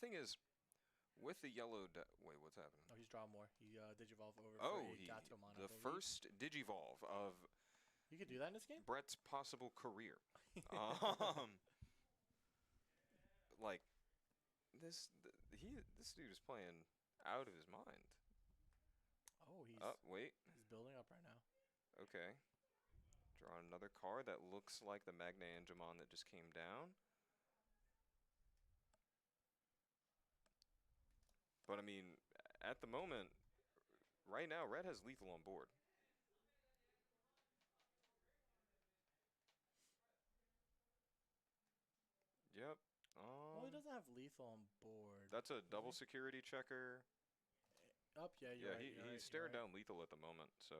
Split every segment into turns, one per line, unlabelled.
thing is, with the yellow... Wait, what's happening?
Oh, he's drawn more. He Digivolve over
Oh,
for a Gatomon,
the first Digivolve of
You could do that in this game?
Brett's possible career. Like, this dude is playing out of his mind.
Oh,
wait.
He's building up right now.
Okay. Draw another card that looks like the Magna Angemon that just came down. But, I mean, at the moment, right now, Red has lethal on board. Yep.
Well, he doesn't have lethal on board.
That's a double security checker.
Yeah, you're right.
He's staring down lethal at the moment, so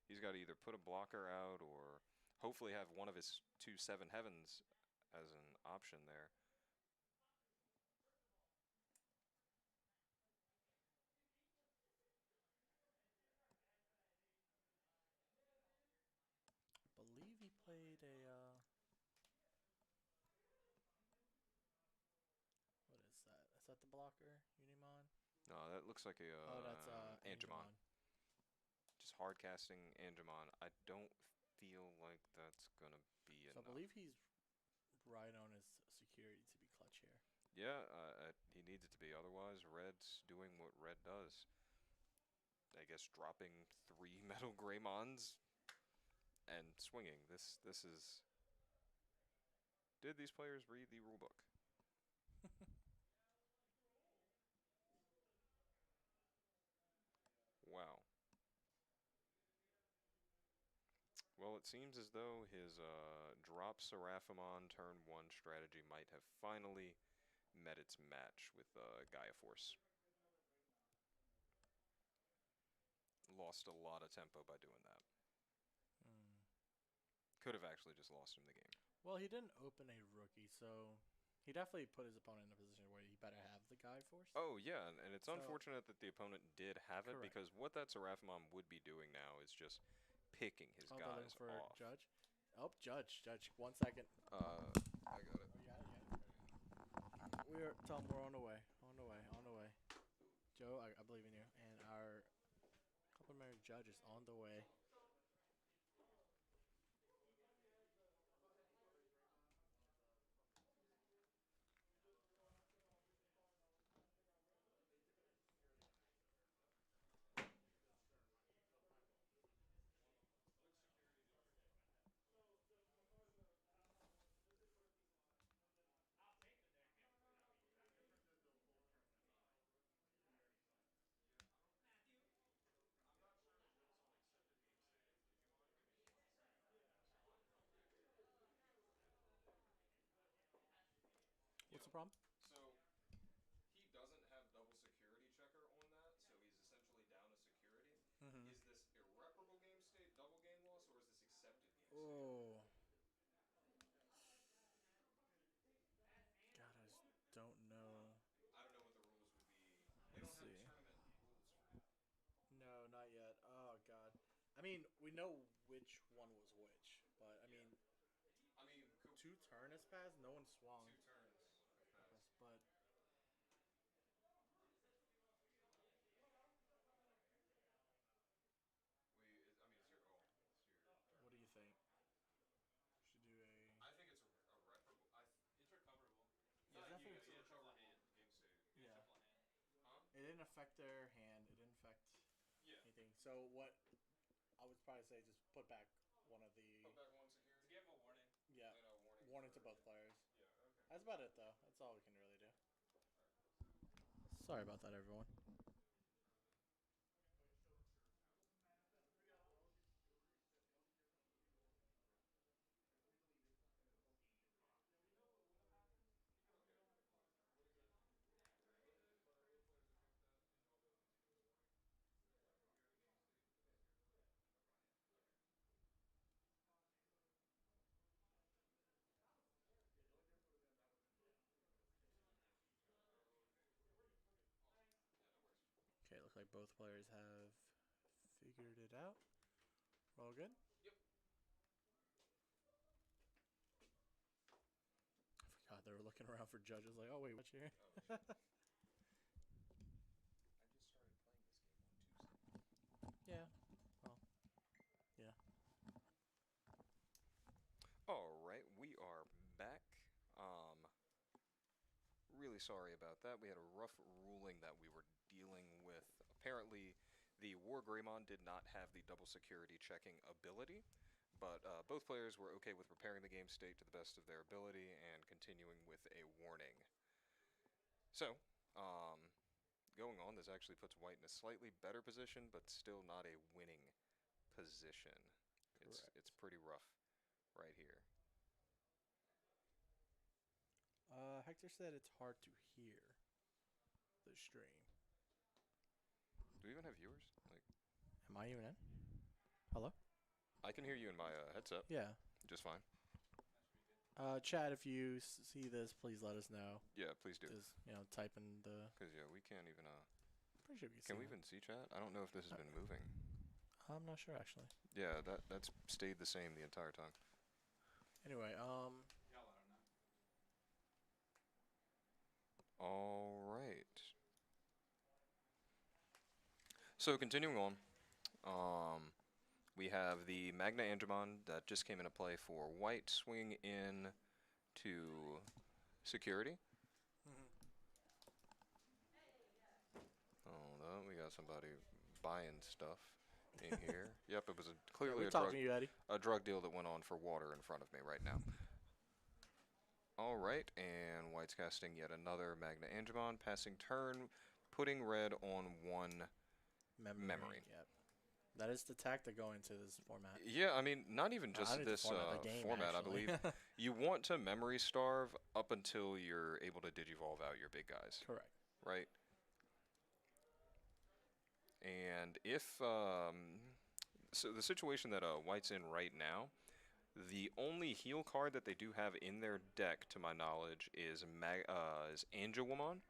he's got to either put a blocker out or hopefully have one of his 2 7 heavens as an option there.
I believe he played a. What is that? Is that the blocker, Unimon?
No, that looks like a
that's
Angemon. Just hard casting Angemon. I don't feel like that's gonna be enough.
So I believe he's right on his security to be clutch here.
Yeah, he needs it to be. Otherwise, Red's doing what Red does. I guess dropping 3 Metal Greymons and swinging. This is. Did these players read the rulebook? Wow. Well, it seems as though his drop Seraphimon turn 1 strategy might have finally met its match with Gaia Force. Lost a lot of tempo by doing that. Could have actually just lost him the game.
Well, he didn't open a rookie, so he definitely put his opponent in a position where he better have the Gaia Force.
Oh, yeah, and it's unfortunate that the opponent did have it, because what that Seraphimon would be doing now is just picking his guys
for
off.
Judge. Oh, Judge. 1 second.
I got it.
We're we're on the way. On the way. Joe, I believe in you. And our complimentary judge is on the way. What's the problem?
So, he doesn't have double security checker on that, so he's essentially down a security. Is this irreparable game state, double game loss, or is this accepted game state?
Oh. God, I just don't know.
I don't know what the rules would be. They don't have tournament rules for it.
No, not yet. Oh, God. I mean, we know which one was which, but, I mean, 2 turns has passed, no one swung.
2 turns have passed.
But
It's your call.
what do you think? Should do a.
I think it's irreparable.
It's recoverable.
Yeah, definitely.
It's a recoverable hand.
Game state.
Yeah.
Huh?
It didn't affect their hand. It didn't affect anything. So what I would probably say, just put back one of the.
Put back 1 security.
To give him a warning.
Yeah.
And a
warning to both players.
Yeah. Okay.
That's about it, though. That's all we can really do. Sorry about that, everyone. Okay, looks like both players have figured it out. We're all good?
Yep.
I forgot they were looking around for judges like, oh, wait, what's here?
Oh, really sorry about that. We had a rough ruling that we were dealing with. Apparently, the War Greymon did not have the double security checking ability, but both players were okay with repairing the game state to the best of their ability and continuing with a warning. So, going on, this actually puts White in a slightly better position, but still not a winning position. It's pretty rough right here.
Hector said it's hard to hear the stream.
Do we even have viewers? Like,
Am I even in? Hello?
I can hear you in my headset
Yeah.
just fine.
Chat, if you see this, please let us know.
Yeah, please do.
Just, type in the...
Because, yeah, we can't even,
Pretty sure we
can we even see chat? I don't know if this has been moving.
I'm not sure, actually.
Yeah, that's stayed the same the entire time.
Anyway,
Y'all let him know.
All right. So, continuing on, we have the Magna Angemon that just came into play for White, swinging in to security. Oh, no, we got somebody buying stuff in here. Yep, it was clearly a drug deal that went on for water in front of me right now. All right, and White's casting yet another Magna Angemon, passing turn, putting red on one memory.
Yep. That is the tactic going into this format.
Yeah, I mean, not even just this format, I believe. You want to memory starve up until you're able to digivolve out your big guys.
Correct.
Right? And if, so the situation that White's in right now, the only heal card that they do have in their deck, to my knowledge, is Angelwomon.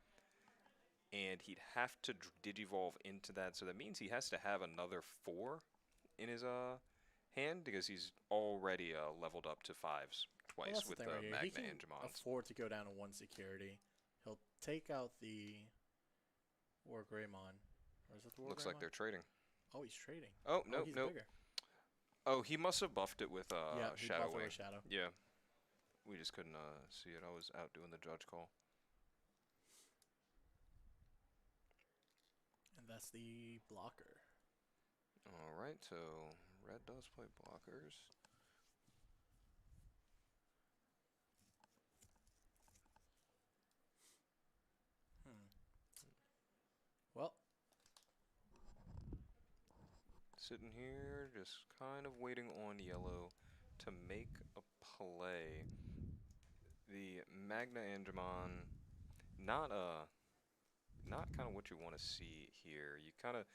And he'd have to digivolve into that, so that means he has to have another 4 in his hand, because he's already leveled up to 5s twice with the Magna
he can
Angemons.
afford to go down to 1 security. He'll take out the War Greymon. Or is it the War
Looks
Greymon?
like they're trading.
Oh, he's trading.
Oh, no,
he's
no.
Bigger.
Oh, he must have buffed it with
yeah, he
Shadow
buffed it
Wing.
with Shadow.
Yeah. We just couldn't see it. I was out doing the judge call.
And that's the blocker.
All right, so red does play blockers.
Well,
sitting here, just kind of waiting on yellow to make a play. The Magna Angemon, not kind of what you want to see here. You kind of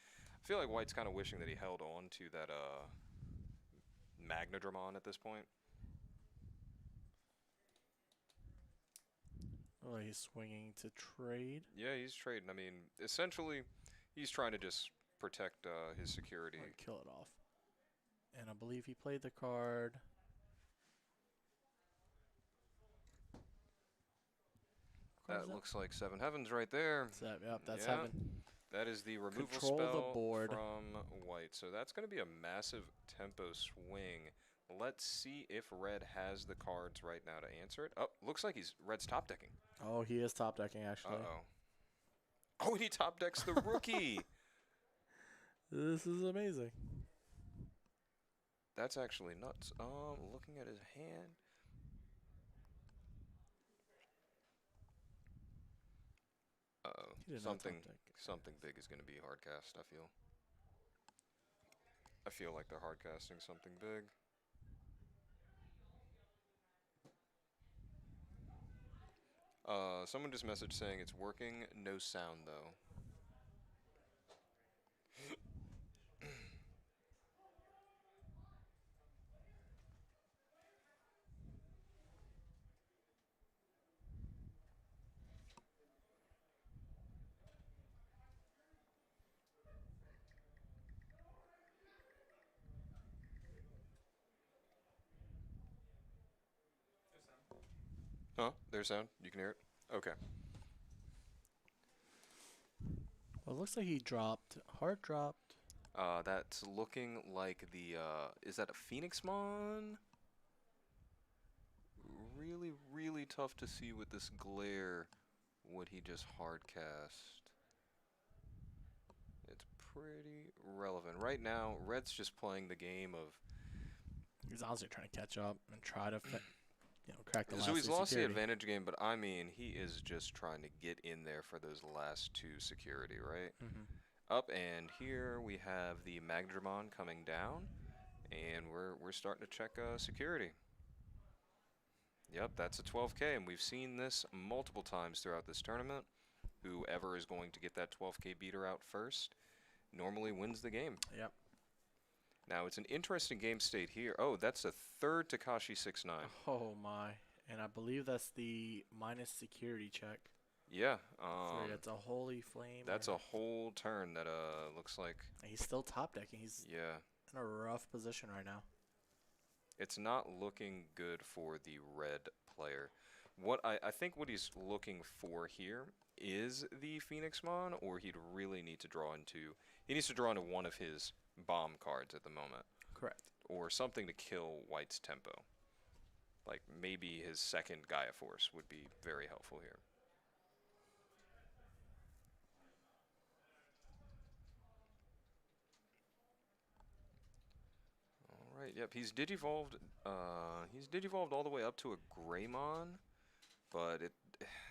feel like White's kind of wishing that he held on to that Magnadramon at this point.
oh, he's swinging to trade.
Yeah, he's trading. I mean, essentially, he's trying to just protect his security.
Or kill it off. And I believe he played the card.
That looks like 7 Heavens right there.
Yep, that's Heaven.
That is the removal
Control
spell
the board
from White. So that's going to be a massive tempo swing. Let's see if Red has the cards right now to answer it. Oh, looks like Red's top decking.
Oh, he is top decking, actually.
Uh-oh. Oh, he top decks the rookie.
This is amazing.
That's actually nuts. Looking at his hand. Uh-oh. Something big is going to be hard cast, I feel. I feel like they're hard casting something big. Someone just messaged saying it's working, no sound though. Huh? There's sound? You can hear it? Okay.
Well, it looks like he dropped. Heart dropped.
That's looking like the, is that a Phoenixmon? Really, really tough to see with this glare what he just hard cast? It's pretty relevant. Right now, Red's just playing the game of.
He's honestly trying to catch up and try to, crack the last
So he's
two
lost the
security.
advantage game, but I mean, he is just trying to get in there for those last two security, right?
Mm-hmm.
Up, and here we have the Magdramon coming down, and we're starting to check security. Yep, that's a 12K, and we've seen this multiple times throughout this tournament. Whoever is going to get that 12K beater out first normally wins the game.
Yep.
Now, it's an interesting game state here. Oh, that's a third Takashi 6-9.
Oh my! And I believe that's the minus security check.
Yeah.
That's a holy flame.
That's a whole turn that looks like.
He's still top decking. He's
Yeah.
in a rough position right now.
It's not looking good for the red player. What I think what he's looking for here is the Phoenixmon, or he'd really need to draw into. He needs to draw into one of his bomb cards at the moment.
Correct.
Or something to kill White's tempo. Like maybe his second Gaia Force would be very helpful here. Alright, yep, he's digivolved all the way up to a Greymon, but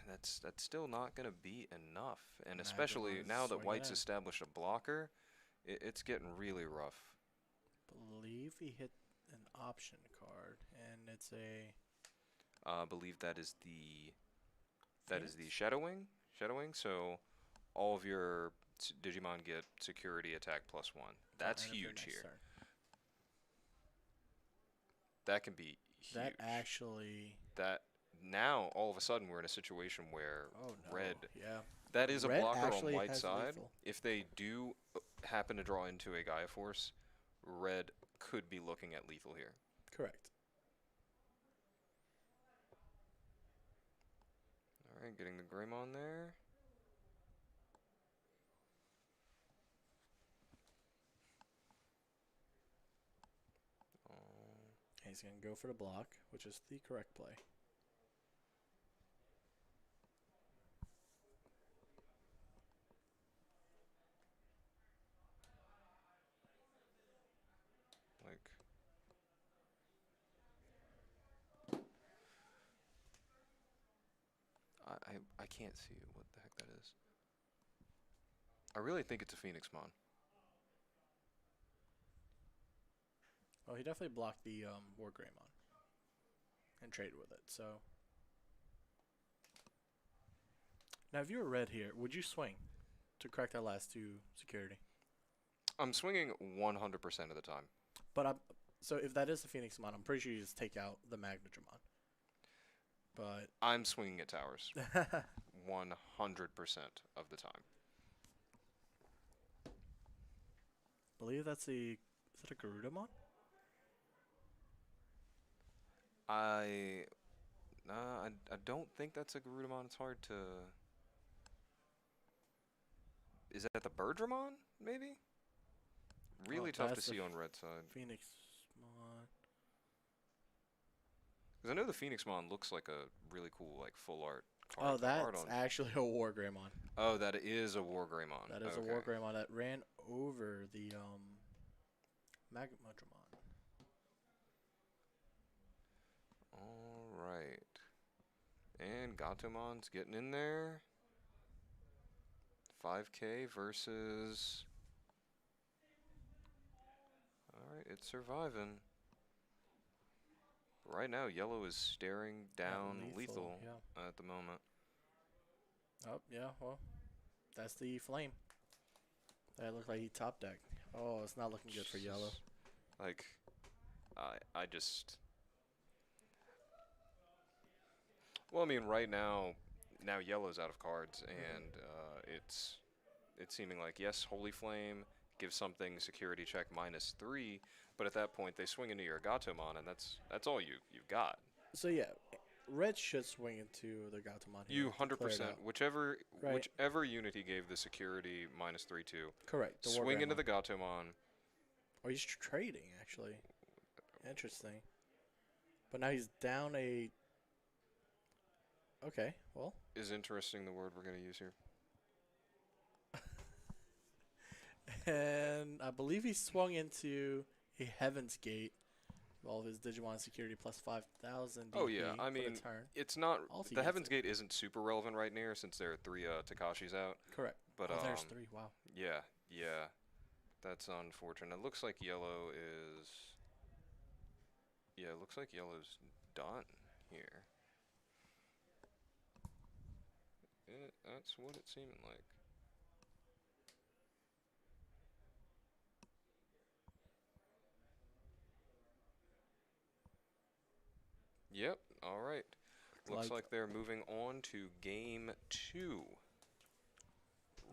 that's still not gonna be enough. And especially now that White's established a blocker, it's getting really rough.
Believe he hit an option card, and it's a.
I believe that is the Shadowwing. So all of your Digimon get security attack +1. That's huge here.
Turn.
That can be huge.
That actually.
That now all of a sudden we're in a situation where red.
Yeah.
That is a
Red
blocker on
actually
White's
has
side.
lethal.
If they do happen to draw into a Gaia Force, red could be looking at lethal here.
Correct.
Alright, getting the Greymon there.
He's going to go for the block, which is the correct play.
I can't see what the heck that is. I really think it's a Phoenixmon.
Oh, he definitely blocked the War Greymon and traded with it. So now, if you were red here, would you swing to crack that last two security?
I'm swinging 100% of the time.
But so if that is the Phoenixmon, I'm pretty sure you just take out the Magnetramon. But
I'm swinging at towers 100% of the time.
Believe that's is it a Garudamon?
I don't think that's a Garudamon. It's hard to. Is that the Birdramon? Maybe. Really tough to see on red side.
Phoenixmon.
Because I know the Phoenixmon looks like a really cool, like, full art card.
Oh, that's actually a War Greymon.
Oh, that is a War Greymon.
That is a War Greymon that ran over the Magmatramon.
All right. And Gatomon's getting in there. 5K versus. All right, it's surviving. Right now, yellow is staring down lethal at the moment.
Oh, yeah, well, that's the flame. That looked like he top decked. Oh, it's not looking good for yellow.
Like, I just. Well, I mean, right now yellow's out of cards, and it's seeming like, yes, Holy Flame gives something security check -3, but at that point they swing into your Gatomon, and that's all you've got.
So yeah, red should swing into the Gatomon here.
You 100%, whichever unit he gave the security -3 to.
Correct.
Swing into the Gatomon.
Oh, he's trading actually. Interesting. But now he's down a Okay, well.
Is interesting the word we're going to use here.
And I believe he swung into a Heaven's Gate. All of his Digimon security plus 5,000
Oh yeah,
DP
I
for the
mean,
turn.
it's not
Alti
the
gets
Heaven's
it.
Gate isn't super relevant right now since there are 3 Takashis out.
Correct.
But
Oh, there's 3. Wow.
yeah, yeah, that's unfortunate. It looks like yellow is it looks like yellow's done here. That's what it's seeming like. Yep. All right. Looks like they're moving on to game 2.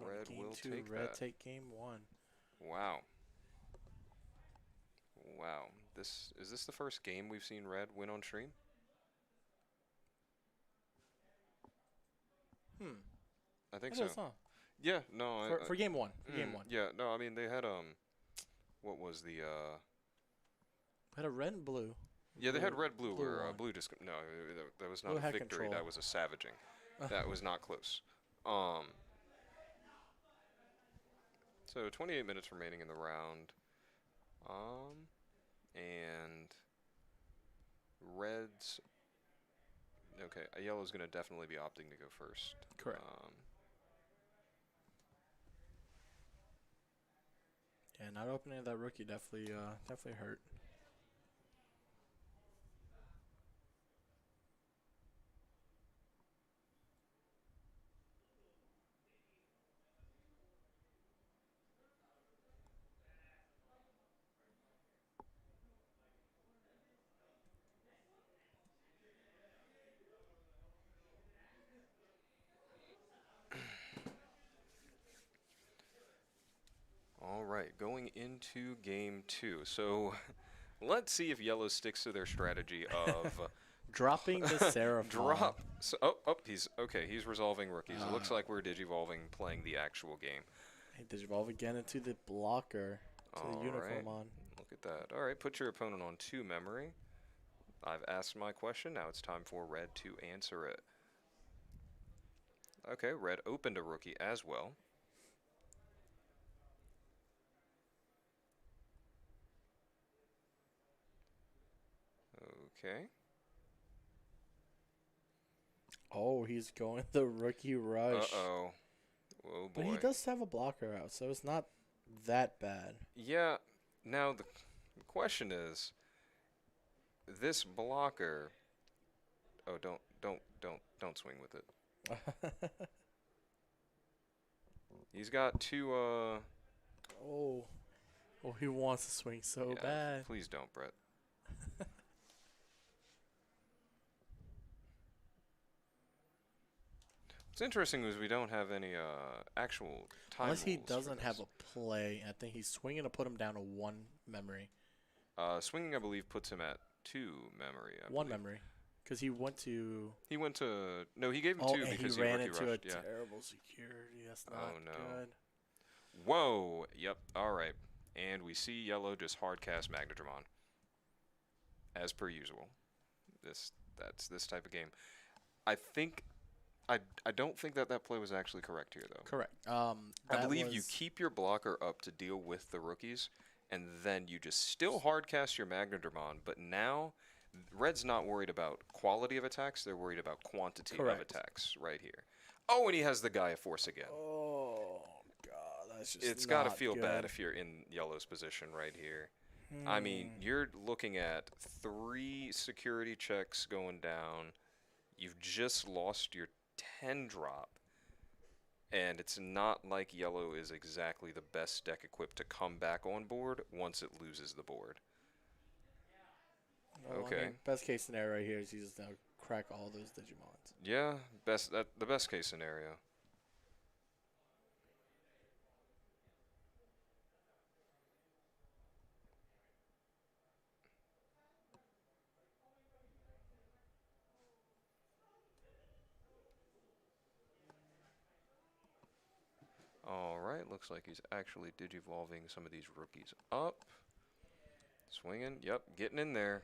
Red
game
will
2,
take
Red
that.
take game 1.
Wow. Wow. Is this the first game we've seen Red win on stream? I think
It
so.
is, huh?
Yeah, no,
For game 1. For game 1.
Yeah, no, I mean they had what was the
Had a red and blue.
yeah, they had red blue
blue
or
one.
blue just no, that was not
Blue
a
had
victory,
control.
that was a savaging. That was not close. So 28 minutes remaining in the round. And Reds. Okay, yellow's gonna definitely be opting to go first.
Correct. Yeah, not opening that rookie definitely hurt.
All right, going into game 2. So let's see if yellow sticks to their strategy of
Dropping the Seraphon.
drop. So, he's okay. He's resolving rookies. It looks like we're digivolving, playing the actual game.
Hey, digivolve again into the blocker to the uniform on.
Look at that. All right, put your opponent on 2 memory. I've asked my question. Now it's time for Red to answer it. Okay, Red opened a rookie as well. Okay.
Oh, he's going the rookie rush.
Uh-oh. Oh, boy.
But he does have a blocker out, so it's not that bad.
Yeah. Now the question is, this blocker. Oh, don't swing with it. He's got 2.
Oh, he wants to swing so
Yeah,
bad.
please don't, Brett. What's interesting is we don't have any actual time
Unless he
rules for
doesn't have
this.
a play, I think he's swinging to put him down to 1 memory.
Swinging, I believe, puts him at 2 memory. I
1
believe.
memory. Because he went to...
He went to... No, he gave him 2
and
because
he ran
rookie
into
rushed.
a
Yeah.
terrible security. That's not
no.
good.
Whoa. Yep. All right. And we see yellow just hard cast Magnadramon. As per usual. That's this type of game. I think... I don't think that play was actually correct here, though.
Correct.
I believe you keep your blocker up to deal with the rookies, and then you just still hardcast your Magnadramon, but now Red's not worried about quality of attacks, they're worried about quantity of attacks right here. Oh, and he has the Gaia Force again.
Oh, God. That's just
It's got to
not
feel
good.
bad if you're in yellow's position right here. I mean, you're looking at 3 security checks going down. You've just lost your 10 drop. And it's not like yellow is exactly the best deck equipped to come back on board once it loses the board.
Well,
Okay.
I mean, best case scenario right here is he just now crack all those Digimons.
Yeah, the best case scenario. All right, looks like he's actually digivolving some of these rookies up. Swinging, yep, getting in there.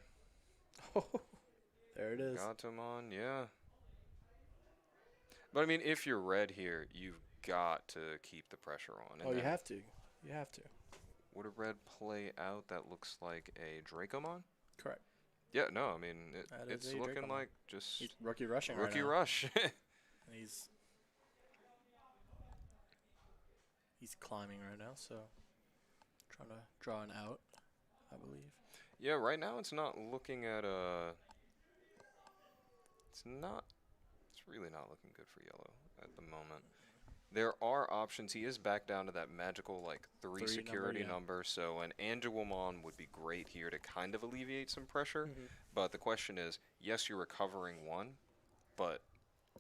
There it is.
Got him on, yeah. But I mean, if you're red here, you've got to keep the pressure on. And
Oh, you
then
have to. You have to.
would a red play out that looks like a Dracomon?
Correct.
Yeah, no, I mean,
That is
it's
a
looking
Dracomon.
like just
He's rookie rushing
rookie
right now.
rush.
And he's climbing right now, so trying to draw an out, I believe.
Yeah, right now it's not looking at it's really not looking good for yellow at the moment. There are options. He is back down to that magical like three security number, so an Angelomon would be great here to kind of alleviate some pressure. But the question is, yes, you're recovering one, but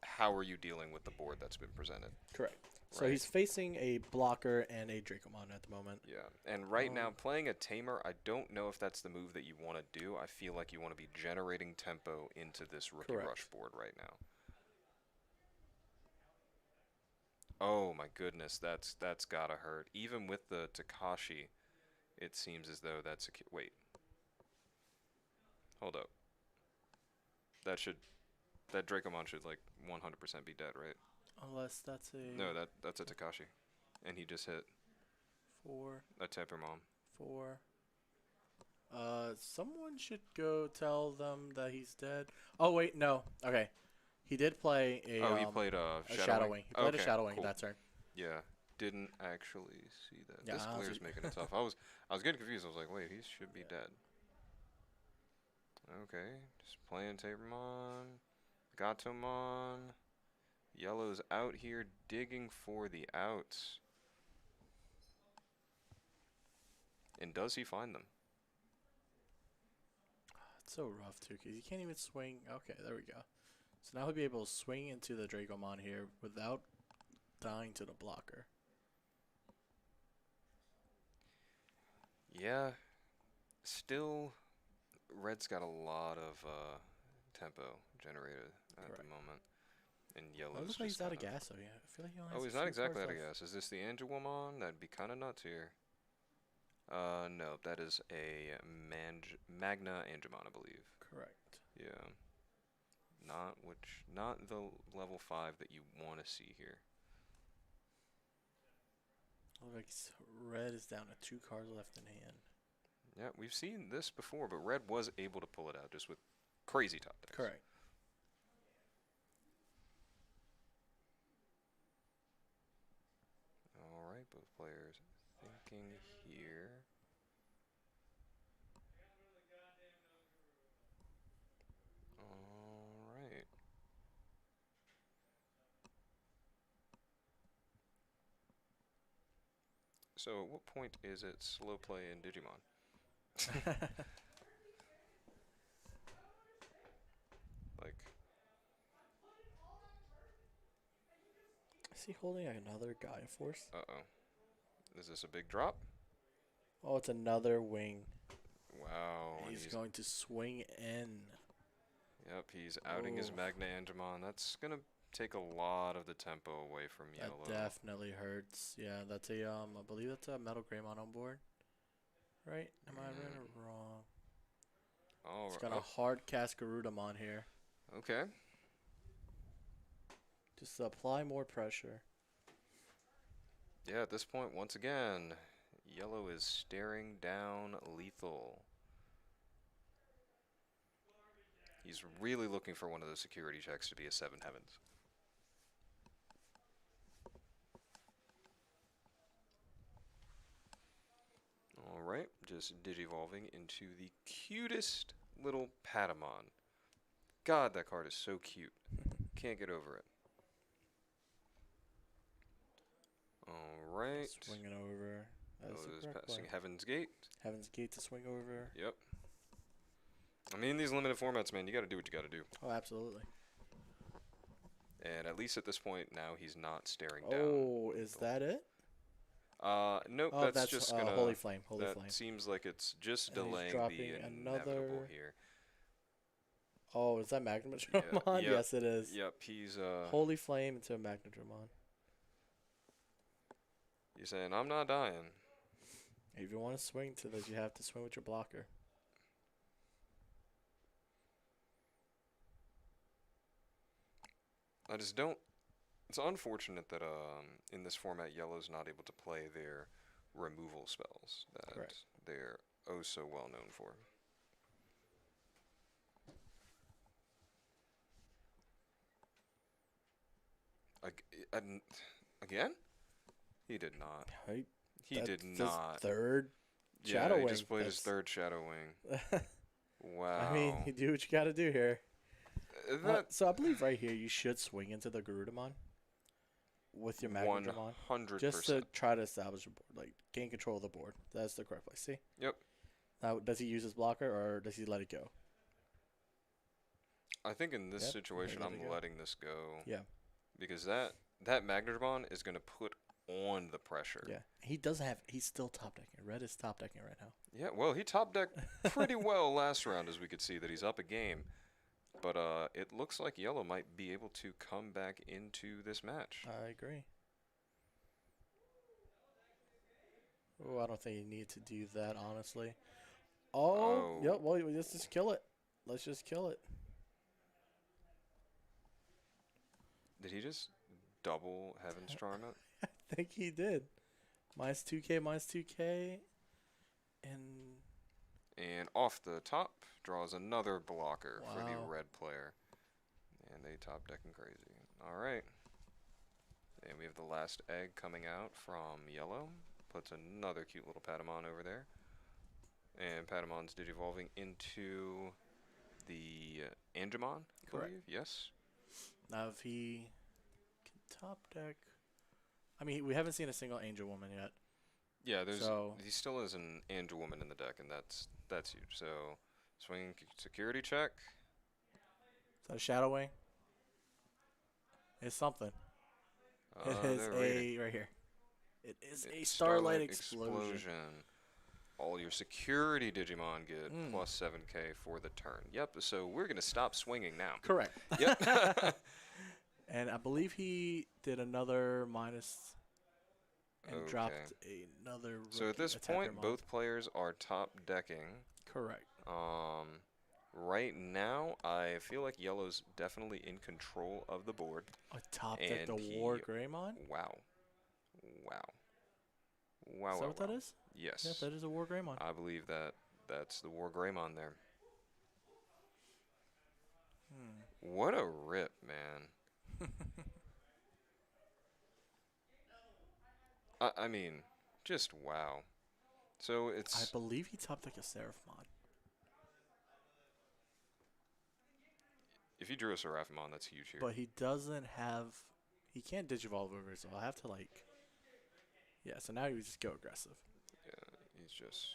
how are you dealing with the board that's been presented?
Correct. So
Right.
he's facing a blocker and a Dracomon at the moment.
Yeah, and right now playing a Tamer, I don't know if that's the move that you want to do. I feel like you want to be generating tempo into this rookie rush board right now. Oh my goodness, that's gotta hurt. Even with the Takashi, it seems as though that's wait. Hold up. That Dracomon should like 100% be dead, right?
Unless that's a...
No, that's a Takashi. And he just hit
4,
a Temper Mom.
4. Someone should go tell them that he's dead. Oh, wait, no. Okay. He did play a...
Oh, he played a
Shadowing. He played a Shadowing
cool.
that turn.
Yeah, didn't actually see that.
Yeah,
this player's making it tough. I was getting confused. I was like, wait, he should be dead. Okay, just playing Tabermon, Gatomon. Yellow's out here digging for the outs. And does he find them?
It's so rough, too, because you can't even swing. Okay, there we go. So now he'll be able to swing into the Dracomon here without dying to the blocker.
Yeah, still, red's got a lot of tempo generated at the moment. And yellow's
Looks like he's out of gas, though. Yeah, I feel like he only has
he's not exactly out of gas. Is this the Angelomon? That'd be kind of nuts here. No, that is a Magna Angemon, I believe.
Correct.
Yeah. Not the level 5 that you want to see here.
Looks like red is down to 2 cards left in hand.
Yeah, we've seen this before, but red was able to pull it out just with crazy top decks.
Correct.
All right, both players thinking here. All right. So at what point is it slow play in Digimon? Like,
is he holding another Gaia Force?
uh-oh. Is this a big drop?
Oh, it's another wing.
Wow.
He's going to swing in.
Yep, he's outing his Magna Angemon. That's going to take a lot of the tempo away from yellow.
That definitely hurts. Yeah, that's a I believe that's a Metal Greymon on board. Right? Am I right or wrong?
Oh,
It's got a hard Cascarudamon here.
Okay.
Just to apply more pressure.
Yeah, at this point, once again, yellow is staring down lethal. He's really looking for one of those security checks to be a 7 Heavens. Alright, just digivolving into the cutest little Patamon. God, that card is so cute. Can't get over it. Alright.
Swinging over.
Is passing Heaven's Gate.
Heaven's Gate to swing over.
Yep. I mean, these limited formats, man, you got to do what you got to do.
Oh, absolutely.
And at least at this point, now he's not staring down.
Oh, is that it?
Nope,
Oh,
that's just gonna...
Holy Flame. Holy
that
Flame.
seems like it's just
And he's
delaying
dropping
the
another-
inevitable here.
Oh, is that Magnadramon?
Yep.
Yes, it is.
Yep, he's...
Holy Flame into a Magnadramon.
You're saying, I'm not dying.
If you want to swing to this, you have to swing with your blocker.
I just don't It's unfortunate that in this format, Yellow's not able to play their removal spells that
Correct.
they're oh so well known for. Ag- Again? He did not.
Right?
He did
That's his
not.
third
Yeah,
Shadow
he
Wing.
just played his third Shadow Wing.
I mean,
Wow.
you do what you got to do here.
That
So I believe right here you should swing into the Garudamon with your Magnadramon just to
100%.
try to establish a board, like gain control of the board. That's the correct play. See?
Yep.
Now, does he use his blocker or does he let it go?
I think in this
Yep,
situation,
let it
I'm
go.
letting this go.
Yeah.
Because that Magnadramon is going to put on the pressure.
Yeah. He doesn't have. He's still top decking. Red is top decking right now.
Yeah, well, he top decked pretty well last round, as we could see that he's up a game. But it looks like Yellow might be able to come back into this match.
I agree. Oh, I don't think you need to do that, honestly. Oh, yep. Well, let's just kill it. Let's just kill it.
Did he just double Heaven's Charm it?
I think he did. Minus 2K, minus 2K. And
off the top draws another blocker for the
Wow.
red player. And they top decking crazy. All right. And we have the last egg coming out from Yellow. Puts another cute little Patamon over there. And Patamon's digivolving into the Angemon, I
Correct.
believe. Yes.
now if he can top deck. I mean, we haven't seen a single Angel Woman yet.
Yeah,
So-
he still is an Angel Woman in the deck, and that's huge. So swing security check.
Is that a Shadow Wing? It's something. It is
They're rating.
right here. It is a
It's
Starlight Explosion.
All your security Digimon get
Mm.
plus 7K for the turn. Yep, so we're going to stop swinging now.
Correct.
Yep.
And I believe he did another minus and dropped another.
So at this
attacker
point,
mon.
both players are top decking.
Correct.
Right now, I feel like Yellow's definitely in control of the board.
A top deck the
And
War
he-
Greymon.
Wow.
Is that what that is?
Yes.
Yep, that is a War Greymon.
I believe that's the War Greymon there. What a rip, man. I mean, just wow. So
I
it's
believe he top decked a Seraphimon.
if you drew a Seraphimon, that's huge here.
But he doesn't have. He can't Digivolve over, so I'll have to like. Yeah, so now you just go aggressive.
Yeah, he's just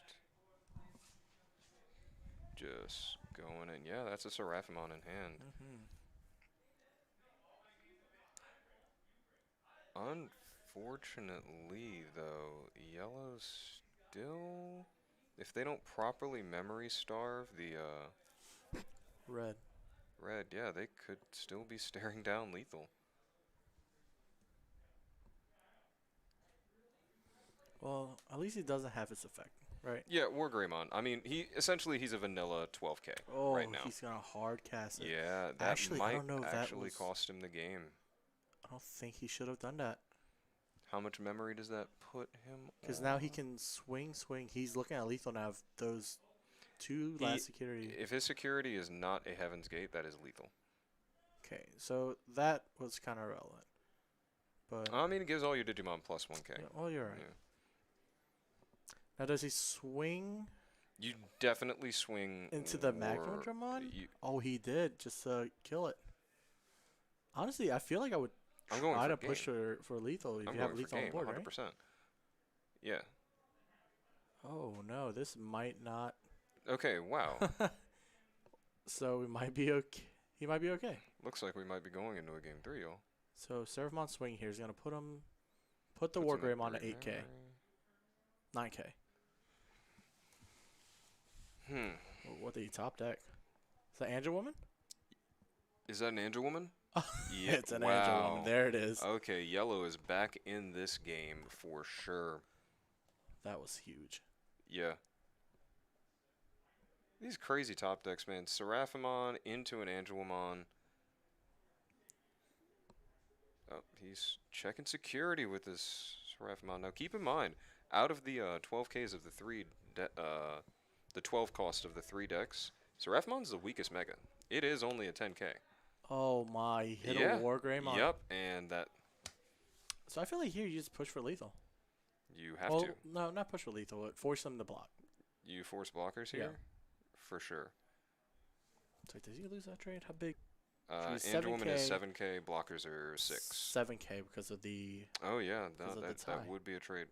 going in. Yeah, that's a Seraphimon in hand. Unfortunately, though, Yellow still, if they don't properly memory starve the
Red.
red, yeah, they could still be staring down lethal.
Well, at least he doesn't have its effect, right?
Yeah, War Greymon. I mean, he's a vanilla 12K
Oh,
right now.
he's gonna hard cast it.
Yeah, that
Actually, I
might
don't know if that
actually
was-
cost him the game.
I don't think he should have done that.
How much memory does that put him?
Because now he can swing. He's looking at lethal now. If those two last security.
If his security is not a Heaven's Gate, that is lethal.
Okay, so that was kind of relevant. But
I mean, it gives all your Digimon plus 1K.
yeah, well, you're right.
Yeah.
Now, does he swing
You definitely swing
into the
War-
Magnadramon?
you-
Oh, he did, just to kill it. Honestly, I feel like I would
I'm going
try
for
to push for lethal if
I'm
you have
going for
lethal on
game,
board, right?
100%. Yeah.
Oh no, this might not.
Okay. Wow.
So we might be okay. He might be okay.
Looks like we might be going into a game 3, y'all.
So Seraphimon swing here is gonna put the
Puts
War
him at
Greymon to
3
8K,
memory.
9K. What did he top deck? Is that Angel Woman?
Is that an Angel Woman? Yeah.
It's an Angel Woman. There it is.
Okay, Yellow is back in this game for sure.
That was huge.
Yeah. These crazy top decks, man. Seraphimon into an Angelomon. Oh, he's checking security with this Seraphimon. Now, keep in mind, out of the 12Ks of the 12 cost of the 3 decks, Seraphimon's the weakest Mega. It is only a 10K.
Oh my, he hit a
Yeah.
War Greymon.
Yep, and that
So I feel like here you just push for lethal.
you have
well,
to.
no, not push for lethal. But force him to block.
You force blockers here?
Yeah.
For sure.
So does he lose that trade? How big?
Angel Woman is
7K.
7K, blockers are 6.
7K because of the.
Oh, yeah,
Because of the
that
tie.
would be a trade.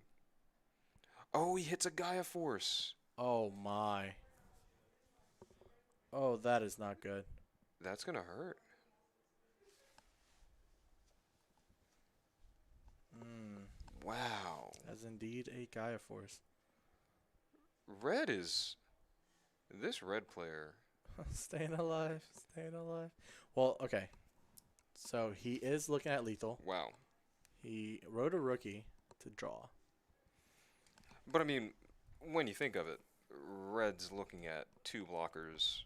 Oh, he hits a Gaia Force.
Oh my. Oh, that is not good.
That's going to hurt. Wow.
As indeed a Gaia Force.
Red is. This red player.
Staying alive. Staying alive. Well, okay. So he is looking at lethal.
Wow.
He wrote a rookie to draw.
But I mean, when you think of it, Red's looking at 2 blockers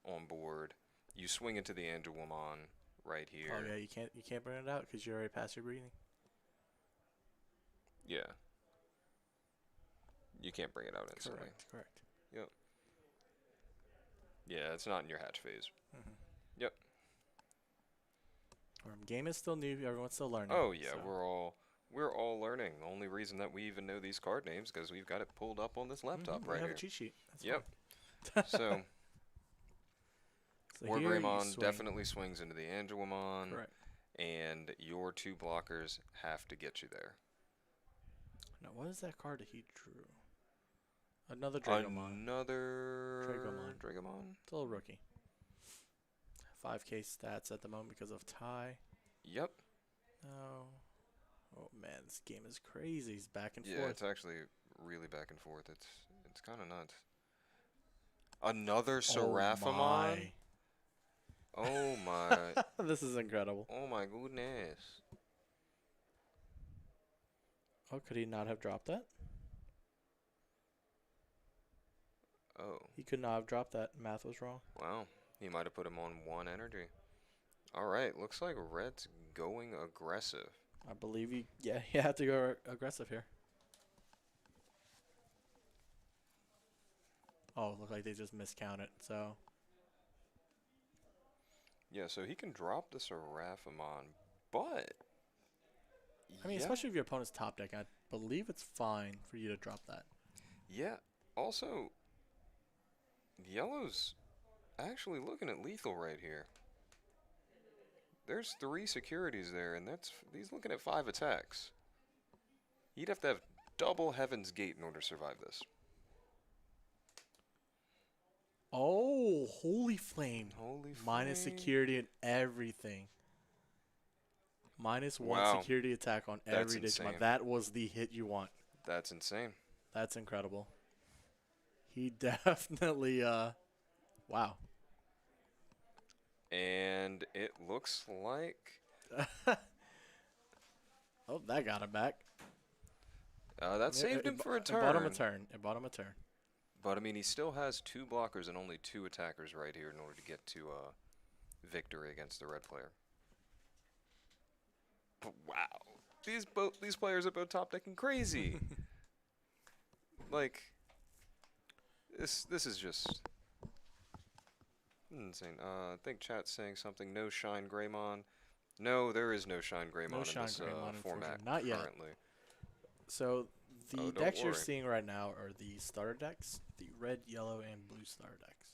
on board. You swing into the Angelwomon right here.
Oh yeah, you can't burn it out because you're already past your breathing.
Yeah. You can't bring it out instantly.
Correct.
Yeah, it's not in your hatch phase. Yep.
Game is still new. Everyone's still learning.
Oh yeah,
so.
we're all learning. The only reason that we even know these card names because we've got it pulled up on this laptop
We
right
have
here.
a cheat sheet. That's
Yep.
fine.
So
So
War
here you
Greymon
swing.
definitely swings into the Angelwomon,
Correct.
and your 2 blockers have to get you there.
Now, what is that card that he drew? Another Dragomon.
Another Dragomon?
Still a rookie. 5K stats at the moment because of tie.
Yep.
No. Oh man, this game is crazy. He's back and
Yeah,
forth.
it's actually really back and forth. It's kind of nuts. Another Seraphimon? Oh my.
This is incredible.
Oh my goodness.
Oh, could he not have dropped that?
Oh,
He could not have dropped that. Math was wrong.
wow. He might have put him on 1 energy. All right, looks like Red's going aggressive.
I believe you. Yeah, you have to go aggressive here. Oh, look like they just miscounted. So
Yeah, so he can drop the Seraphimon, but
I mean,
yeah,
especially if your opponent's top deck, I believe it's fine for you to drop that.
yeah. Also, Yellow's actually looking at lethal right here. There's 3 securities there, and he's looking at 5 attacks. He'd have to have double Heaven's Gate in order to survive this.
Oh, holy flame!
Holy
Minus
flame.
security and everything. -1
Wow.
security attack on
That's
every Digimon.
insane.
That was the hit you want.
That's insane.
That's incredible. He definitely, wow.
And it looks like
Oh, that got him back.
that saved him for a turn.
It bought him a turn. It bought him a turn.
But I mean, he still has 2 blockers and only 2 attackers right here in order to get to victory against the red player. But wow, these players are both top decking crazy. Like this is just insane. I think chat's saying something. No Shine Greymon. No, there is no Shine Greymon
No
in
Shine
this
Greymon,
format
unfortunately. Not yet.
currently.
So the
Oh, don't
decks you're
worry.
seeing right now are the starter decks, the red, yellow, and blue starter decks.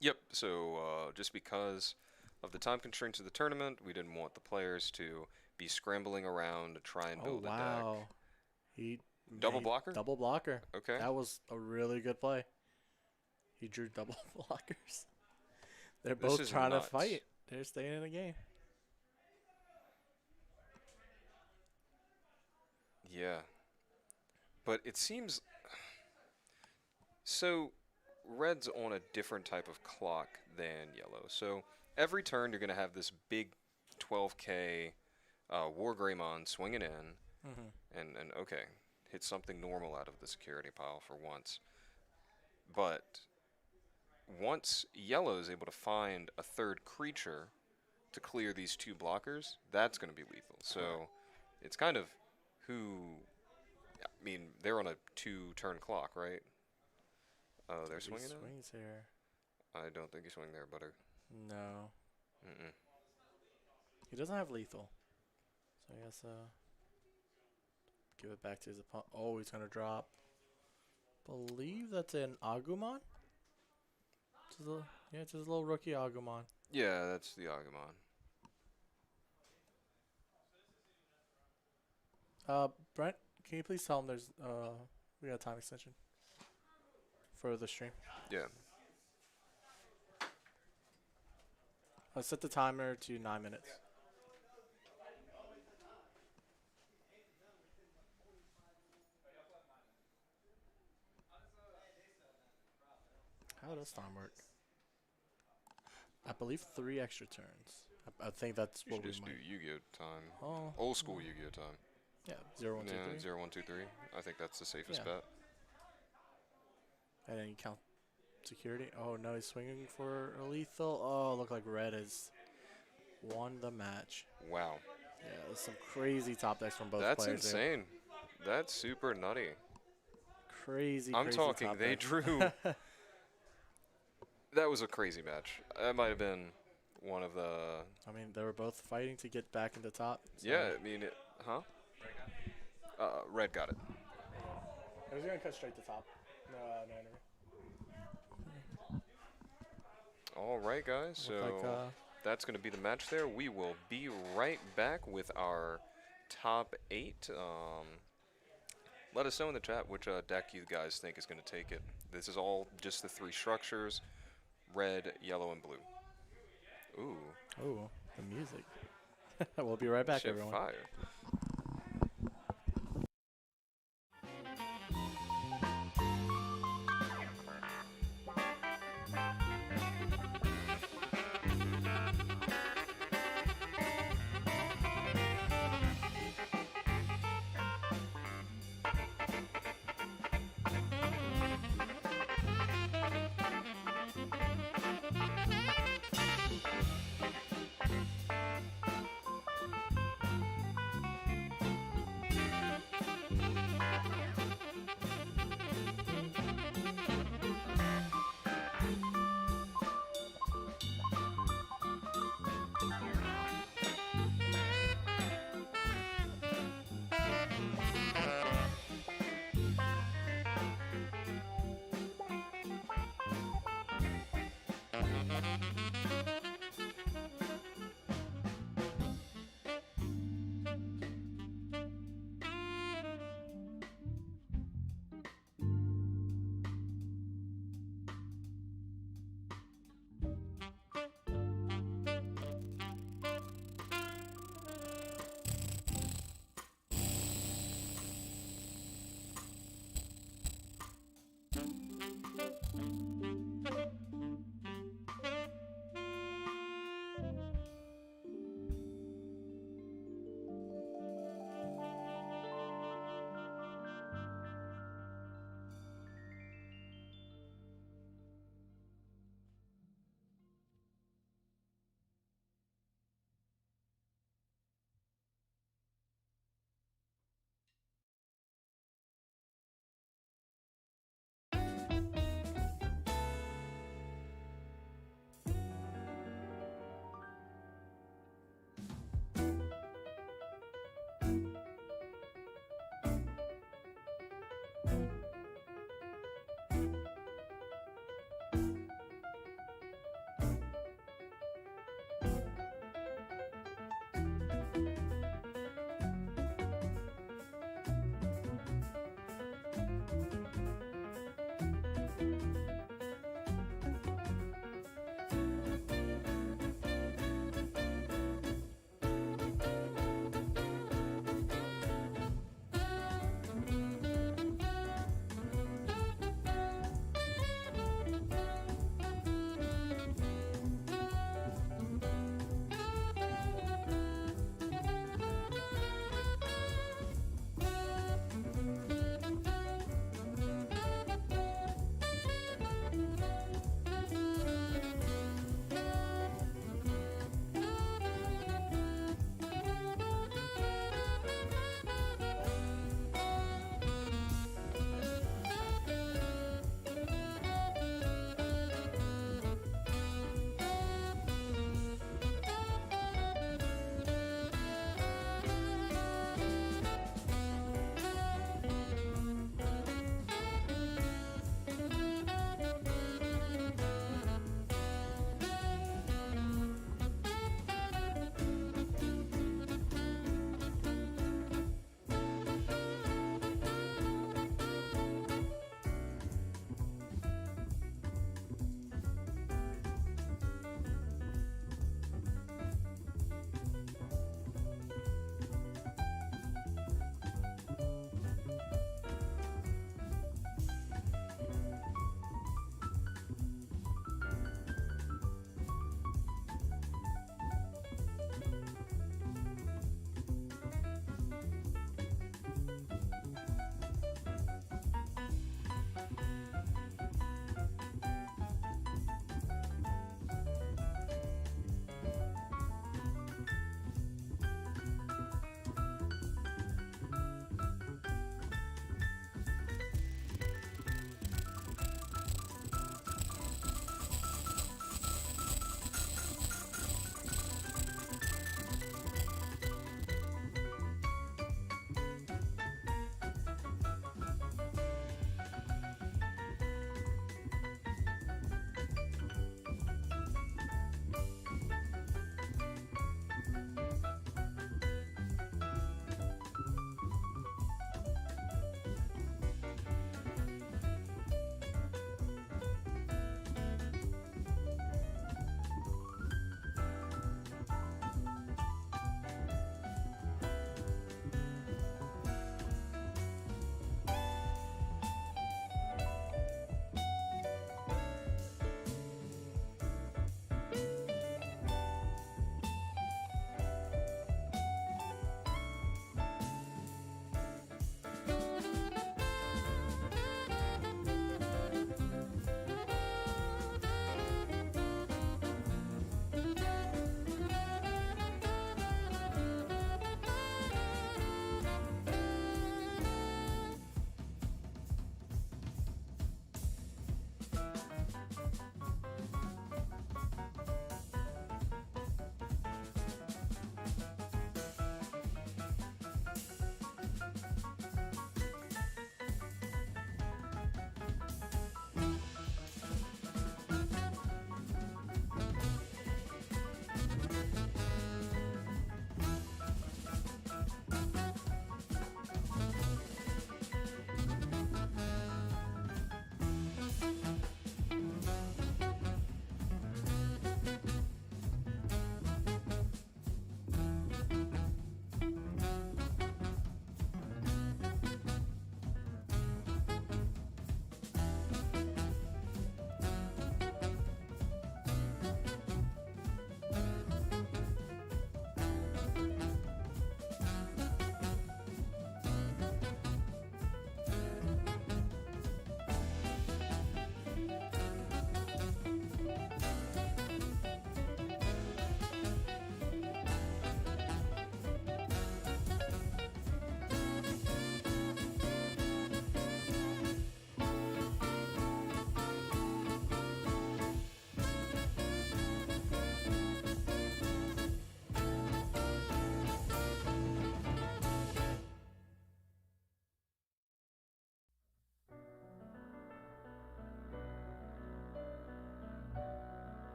Yep. So just because of the time constraints of the tournament, we didn't want the players to be scrambling around to try and
Oh
build a
wow,
deck.
he
Double
made
blocker?
Double blocker.
Okay.
That was a really good play. He drew double blockers. They're
This
both
is
trying
nuts.
to fight. They're staying in the game.
Yeah. But it seems so red's on a different type of clock than yellow. So every turn you're going to have this big 12K War Greymon swinging in and okay, hit something normal out of the security pile for once. But once yellow is able to find a third creature to clear these 2 blockers, that's going to be lethal. So it's kind of who. I mean, they're on a 2-turn clock, right? Oh, they're
He
swinging it?
swings here.
I don't think he's swinging there, Butter.
No.
Mm-mm.
He doesn't have lethal. So I guess give it back to his opponent. Oh, he's gonna drop. Believe that's an Agumon. Yeah, it's his little rookie Agumon.
Yeah, that's the Agumon.
Brent, can you please tell him there's we got a time extension for the stream?
Yeah.
Let's set the timer to 9 minutes. How does time work? I believe 3 extra turns. I think that's
You
what
should
we
just do
might.
Yu-Gi-Oh time.
Oh.
Old school Yu-Gi-Oh time.
Yeah, 0, 1, 2,
Yeah,
3.
0, 1, 2, 3. I think that's the safest
Yeah.
bet.
And then you count security. Oh no, he's swinging for a lethal. Oh, look like red has won the match.
Wow.
Yeah, there's some crazy top decks from both
That's
players.
insane. That's super nutty.
Crazy.
I'm talking,
top
they
decks.
drew. That was a crazy match. That might have been one of the.
I mean, they were both fighting to get back into top. So
Yeah, I mean, huh? Red got it.
I was gonna cut straight to top. No.
All right, guys. So that's going to be the match there. We will be right back with our top 8. Let us know in the chat which deck you guys think is going to take it. This is all just the 3 structures: red, yellow, and blue. Ooh.
Ooh, the music. We'll be right back,
Shit
everyone.
fire.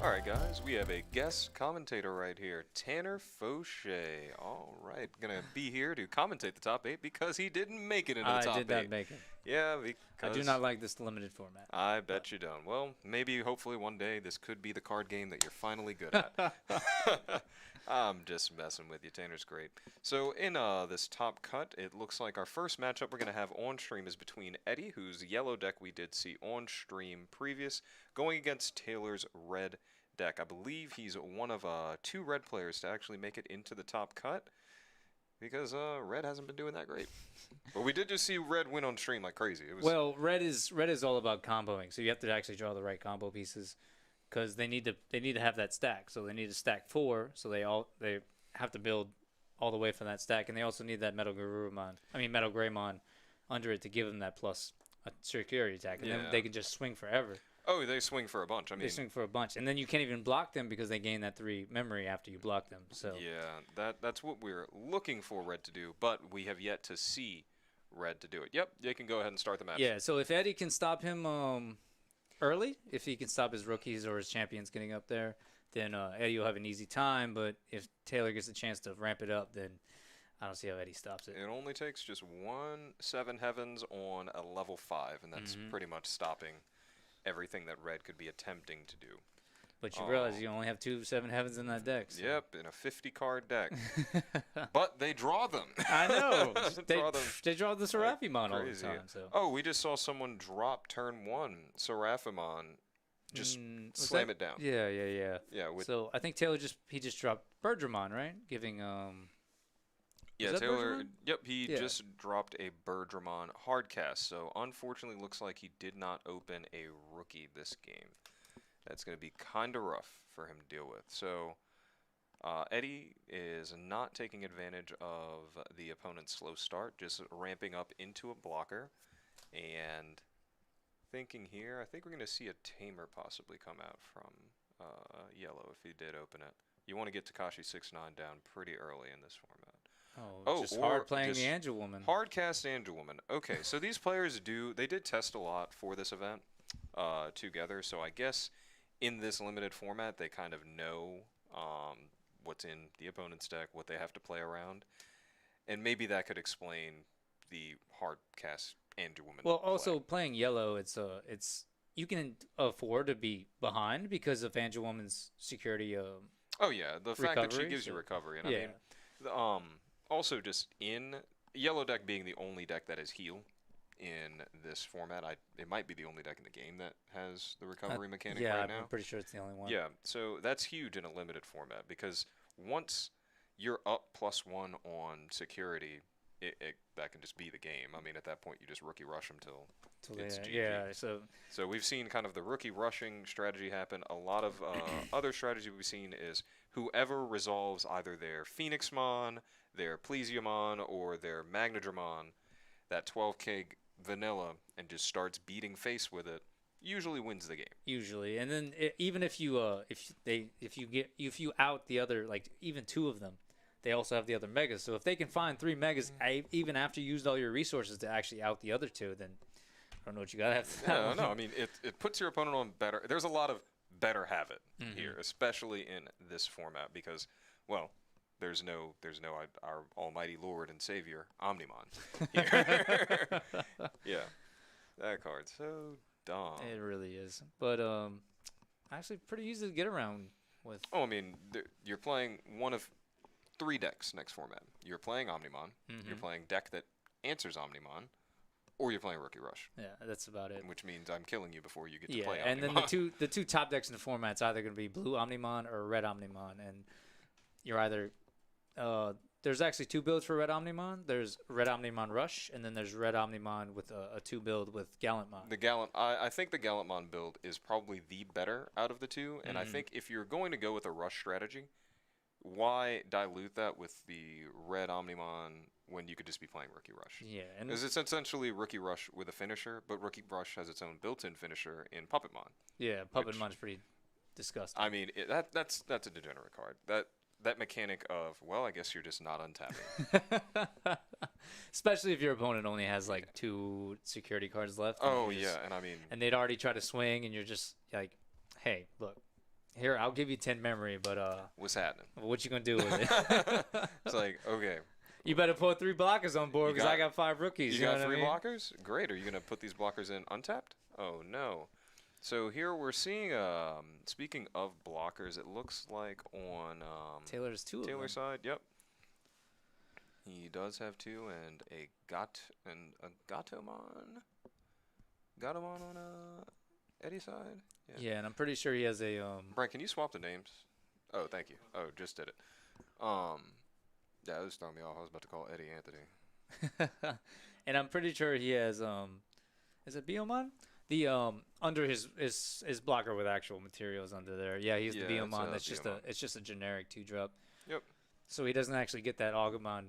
All right, guys, we have a guest commentator right here, Tanner Fauché. All right, gonna be here to commentate the top 8 because he didn't make it into the
I
top
did
8.
not make it.
Yeah,
I do
because
not like this limited format.
I bet you don't. Well, maybe, hopefully, one day this could be the card game that you're finally good at. I'm just messing with you. Tanner's great. So in this top cut, it looks like our first matchup we're going to have on stream is between Eddie, whose yellow deck we did see on stream previous, going against Taylor's red deck. I believe he's one of 2 red players to actually make it into the top cut, because red hasn't been doing that great. But we did just see red win on stream like crazy. It was
Well, red is all about comboing, so you have to actually draw the right combo pieces, because they need to have that stack. So they need to stack 4, so they have to build all the way from that stack, and they also need that Metal Greymon under it to give them that plus a security attack, and then
Yeah.
they can just swing forever.
Oh, they swing for a bunch. I mean,
They swing for a bunch, and then you can't even block them because they gain that 3 memory after you block them. So
yeah, that's what we're looking for red to do, but we have yet to see red to do it. Yep, they can go ahead and start the match.
yeah. So if Eddie can stop him early, if he can stop his rookies or his champions getting up there, then Eddie will have an easy time. But if Taylor gets a chance to ramp it up, then I don't see how Eddie stops it.
It only takes just 1 7 heavens on a level 5, and that's pretty much stopping everything that red could be attempting to do.
But you realize you only have 2 7 heavens in that deck. So.
Yep, in a 50-card deck. But they draw them.
I know.
Draw them
they draw the Seraphimon all the
crazy.
time. So.
Oh, we just saw someone drop turn 1 Seraphimon. Just slam it down.
Yeah.
Yeah, with
So I think Taylor just dropped Birdramon, right? Giving
Yeah,
that
Taylor.
Birdramon?
Yep, he
Yeah.
just dropped a Birdramon hardcast. So unfortunately, looks like he did not open a rookie this game. That's going to be kind of rough for him to deal with. So Eddie is not taking advantage of the opponent's slow start, just ramping up into a blocker. And thinking here, I think we're going to see a Tamer possibly come out from yellow if he did open it. You want to get Takashi 6-9 down pretty early in this format.
oh, just
or
hard playing
just
the Angel Woman.
Hardcast Angel Woman. Okay, so these players did test a lot for this event together. So I guess in this limited format, they kind of know what's in the opponent's deck, what they have to play around, and maybe that could explain the hardcast Angel Woman.
Well,
play.
also playing yellow, it's you can afford to be behind because of Angel Woman's security.
Oh yeah, the fact that she
recovery,
gives you
so-
recovery, and
yeah.
I mean, also just in yellow deck being the only deck that is heal in this format, it might be the only deck in the game that has the recovery mechanic
yeah,
right now.
I'm pretty sure it's the only one.
Yeah, so that's huge in a limited format because once you're up +1 on security, that can just be the game. I mean, at that point, you just rookie rush them till
So
it's
yeah,
GG.
so
So we've seen kind of the rookie rushing strategy happen. A lot of other strategy we've seen is whoever resolves either their Phoenixmon, their Plesiomon, or their Magnadramon, that 12k vanilla, and just starts beating face with it, usually wins the game.
usually, and then even if you out the other, like even 2 of them, they also have the other megas. So if they can find 3 megas, even after you used all your resources to actually out the other 2, then I don't know what you gotta have.
Yeah, no, I mean it puts your opponent on better. There's a lot of better have it here, especially in this format because, well, there's no our almighty Lord and Savior Omnimon here. Yeah, that card's so dumb.
It really is, but actually pretty easy to get around with.
Oh, I mean, you're playing one of 3 decks next format. You're playing Omnimon. You're playing deck that answers Omnimon, or you're playing Rookie Rush,
Yeah, that's about it.
which means I'm killing you before you get to
Yeah,
play Omnimon.
and then the two top decks in the format's either going to be blue Omnimon or red Omnimon, and you're either there's actually 2 builds for red Omnimon. There's red Omnimon Rush, and then there's red Omnimon with a 2 build with Gallantmon.
I think the Gallantmon build is probably the better out of the 2, and I think if you're going to go with a rush strategy, why dilute that with the red Omnimon when you could just be playing Rookie Rush?
Yeah, and
Because it's essentially Rookie Rush with a finisher, but Rookie Rush has its own built-in finisher in Puppetmon.
yeah, Puppetmon's pretty disgusting.
I mean, that's a degenerate card. That mechanic of, well, I guess you're just not untapping.
Especially if your opponent only has like 2 security cards left.
Oh
and
yeah, and I mean,
and they'd already try to swing, and you're just like, hey, look, Here, I'll give you 10 memory, but
What's happening?
what you gonna do with it?
It's like, okay,
You better put 3 blockers on board
You
because I
got-
got 5 rookies.
you
You know
got
what I
3
mean?
blockers? Great. Are you gonna put these blockers in untapped? Oh no. So here we're seeing. Speaking of blockers, it looks like on
Taylor's 2 of them.
Taylor's side. Yep. He does have 2 and a Gatomon. Gatomon on Eddie's side.
Yeah, and I'm pretty sure he has a
Brian, can you swap the names? Oh, thank you. Oh, just did it. Yeah, this throwing me off. I was about to call Eddie Anthony.
and I'm pretty sure he has is it Biomon? The under his blocker with actual materials under there. Yeah, he's
Yeah,
the
it's,
Biomon. That's
Biomon.
it's just a generic 2-drop.
Yep.
So he doesn't actually get that Agumon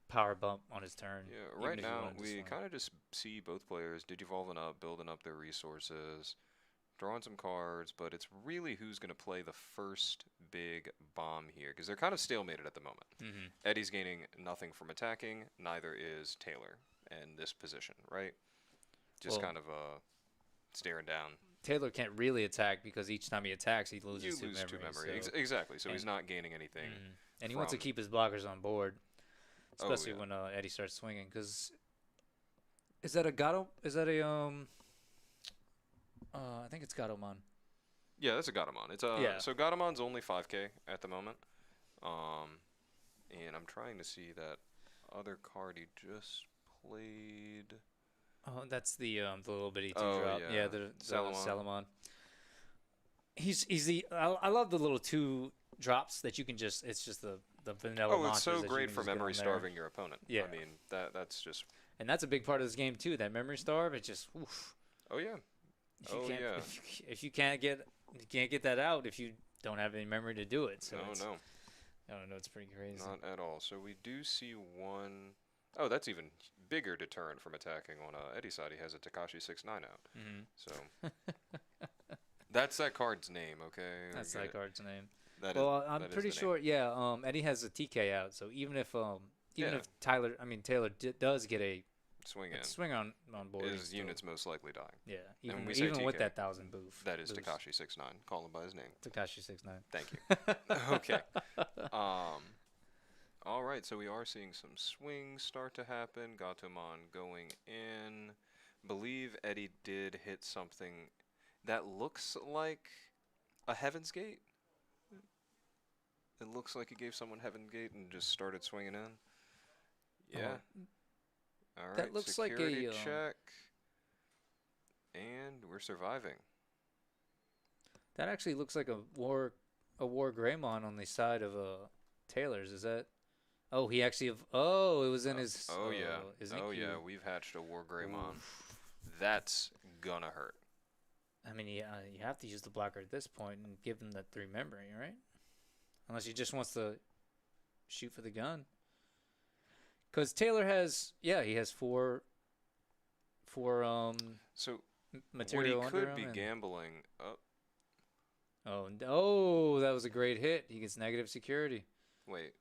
power bump on his turn.
Yeah,
even
right
if he
now
wanted to
we
swing.
kind of just see both players digivolving up, building up their resources, drawing some cards, but it's really who's going to play the first big bomb here because they're kind of stalemated at the moment.
Mhm.
Eddie's gaining nothing from attacking, neither is Taylor in this position, right? Just
Well,
kind of staring down.
Taylor can't really attack because each time he attacks, he
You
loses
lose 2 memory.
so-
Exactly, so he's
and-
not gaining anything.
Mhm. And he wants to
from-
keep his blockers on board,
Oh,
especially
yeah.
when Eddie starts swinging. Because is that a Gato? Is that a I think it's Gatomon.
Yeah, that's a Gatomon. It's
Yeah.
So Gatomon's only 5K at the moment. And I'm trying to see that other card he just played.
Oh, that's the little bitty
Oh,
2-drop.
yeah.
Yeah, the
Salamon.
Salamon. He's the I love the little 2 drops that you can just it's just the vanilla
Oh, it's
monsters
so
that you
great
can
for
just get
memory
on there.
starving your opponent.
Yeah.
I mean, that's just.
And that's a big part of this game too. That memory starve, it just oof.
Oh yeah.
If you
Oh,
can't,
yeah.
if you can't get that out if you don't have any memory to do it. So it's,
No,
I don't know. It's pretty crazy.
not at all. So we do see one oh that's even bigger deterrent from attacking on Eddie's side. He has a Takashi 6-9 out.
Hmm.
So that's that card's name. Okay.
That's
Get
that
it?
card's name.
That is-
Well, I'm
that is
pretty
the name.
sure. Yeah. Eddie has a TK out. So even if
Yeah.
Taylor does get a
Swing in.
swing on board, he's
His
still-
units most likely die.
Yeah,
when
even,
we say
even with
TK,
that 1,000 boof.
That is
boost.
Takashi 6-9. Call him by his name.
Takashi 6'9".
Thank you. Okay. All right. So we are seeing some swings start to happen. Gatomon going in. Believe Eddie did hit something that looks like a Heaven's Gate. It looks like he gave someone Heaven's Gate and just started swinging in. Yeah. All right.
that looks like a,
security check. And we're surviving.
That actually looks like a war Greymon on the side of Taylor's. Is that? Oh, he actually. Oh, it was in his.
Oh yeah.
Isn't
Oh
it
yeah.
cute?
We've hatched a War Greymon. That's gonna hurt.
I mean, you have to use the blocker at this point and give him that 3 memory, right? Unless he just wants to shoot for the gun. Because Taylor has, he has 4
So
material
what he
under
could
him.
be
and-
gambling.
Oh, that was a great hit. He gets negative security.
Wait.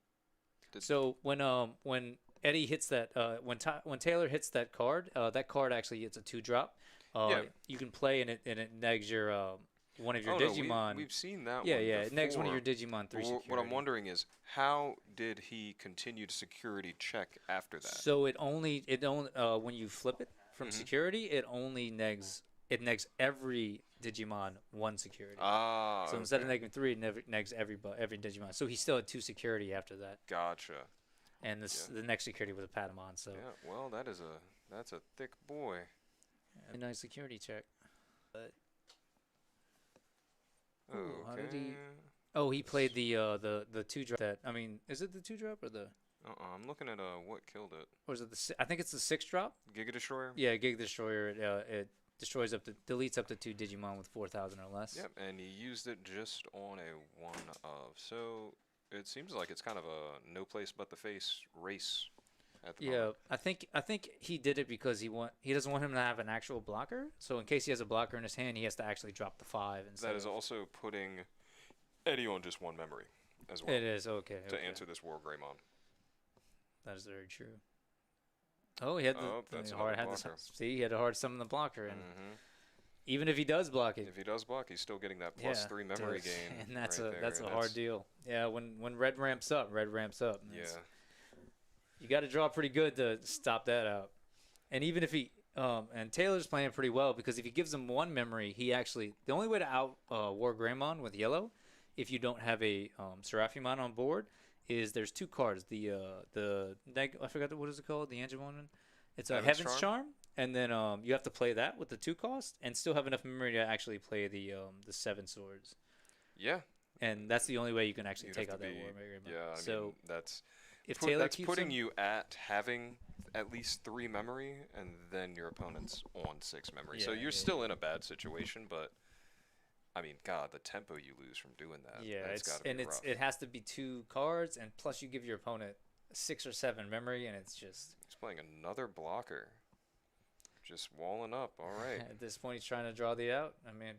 So when Eddie hits that when Taylor hits that card actually gets a 2-drop.
Yeah.
You can play and it negs your one of your
Oh, no,
Digimon.
we've seen that
yeah,
one.
yeah, it negs one of your
before.
Digimon 3
Wh-
security.
What I'm wondering is how did he continue to security check after that?
So it only when you flip it from
Mhm.
security, it only negs every Digimon 1 security.
Ah.
So instead of
okay.
negging 3, it negs every Digimon. So he still had 2 security after that,
Gotcha.
and the next security was a Patamon. So
Yeah. Well, that's a thick boy.
a nice security check.
Okay.
Ooh, how did he- Oh, he played the 2-drop. That I mean, is it the 2-drop or the
I'm looking at what killed it.
or is it the I think it's the 6-drop.
Giga Destroyer.
Yeah, Gig Destroyer. It destroys deletes up to 2 Digimon with 4,000 or less.
Yep, and he used it just on a 1 of. So it seems like it's kind of a no place but the face race at the
Yeah,
moment.
I think he did it because he doesn't want him to have an actual blocker. So in case he has a blocker in his hand, he has to actually drop the 5 instead.
That is also putting Eddie on just 1 memory as well
It is okay.
to
okay.
answer this War Greymon.
That is very true. Oh, he had
Oh, that's
the
another
hard. Had
blocker.
see, he had a hard summon the blocker, and
Mm-hmm.
Even if he does block it.
If he does block, he's still getting that
Yeah,
+3 memory
dude,
gain.
and that's
right
a
there,
that's
and
a hard deal. Yeah, when red ramps up, red ramps up.
Yeah.
You got to draw pretty good to stop that out. And even if he and Taylor's playing pretty well because if he gives him one memory, he actually the only way to out War Greymon with yellow, if you don't have a Seraphimon on board, is there's two cards. I forgot what is it called? The Angemon one. It's a Heaven's Charm, and then you have to play that with the 2 cost and still have enough memory to actually play the 7 swords.
Yeah.
And that's the only way you can actually
You'd
take
have
out
to
that
be-
War Greymon.
Yeah, I
So
mean, that's
Taylor keeps
putting
him,
you at having at least 3 memory, and then your opponent's on 6 memory. So
Yeah,
you're
yeah,
still in a bad situation, but I mean, God, the tempo you lose from doing that.
yeah,
that's gotta be rough.
it has to be 2 cards, and plus you give your opponent 6 or 7 memory, and it's just
He's playing another blocker. Just walling up. All right.
at this point he's trying to draw the out. I mean,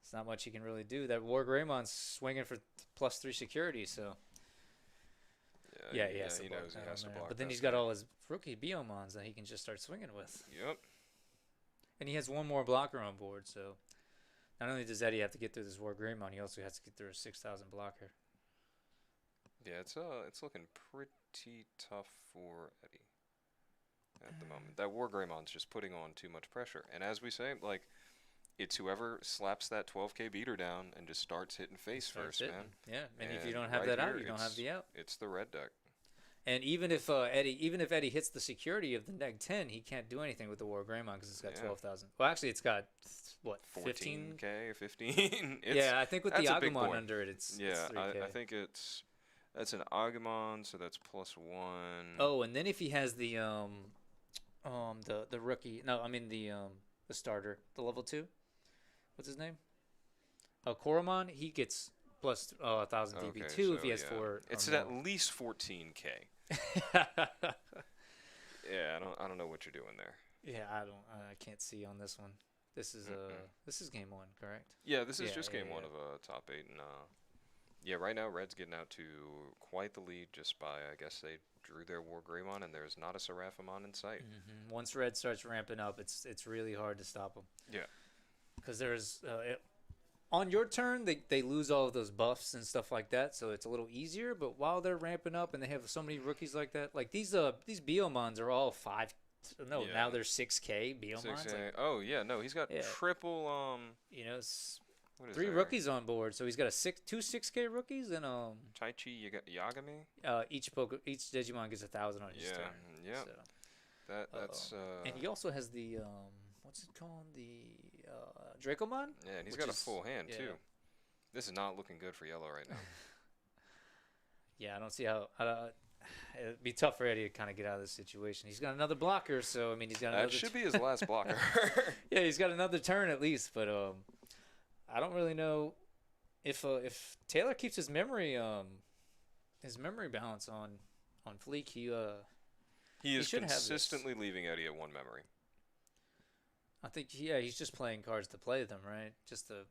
it's not much he can really do. That War Greymon's swinging for +3 security, so yeah, he has to block
knows he
that
has to
on there.
block
But then
that
he's got
thing.
all his rookie Biomons that he can just start swinging with,
Yep.
and he has one more blocker on board. So not only does Eddie have to get through this War Greymon, he also has to get through a 6,000 blocker.
Yeah, it's looking pretty tough for Eddie at the moment. That War Greymon's just putting on too much pressure. And as we say, like, it's whoever slaps that 12K beater down and just starts hitting face
Starts
first,
hitting.
man.
Yeah, and if you
And
don't have
right
that out,
here,
you don't have the out.
It's the red deck.
And even if Eddie hits the security of the neg 10, he can't do anything with the War Greymon because it's got
Yeah.
12,000. Well, actually, it's got what 15?
14K, 15.
Yeah, I think with the
that's a big
Agumon
boy.
under it, it's
Yeah,
3K.
I think that's an Agumon, so that's +1.
Oh, and then if he has the rookie, no, I mean the starter, the level 2. What's his name? Koromon, he gets plus 1,000 DP
Okay,
too if
so
he has
yeah.
4.
It's
or
at
more.
least 14K. Yeah, I don't know what you're doing there.
Yeah, I can't see on this one. This is this is game 1, correct?
Yeah, this is
Yeah,
just
yeah,
game 1
yeah.
of top 8, and yeah, right now Red's getting out to quite the lead just by, I guess they drew their War Greymon, and there's not a Seraphimon in sight.
Once Red starts ramping up, it's really hard to stop him.
Yeah.
Because there's on your turn they lose all of those buffs and stuff like that, so it's a little easier. But while they're ramping up and they have so many rookies like that, like these Biomons are all 5. No,
Yeah.
now they're 6K Biomons.
6K.
Like,
Oh yeah, no, he's got
Yeah.
triple what is
3
there?
rookies on board, so he's got two 6K rookies and
Taichi Yagami.
each Digimon gets 1,000 on his
Yeah,
turn.
yeah.
So,
That's
and he also has the what's it called, the Dracomon.
yeah, and he's
which
got a
is-
full hand
yeah.
too. This is not looking good for yellow right now.
Yeah, I don't see how. It'd be tough for Eddie to kind of get out of this situation. He's got another blocker, so I mean, he's got another.
That should be his last blocker.
Yeah, he's got another turn at least, but I don't really know if Taylor keeps his memory balance on fleek.
He is
should have this.
consistently leaving Eddie at 1 memory.
I think he's just playing cards to play them, right? Just to.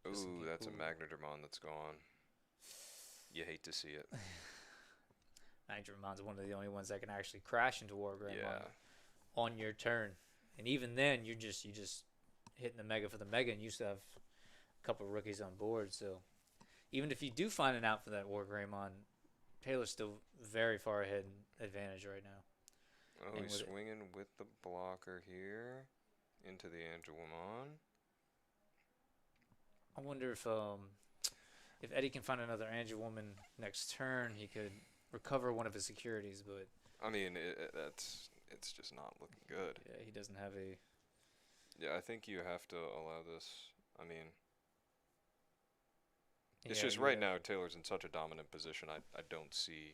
Just
Ooh, that's a
ooh.
Magnadramon that's gone. You hate to see it.
Magdramon's one of the only ones that can actually crash into War Greymon
Yeah.
on your turn, and even then, you just hitting the mega for the mega, and you still have a couple of rookies on board. So even if you do find an out for that War Greymon, Taylor's still very far ahead in advantage right now.
Oh,
And
he's
with it-
swinging with the blocker here into the Angelomon.
I wonder if Eddie can find another Angel Woman next turn, he could recover one of his securities, but
I mean, it's just not looking good.
yeah, he doesn't have a.
Yeah, I think you have to allow this. I mean, it's
Yeah,
just
you
right
have-
now Taylor's in such a dominant position. I don't see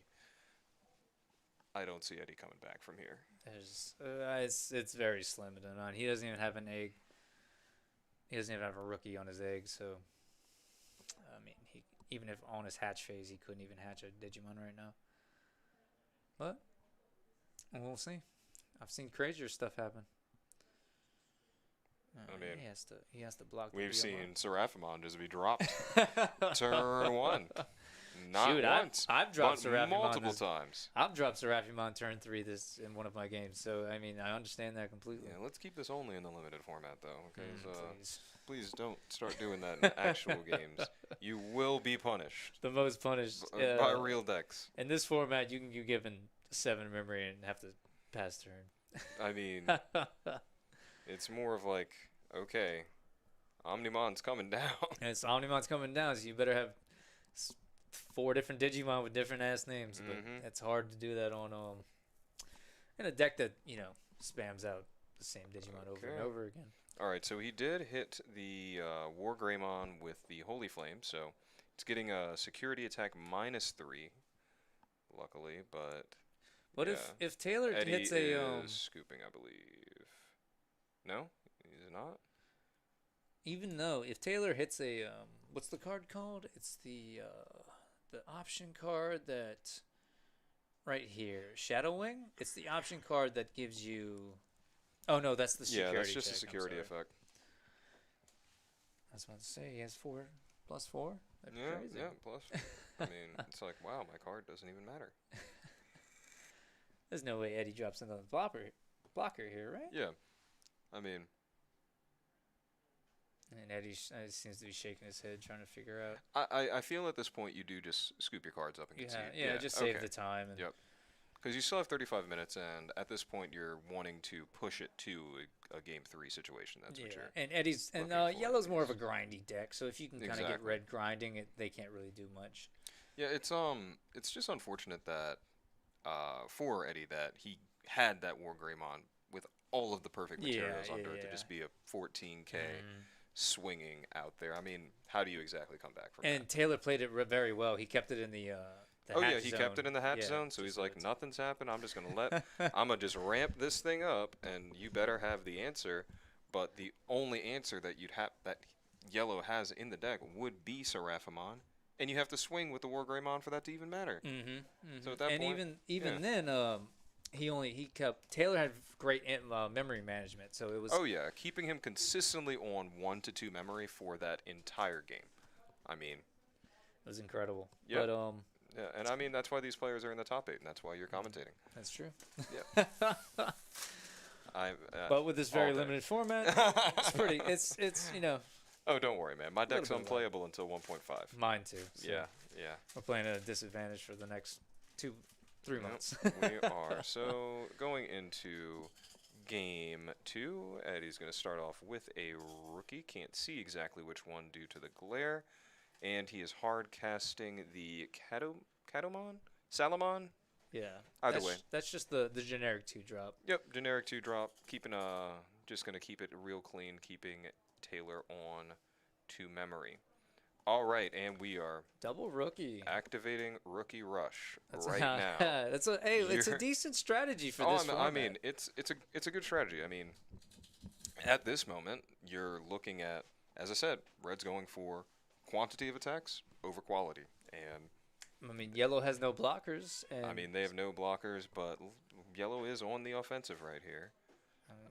Eddie coming back from here.
There's it's very slim to none. He doesn't even have an egg. He doesn't even have a rookie on his egg, so I mean, even if on his hatch phase, he couldn't even hatch a Digimon right now. But we'll see. I've seen crazier stuff happen.
I mean,
he has to block.
We've
the
seen Seraphimon just be dropped
Biomon.
turn 1. Not
Shoot,
once,
I've dropped
but
Seraphimon
multiple times.
I've dropped Seraphimon turn 3 this in one of my games, so I mean I understand that completely.
Yeah, let's keep this only in the limited format, though. Okay,
Please.
please don't start doing that in actual games. You will be punished
The most punished
by real decks.
in this format. You can be given 7 memory and have to pass turn.
I mean, it's more of like, okay, Omnimon's coming down.
And it's Omnimon's coming down, so you better have 4 different Digimon with different ass names. But
Mhm.
it's hard to do that on in a deck that spams out the same Digimon over and
Okay.
over again.
All right, so he did hit the War Greymon with the Holy Flame, so it's getting a security attack -3, luckily, but
What
yeah.
if Taylor
Eddie
hits
is
a
scooping, I believe. No, he's not.
even though if Taylor hits a what's the card called? It's the option card that right here, Shadow Wing. It's the option card that gives you. Oh no, that's the security.
Yeah, that's just a
check, I'm
security
sorry.
effect.
I was about to say he has 4 plus 4. That'd be
Yeah,
crazy.
yeah. Plus, I mean, it's like, wow, my card doesn't even matter.
There's no way Eddie drops another blocker here, right?
Yeah, I mean,
And Eddie seems to be shaking his head, trying to figure out.
I feel at this point you do just scoop your cards up and
Yeah,
concede.
yeah, just save
okay.
the time. And
Yep. Because you still have 35 minutes, and at this point you're wanting to push it to a game 3 situation. That's what
yeah,
you're.
and Eddie's and
looking for,
yellow's
at
more of a
least.
grindy deck, so if you can kind of get
Exactly.
red grinding, they can't really do much.
Yeah, it's just unfortunate that for Eddie that he had that War Greymon with all of the perfect
Yeah,
materials
yeah,
under it
yeah.
to just be a 14K
Mhm.
swinging out there. I mean, how do you exactly come back from
And
that?
Taylor played it very well. He kept it in the
Oh yeah,
hatch
he
zone.
kept it in the hatch
Yeah,
zone, so
just
he's
so
like,
it's-
nothing's happened. I'm just gonna I'm gonna just ramp this thing up, and you better have the answer. But the only answer that that yellow has in the deck would be Seraphimon, and you have to swing with the War Greymon for that to even matter. So at that
and
point,
even
yeah.
then, he kept Taylor had great memory management, so it was.
Oh yeah, keeping him consistently on 1 to 2 memory for that entire game. I mean,
It was incredible.
Yep.
But
yeah, and I mean that's why these players are in the top 8, and that's why you're commentating.
that's true.
But
with this very limited format, it's pretty. It's
Oh, don't worry, man. My deck's
bit of
unplayable until 1.5.
mine too. So
Yeah, yeah.
we're playing at a disadvantage for the next 3
Yep,
months.
we are. So going into game 2, Eddie's going to start off with a rookie. Can't see exactly which one due to the glare. And he is hard casting the Catamon? Salamon?
Yeah.
Either
that's,
way.
That's just the generic 2-drop.
Yep, generic 2 drop. Keeping just going to keep it real clean, keeping Taylor on 2 memory. All right, and we are
Double rookie.
activating Rookie Rush
That's
right now.
it's a
You're-
decent strategy for
Oh,
this
I
format.
mean, it's a good strategy. I mean, at this moment, you're looking at, as I said, Red's going for quantity of attacks over quality, and
I mean, yellow has no blockers, and
I mean they have no blockers, but yellow is on the offensive right here.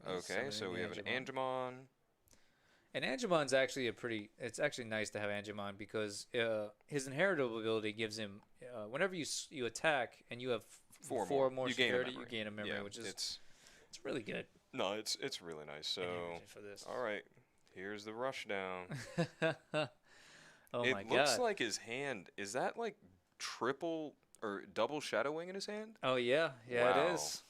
Okay, so we have an Angemon.
And Angemon's actually it's actually nice to have Angemon because his inheritable ability gives him whenever you attack and you have four more
You gain a
security, you
memory.
gain a memory,
Yeah,
which is
it's
really good.
no, it's really nice. So
For this.
all right, here's the rush down.
Oh
It
my
looks
god.
like his hand is that like triple or double shadowing in his hand.
Oh yeah,
Wow.
it is.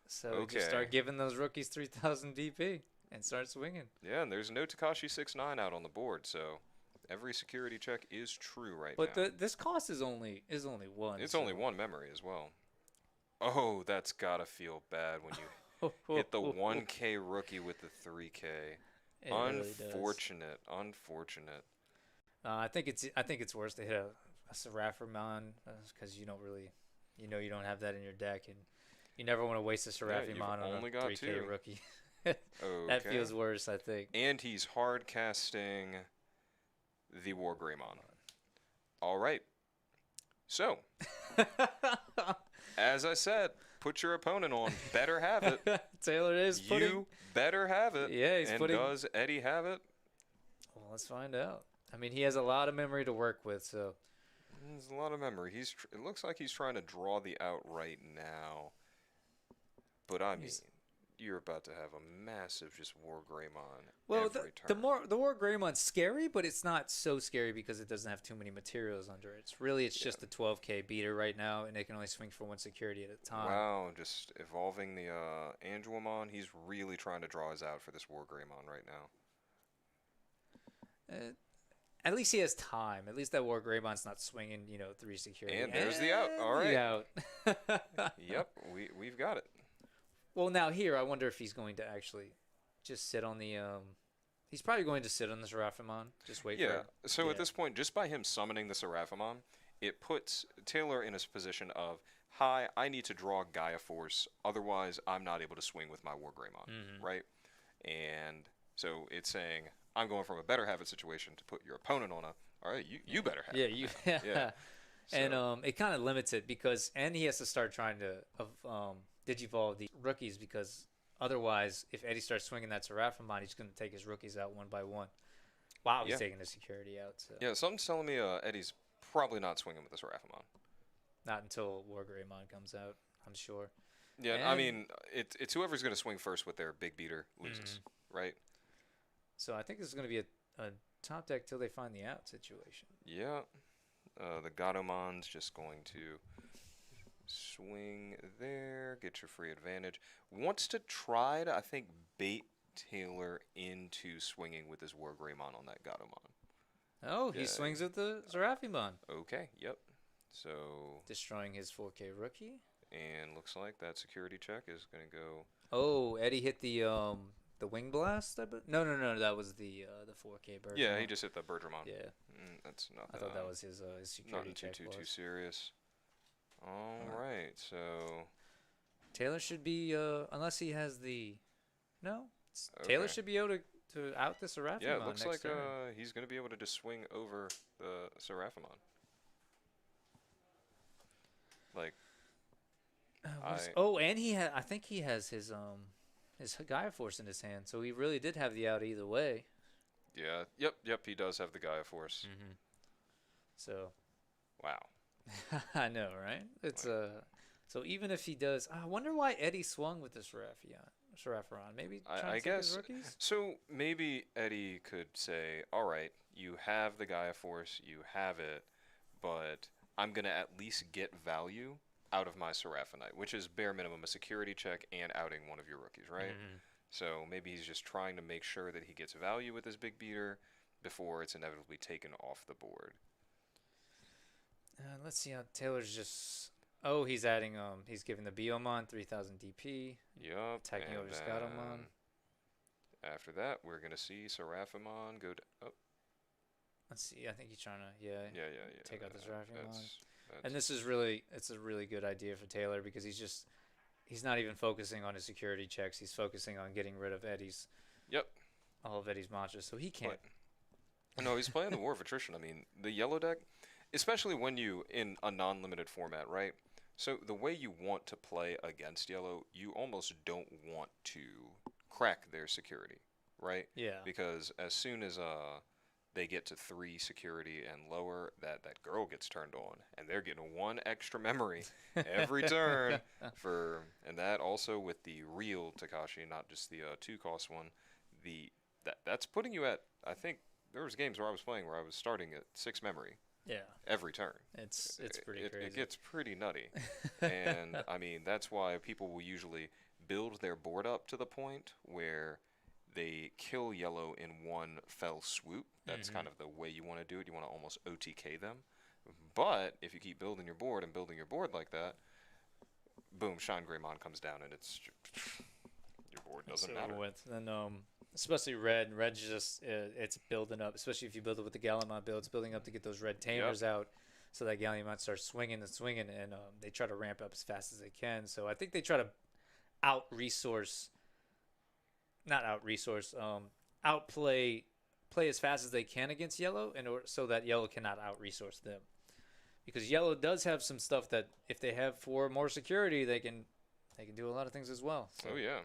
So just
Okay.
start giving those rookies 3,000 DP and start swinging.
Yeah, and there's no Takashi 6-9 out on the board, so every security check is true right
But
now.
this cost is only one.
It's
so-
only 1 memory as well. Oh, that's gotta feel bad when you hit the 1K rookie with the 3K.
It really does.
Unfortunate.
I think it's worse to hit a Seraphimon because you don't really, you don't have that in your deck, and you never want to waste a
you've
Seraphimon on
only
a
got
3K
2.
rookie.
Okay.
That feels worse, I think.
And he's hard casting the War Greymon. All right. So, as I said, put your opponent on. Better have it.
Taylor is putting.
You better have it.
Yeah, he's
and
putting.
does Eddie have it?
Well, let's find out. I mean, he has a lot of memory to work with, so
There's a lot of memory. It looks like he's trying to draw the out right now. But I mean,
He's-
you're about to have a massive just War Greymon
Well,
every
the
turn.
War Greymon's scary, but it's not so scary because it doesn't have too many materials under it. It's just a 12k beater right now, and it can only swing for one security at a time.
Wow, just evolving the Angelmon. He's really trying to draw his out for this War Greymon right now.
At least he has time. At least that War Greymon's not swinging, 3 security.
And there's the out. All
the
right.
out.
Yep, we've got it.
Well, now here, I wonder if he's going to actually just sit on the. He's probably going to sit on the Seraphimon. Just wait for
Yeah.
it.
So
Yeah.
at this point, just by him summoning the Seraphimon, it puts Taylor in a position of, hi, I need to draw Gaia Force, otherwise I'm not able to swing with my War Greymon,
Mhm.
right? And so it's saying, I'm going from a better habit situation to put your opponent on a, all right, you better have
Yeah,
it.
you.
Yeah.
And
So-
it kind of limits it because he has to start trying to digivolve the rookies because otherwise, if Eddie starts swinging that Seraphimon, he's going to take his rookies out one by one. Wow, he's
Yeah.
taking the security out. So
Yeah, something's telling me Eddie's probably not swinging with the Seraphimon.
not until War Greymon comes out, I'm sure.
Yeah, I
And-
mean, it's whoever's going to swing first with their big beater loses, right?
So I think this is going to be a top deck till they find the out situation.
Yeah. The Gadomon's just going to swing there, get your free advantage. Wants to try to, I think, bait Taylor into swinging with his War Greymon on that Gadomon.
Oh, he
Yeah.
swings with the Seraphimon,
Okay, yep. So,
destroying his 4K rookie.
and looks like that security check is going to go.
Oh, Eddie hit the wing blast. No, that was the 4K bird.
Yeah, he just hit the Bergermon.
Yeah,
That's nothing.
I thought that was his security
nothing
check.
too
was.
serious. All
Alright.
right, so
Taylor should be unless he has the no. Taylor
Okay.
should be able to out the Seraphimon.
yeah, it looks
next
like
turn.
he's going to be able to just swing over the Seraphimon. Like,
And I think he has his Gaia Force in his hand, so he really did have the out either way.
yeah, yep, he does have the Gaia Force.
Mm-hmm. So
Wow.
I know, right? It's so even if he does, I wonder why Eddie swung with the Seraphimon. Maybe trying
I
to take his
guess
rookies.
so. Maybe Eddie could say, "All right, you have the Gaia Force, you have it, but I'm gonna at least get value out of my Seraphonite, which is bare minimum a security check and outing one of your rookies, right?
Mhm.
So maybe he's just trying to make sure that he gets value with his big beater before it's inevitably taken off the board.
Let's see how Taylor's just. Oh, he's adding. He's giving the Biomon 3000 DP.
Yup.
Attacking
and
over Scatomon.
then After that, we're gonna see Seraphimon go. Oh,
Let's see. I think he's trying to. Yeah.
yeah.
Take out the Seraphimon.
that's-
And this is it's a really good idea for Taylor because he's not even focusing on his security checks. He's focusing on getting rid of
Yep.
all of Eddie's monsters. So he can't.
No, he's playing the War of Attrition. I mean, the yellow deck, especially when you in a non-limited format, right? So the way you want to play against yellow, you almost don't want to crack their security, right?
Yeah.
Because as soon as they get to 3 security and lower, that girl gets turned on, and they're getting 1 extra memory every turn and that also with the real Takashi, not just the 2-cost one. That's putting you at, I think there was games where I was playing where I was starting at 6 memory
Yeah.
every turn.
It's pretty
It
crazy.
gets pretty nutty. And I mean, that's why people will usually build their board up to the point where they kill yellow in 1 fell swoop. That's kind of the way you want to do it. You want to almost OTK them. But if you keep building your board and building your board like that, boom, Shine Greymon comes down and it's your board doesn't
It's
matter.
over with. And especially red. Red's just it's building up. Especially if you build it with the Gallimon build, it's building up to get those red tamers out, so that Gallimon starts swinging, and they try to ramp up as fast as they can. So I think they try to outplay as fast as they can against yellow, so that yellow cannot out resource them. Because yellow does have some stuff that if they have 4 more security, they can do a lot of things as well. So.
Oh yeah.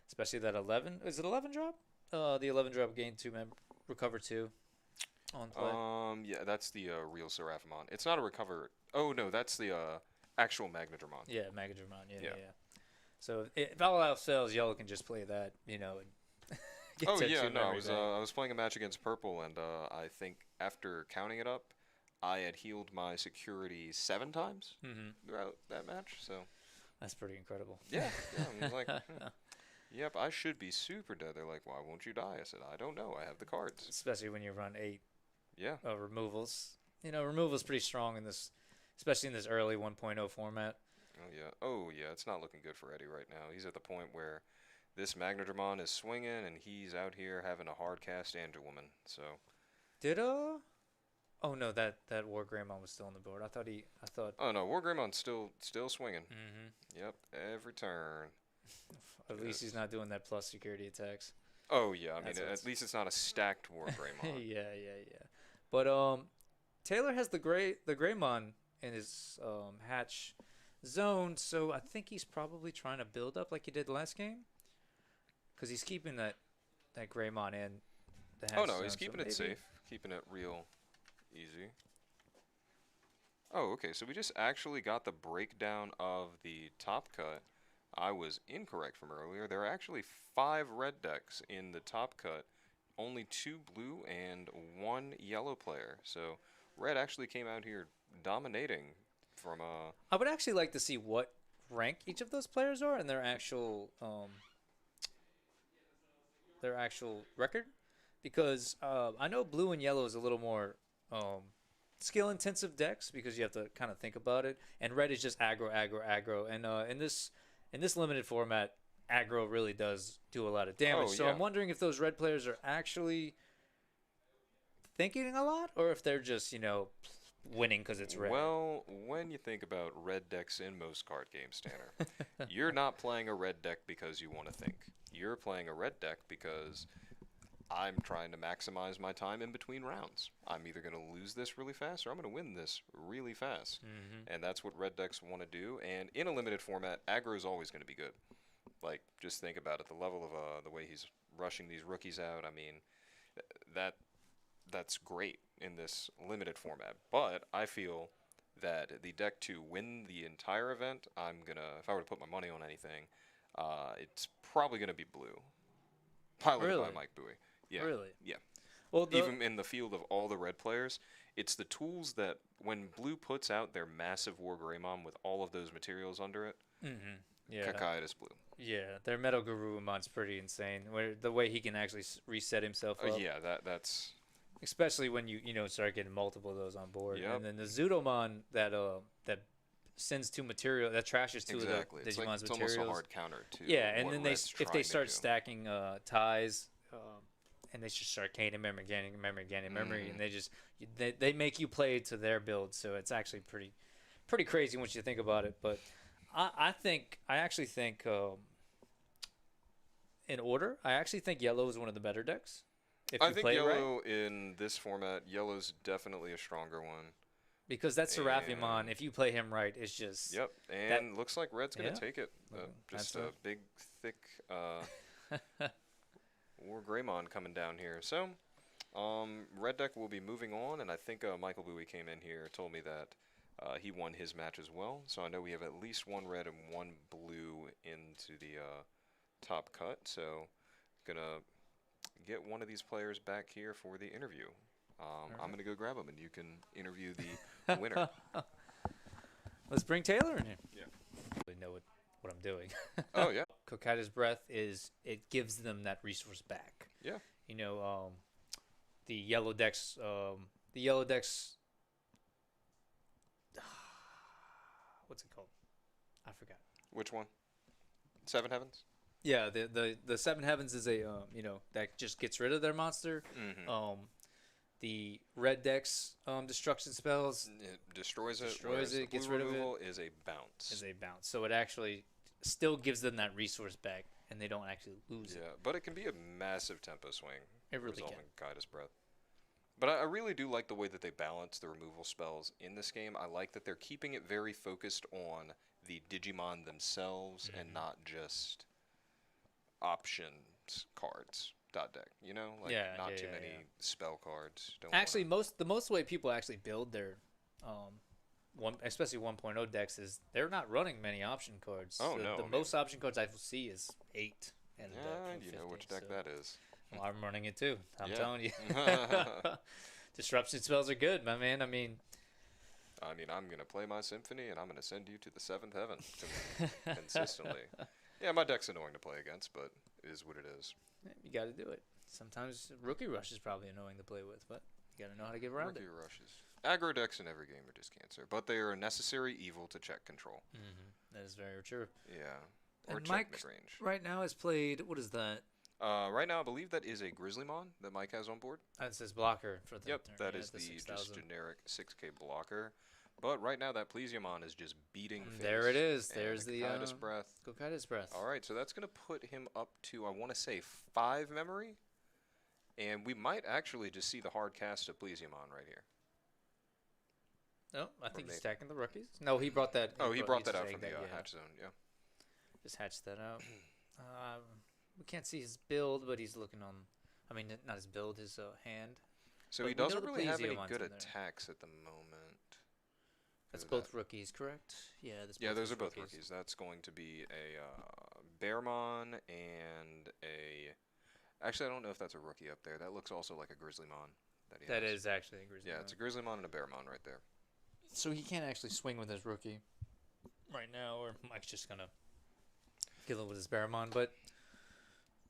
Especially that 11. Is it 11 drop? The 11 drop gain 2 recover 2. on play?
Yeah, that's the real Seraphimon. It's not a recover. Oh no, that's the actual Magnadramon.
Yeah, Megadramon. Yeah,
Yeah.
yeah. So if all else fails, Yellow can just play that, and get
Oh
that
yeah,
two
no,
memory back.
I was playing a match against Purple, and I think after counting it up, I had healed my security 7 times throughout that match. So
That's pretty incredible.
yeah, I was like, yep, I should be super dead. They're like, why won't you die? I said, I don't know. I have the cards.
Especially when you run 8
Yeah.
removals. Removal's pretty strong in this, especially in this early 1.0 format.
Oh yeah. Oh yeah. It's not looking good for Eddie right now. He's at the point where this Magnadramon is swinging, and he's out here having a hard cast Andrewwoman. So.
Did Oh no, that War Greymon was still on the board. I thought.
Oh no, War Greymon's still swinging.
Mm-hmm.
Yep. Every turn.
At least he's
Yes.
not doing that plus security attacks.
Oh yeah. I mean,
That's what's-
at least it's not a stacked War Greymon.
Yeah. But Taylor has the Greymon in his hatch zone, so I think he's probably trying to build up like he did last game, because he's keeping that Greymon in the hatch
Oh no,
zone,
he's
so
keeping it
maybe-
safe, keeping it real easy. Oh, okay, so we just actually got the breakdown of the top cut. I was incorrect from earlier. There are actually 5 red decks in the top cut, only 2 blue and 1 yellow player. So red actually came out here dominating from
I would actually like to see what rank each of those players are and their actual record, because I know blue and yellow is a little more skill intensive decks because you have to kind of think about it, and red is just aggro, and in this limited format, aggro really does do a lot of damage.
Oh,
So
yeah.
I'm wondering if those red players are actually thinking a lot, or if they're just winning because it's red.
Well, when you think about red decks in most card games, Tanner, you're not playing a red deck because you want to think. You're playing a red deck because I'm trying to maximize my time in between rounds. I'm either going to lose this really fast or I'm going to win this really fast. And that's what red decks want to do. And in a limited format, aggro is always going to be good. Like, just think about it. The level of the way he's rushing these rookies out, I mean, that's great in this limited format. But I feel that the deck to win the entire event, if I were to put my money on anything, it's probably gonna be blue, piloted by
Really?
Mike Bowie. Yeah,
Really?
yeah.
Well,
Even in the field of all the red players, it's the tools that when blue puts out their massive War Greymon with all of those materials under it,
yeah.
Kakaitis blue.
Yeah, their Metal Garurumon's pretty insane. Where the way he can actually reset himself up,
Yeah, that's
especially when you start getting multiple of those on board.
Yep.
And then the Zudomon that sends 2 material that trashes 2
exactly.
of the
It's like
Digimon's
it's
materials.
almost a hard counter to
Yeah, and
what
then
red's
if they
trying to
start
do.
stacking ties, and they just start gaining memory, and they make you play to their build. So it's actually pretty crazy once you think about it. But I actually think in order, I actually think yellow is one of the better decks. If you
I think
play it right.
yellow in this format, yellow's definitely a stronger one.
Because that Seraphimon,
And-
if you play him right, is just
Yep, and looks like red's gonna
Yeah.
take it.
That's
Just a big, thick War Greymon coming down here. So, red deck will be moving on, and I think Michael Bowie came in here, told me that he won his match as well. So I know we have at least 1 red and 1 blue into the top cut. So, gonna get one of these players back here for the interview. I'm gonna go grab him, and you can interview the winner.
Let's bring Taylor in here.
Yeah.
I really know what I'm doing.
Oh yeah.
Kokaida's breath it gives them that resource back.
Yeah.
The yellow decks what's it called? I forgot.
Which one? 7 Heavens?
Yeah, the Seven Heavens is a that just gets rid of their monster.
Mm-hmm.
The red decks destruction spells
It destroys it.
Destroys
whereas
it,
the
gets
blue
rid of it.
removal is a bounce.
is a bounce, so it actually still gives them that resource back, and they don't actually lose
Yeah,
it.
but it can be a massive tempo swing.
It really
resulting
can.
in Kaida's breath. But I really do like the way that they balance the removal spells in this game. I like that they're keeping it very focused on the Digimon themselves and not just options cards. dot deck. You know, like
Yeah,
not
yeah,
too
yeah,
many
yeah.
spell cards. Don't
Actually,
wanna...
the most way people actually build their especially 1.0 decks is they're not running many option cards.
Oh no,
The
I mean,
most option cards I see is 8 in a deck
yeah,
from
you know
50.
which deck
So
that is.
well, I'm running it too. I'm
Yeah.
telling you. Disruption spells are good, my man. I mean,
I'm gonna play my symphony, and I'm gonna send you to the seventh heaven consistently. Yeah, my deck's annoying to play against, but it is what it is.
you got to do it. Sometimes Rookie Rush is probably annoying to play with, but you got to know how to get around
Rookie rushes. Aggro decks in every game are just cancer, but they are a necessary evil to check control.
it. That is very true.
Yeah, or
And
check
Mike
mid range.
right now has played. What is that?
Right now, I believe that is a Grizzlymon that Mike has on board.
That says blocker for the.
Yep,
turn.
that
Yeah,
is the just
6,000.
generic 6K blocker. But right now, that Plesiomon is just beating face.
There it is.
And
There's the
Cocytus Breath.
Cocytus Breath.
All right, so that's going to put him up to, I want to say, 5 memory. And we might actually just see the hard cast of Plesiomon right here.
No, I think he's
maybe-
stacking the rookies. No, he brought that.
Oh, he brought that
he's
out
saying
from the
yeah.
hatch zone, yeah.
Just hatched that out. We can't see his build, but he's looking on. I mean, not his build, his hand.
So
But
he
we know
doesn't
the
really have any
Plesiomon's
good
in there.
attacks at the moment.
That's
Is
both
that-
rookies, correct? Yeah, that's
Yeah,
both
those
his
are both rookies. That's going to be a Bearmon and a... Actually, I don't know if that's a rookie up there. That looks also like a Grizzlymon that he
That
has.
is actually a Grizzly.
Yeah, it's a Grizzlymon and a Bearmon right there.
So he can't actually swing with his rookie right now, or Mike's just gonna kill it with his Baramon. But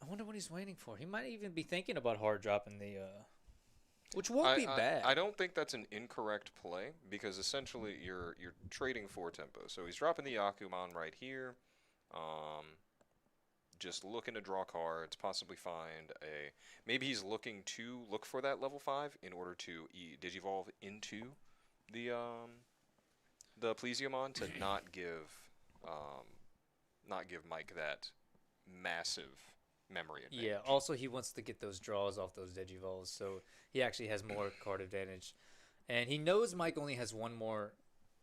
I wonder what he's waiting for. He might even be thinking about hard dropping the, which won't be bad.
I don't think that's an incorrect play because essentially you're trading for tempo. So he's dropping the Yakumon right here. Just looking to draw cards, possibly find a... Maybe he's looking to look for that level 5 in order to Digivolve into the Plesiomon to not give Mike that massive memory advantage.
Yeah. Also, he wants to get those draws off those Digivolves, so he actually has more card advantage, and he knows Mike only has one more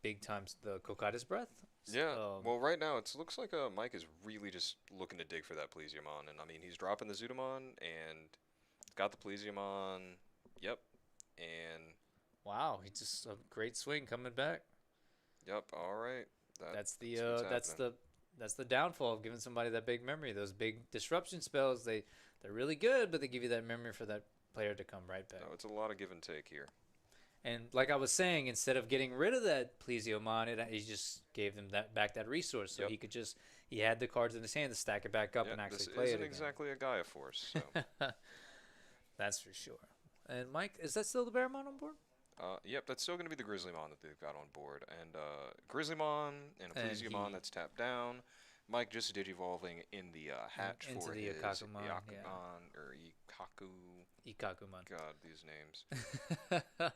big times the Cocytus Breath.
Yeah. Well, right now it looks like Mike is really just looking to dig for that Plesiomon, and I mean he's dropping the Zudomon and got the Plesiomon. Yep. And
Wow, he just a great swing coming back.
yep. All right.
That's
what's happening.
that's the downfall of giving somebody that big memory. Those big disruption spells, they're really good, but they give you that memory for that player to come right back.
No, it's a lot of give and take here.
And like I was saying, instead of getting rid of that Plesiomon, he just gave them that resource, so
Yep.
he could he had the cards in his hand to stack it back up
Yeah,
and actually
this
play it
isn't
again.
exactly a Gaia Force. So.
That's for sure. And Mike, is that still the Baramon on board?
Yep, that's still going to be the Grizzlymon that they've got on board. And Grizzlymon and a
And
Plesiomon that's tapped down. Mike just digivolving in the hatch
Into
for
the
his
Ikakumon,
Yakumon or Ikaku.
Ikakumon.
God, these names.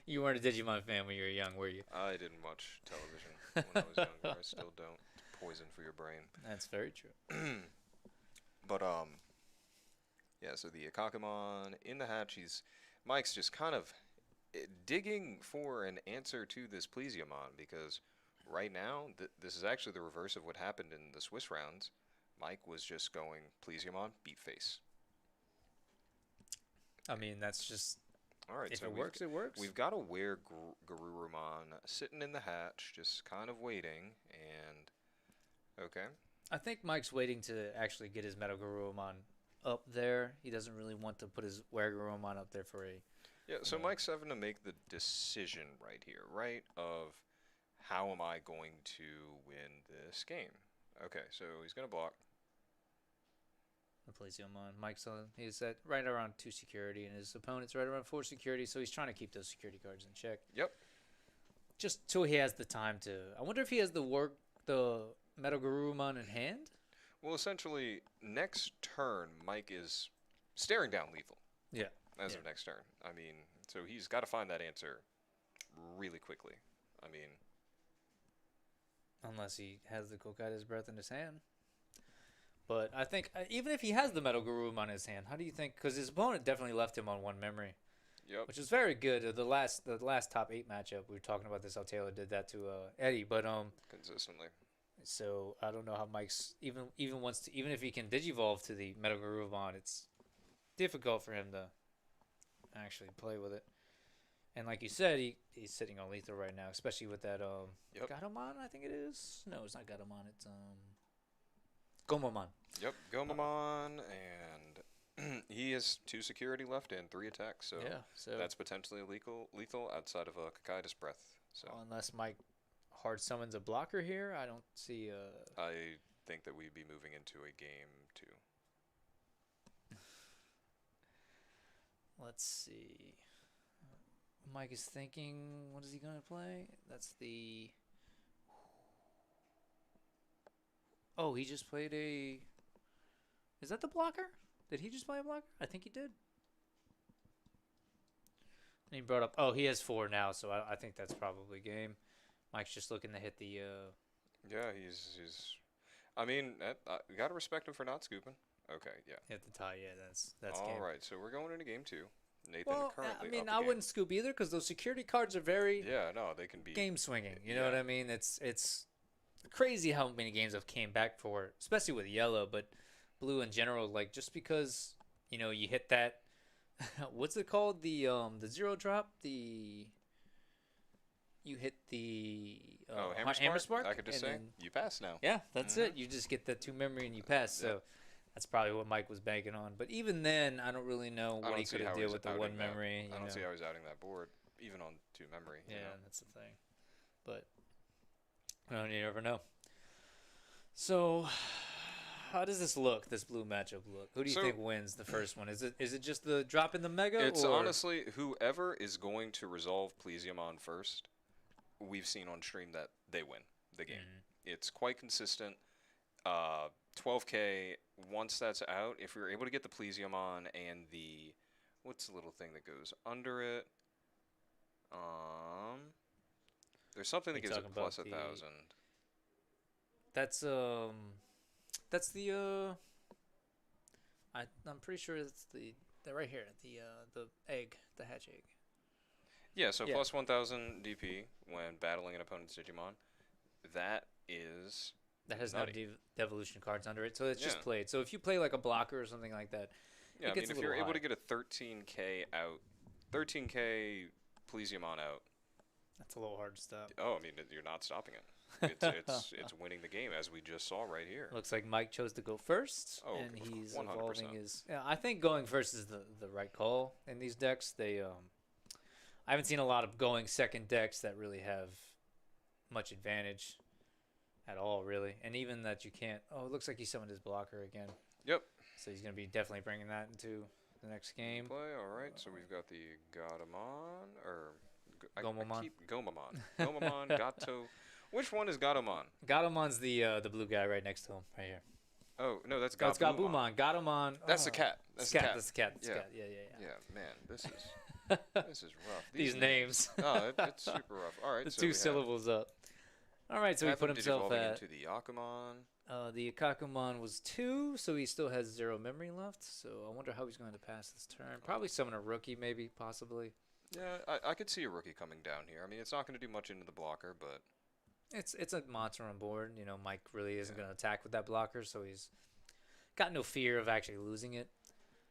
You weren't a Digimon fan when you were young, were you?
I didn't watch television when I was younger. I still don't. It's poison for your brain.
That's very true.
But yeah. So the Ikakumon in the hatch. Mike's just kind of digging for an answer to this Plesiomon because right now this is actually the reverse of what happened in the Swiss rounds. Mike was just going Plesiomon beat face.
I mean, that's just
All right.
if
So
it works, it works.
we've got a Were Garurumon sitting in the hatch, just kind of waiting. And okay.
I think Mike's waiting to actually get his Metal Garurumon up there. He doesn't really want to put his Were-Garurumon up there for a...
Yeah, so
Yeah.
Mike's having to make the decision right here, right? Of how am I going to win this game? Okay, so he's going to block.
The Plesiomon. Mike's he's at right around 2 security, and his opponent's right around 4 security, so he's trying to keep those security cards in check.
Yep.
Just till he has the time to... I wonder if he has the Metal Garurumon in hand?
Well, essentially, next turn, Mike is staring down lethal.
Yeah.
As
Yeah.
of next turn. I mean, so he's got to find that answer really quickly. I mean,
Unless he has the Cocytus Breath in his hand. But I think, even if he has the Metal Garurumon in his hand, how do you think... Because his opponent definitely left him on 1 memory.
yep.
Which is very good. The last top 8 matchup, we were talking about this, how Taylor did that to Eddie. But
Consistently.
so I don't know how Mike's even if he can digivolve to the Metal Garurumon, it's difficult for him to actually play with it. And like you said, he's sitting on lethal right now, especially with that
Yep.
Gatomon, I think it is. No, it's not Gatomon. It's Gomamon.
Yep, Gomamon, and he has 2 security left and 3 attacks, so
Yeah. So
that's potentially lethal outside of a Kakaitis Breath. So
unless Mike hard summons a blocker here, I don't see.
I think that we'd be moving into a game 2.
Let's see. Mike is thinking, what is he gonna play? That's the. Oh, he just played a. Is that the blocker? Did he just play a blocker? I think he did. And he brought up. Oh, he has 4 now, so I think that's probably game. Mike's just looking to hit the.
Yeah, he's. I mean, you gotta respect him for not scooping. Okay, yeah.
Hit the tie. Yeah, that's
All
game.
right, so we're going into game 2. Nathan
Well,
currently
I mean,
up a
I
game.
wouldn't scoop either because those security cards are very
Yeah, no, they can be.
game swinging. You know
Yeah.
what I mean? It's crazy how many games I've came back for, especially with yellow, but blue in general. Like just because you hit that, what's it called? The 0 drop. You hit the
Hammer Spark?
Spark.
I could just
and
say,
then-
you pass now.
yeah, that's
Mhm.
it. You just get that 2 memory and you pass.
Yep.
So that's probably what Mike was banking on. But even then, I don't really know
I
what
don't
he
see
could have
how
dealt
he's
with the
outing
1
that.
memory.
I don't
you
see
know.
how he's outing that board, even on 2 memory. you
Yeah,
know?
that's the thing. But you never know. So, how does this look? This blue matchup look? Who do you
So-
think wins the first one? Is it just the drop in the mega?
It's
or?
honestly whoever is going to resolve Plesiomon first. We've seen on stream that they win the game.
Mhm.
It's quite consistent. 12K. Once that's out, if you're able to get the Plesiomon and the what's the little thing that goes under it? There's something that
You
gives it
talking about
plus
the-
1,000.
That's the I'm pretty sure it's the right here the egg, the hatch egg.
Yeah, so
Yeah.
plus 1,000 DP when battling an opponent's Digimon. That is
That has
nutty.
no devolution cards under it, so it's just
Yeah.
played. So if you play like a blocker or something like that,
Yeah, I
gets
mean,
a
if you're
little
able to
high.
get a 13K out, 13K Plesiomon out,
that's a little hard to stop.
oh, I mean, you're not stopping it. It's winning the game, as we just saw right here.
Looks like Mike chose to go first,
Oh,
and
of
he's
100%.
evolving his. Yeah, I think going first is the right call in these decks. I haven't seen a lot of going second decks that really have much advantage at all, really, and even that you can't. Oh, it looks like he summoned his blocker again.
Yep.
So he's gonna be definitely bringing that into the next game.
Play, all right. So we've got the Gatomon, or
Gomamon.
I keep Gomamon. Gomamon, Gato. Which one is Gatomon?
Gatomon's the blue guy right next to him, right here.
Oh no, that's
Oh, it's
Gabumon.
Gabumon. Gatomon.
That's
oh,
the cat. That's the cat.
That's the cat. That's the
Yeah.
cat. Yeah, yeah.
Yeah, man, this is rough.
These names.
Oh, it's super rough. All right,
The
so
2
we have
syllables up. All right, so he put
Fathom
himself
digivolving
at.
into the Yakumon.
The Akakumon was 2, so he still has 0 memory left. So I wonder how he's going to pass this turn. Probably summon a rookie, maybe, possibly.
Yeah, I could see a rookie coming down here. I mean, it's not going to do much into the blocker, but
It's a monster on board. Mike really isn't going to attack with that blocker, so he's got no fear of actually losing it.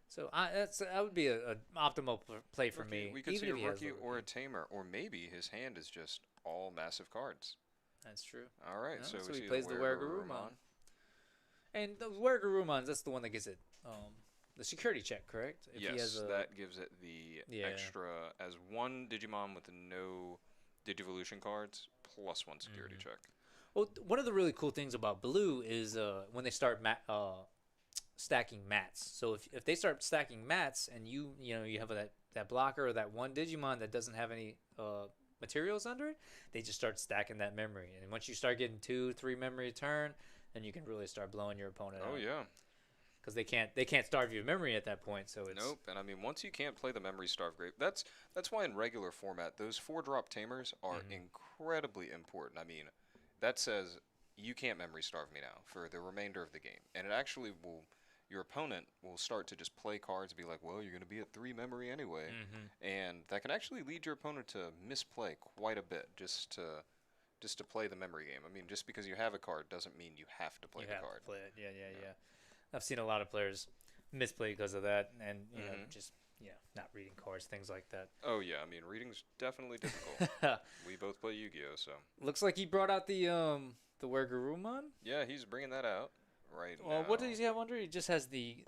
So that would be a optimal play for
rookie,
me.
we could
even
see a
if he has
rookie
the
or a tamer, or maybe his hand is just all massive cards.
That's true.
All right,
Yeah,
so,
so
we
he
see
plays the Weregarurumon. And those Weregarurumons, that's the one that gives it the security check, correct? If he
Yes,
has
that gives it the
Yeah.
extra as 1 Digimon with no Digivolution cards plus 1 security check.
Well, one of the really cool things about blue is when they start stacking mats. So if they start stacking mats and you have that blocker or that 1 Digimon that doesn't have any materials under it, they just start stacking that memory. And once you start getting 2-3 memory a turn, then you can really start blowing your opponent
Oh
out.
yeah.
Because they can't starve your memory at that point. So it's
Nope, and I mean once you can't play the memory starve grape, that's why in regular format those 4-drop tamers are incredibly important. I mean, that says you can't memory starve me now for the remainder of the game, and it actually will. Your opponent will start to just play cards and be like, well, you're going to be at 3 memory anyway, and that can actually lead your opponent to misplay quite a bit just to play the memory game. I mean, just because you have a card doesn't mean you have to play
you
the
have
card.
to play it. Yeah. I've seen a lot of players misplayed because of that, and you know,
Mhm.
just not reading cards, things like that.
Oh yeah, I mean reading's definitely difficult. We both play Yu-Gi-Oh, so
Looks like he brought out the Wergarumon.
yeah, he's bringing that out right
Well, what
now.
does he have under? He just has the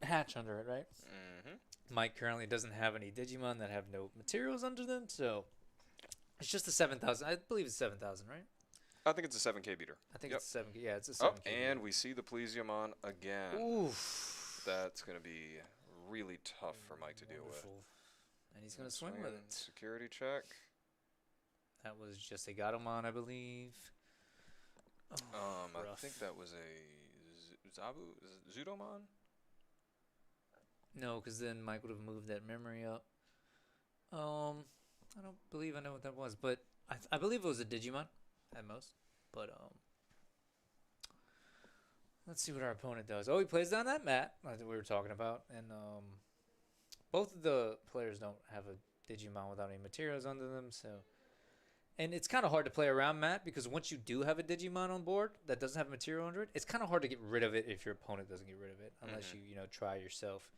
hatch under it, right?
Mhm.
Mike currently doesn't have any Digimon that have no materials under them, so it's just a 7,000. I believe it's 7,000, right?
I think it's a 7K beater.
I think
Yep.
it's 7. Yeah, it's a
Oh,
7K.
and we see the Plesiomon again.
Oof.
That's gonna be really tough for Mike to deal with.
Wonderful. And he's gonna swing with it.
Security check.
That was just a Gatomon, I believe. Oh,
I
rough.
think that was a Zudomon.
No, because then Mike would have moved that memory up. I don't believe I know what that was, but I believe it was a Digimon at most. But let's see what our opponent does. Oh, he plays down that mat like we were talking about, and both of the players don't have a Digimon without any materials under them, so. And it's kind of hard to play around Matt because once you do have a Digimon on board that doesn't have material under it, it's kind of hard to get rid of it if your opponent doesn't get rid of it unless you try yourself.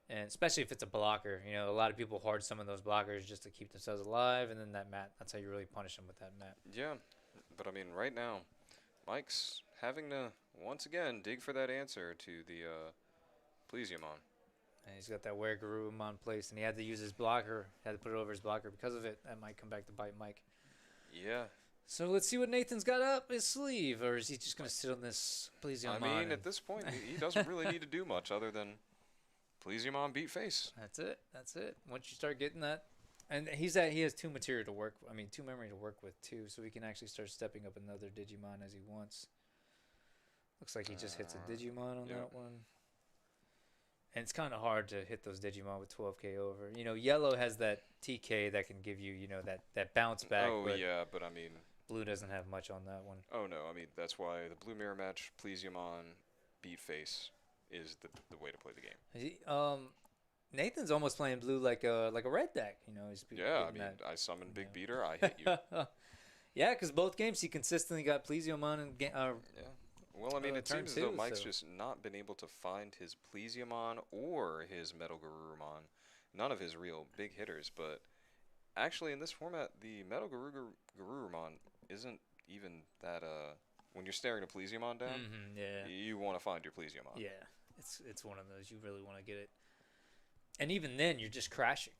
And especially if it's a blocker, a lot of people hoard some of those blockers just to keep themselves alive, and then that mat, that's how you really punish them with that mat.
Yeah, but I mean, right now, Mike's having to once again dig for that answer to the Plesiomon.
And he's got that Wergarumon placed, and he had to use his blocker, had to put it over his blocker because of it. That might come back to bite Mike.
Yeah.
So let's see what Nathan's got up his sleeve, or is he just going to sit on this Plesiomon?
I mean, at this point, he doesn't really need to do much other than Plesiomon beat face.
That's it. That's it. Once you start getting that, and he has 2 material to work. I mean, 2 memory to work with too, so he can actually start stepping up another Digimon as he wants. Looks like he just hits a Digimon on that one. And it's kind of hard to hit those Digimon with 12K over. Yellow has that TK that can give you, that bounce back.
Oh, yeah, but I mean...
Blue doesn't have much on that one.
Oh, no, I mean, that's why the Blue Mirror match, Plesiomon, beat face, is the way to play the game.
Nathan's almost playing blue like a red deck. He's
yeah, I mean, I summoned Big Beater, I hit you.
Yeah, because both games he consistently got Plesiomon and
yeah. Well, I mean, it seems as though Mike's
so.
just not been able to find his Plesiomon or his Metal Garurumon. None of his real big hitters, but actually in this format, the Metal Garurumon isn't even that, when you're staring a Plesiomon down, you want to find your Plesiomon.
Yeah, it's one of those. You really want to get it. And even then, you're just crashing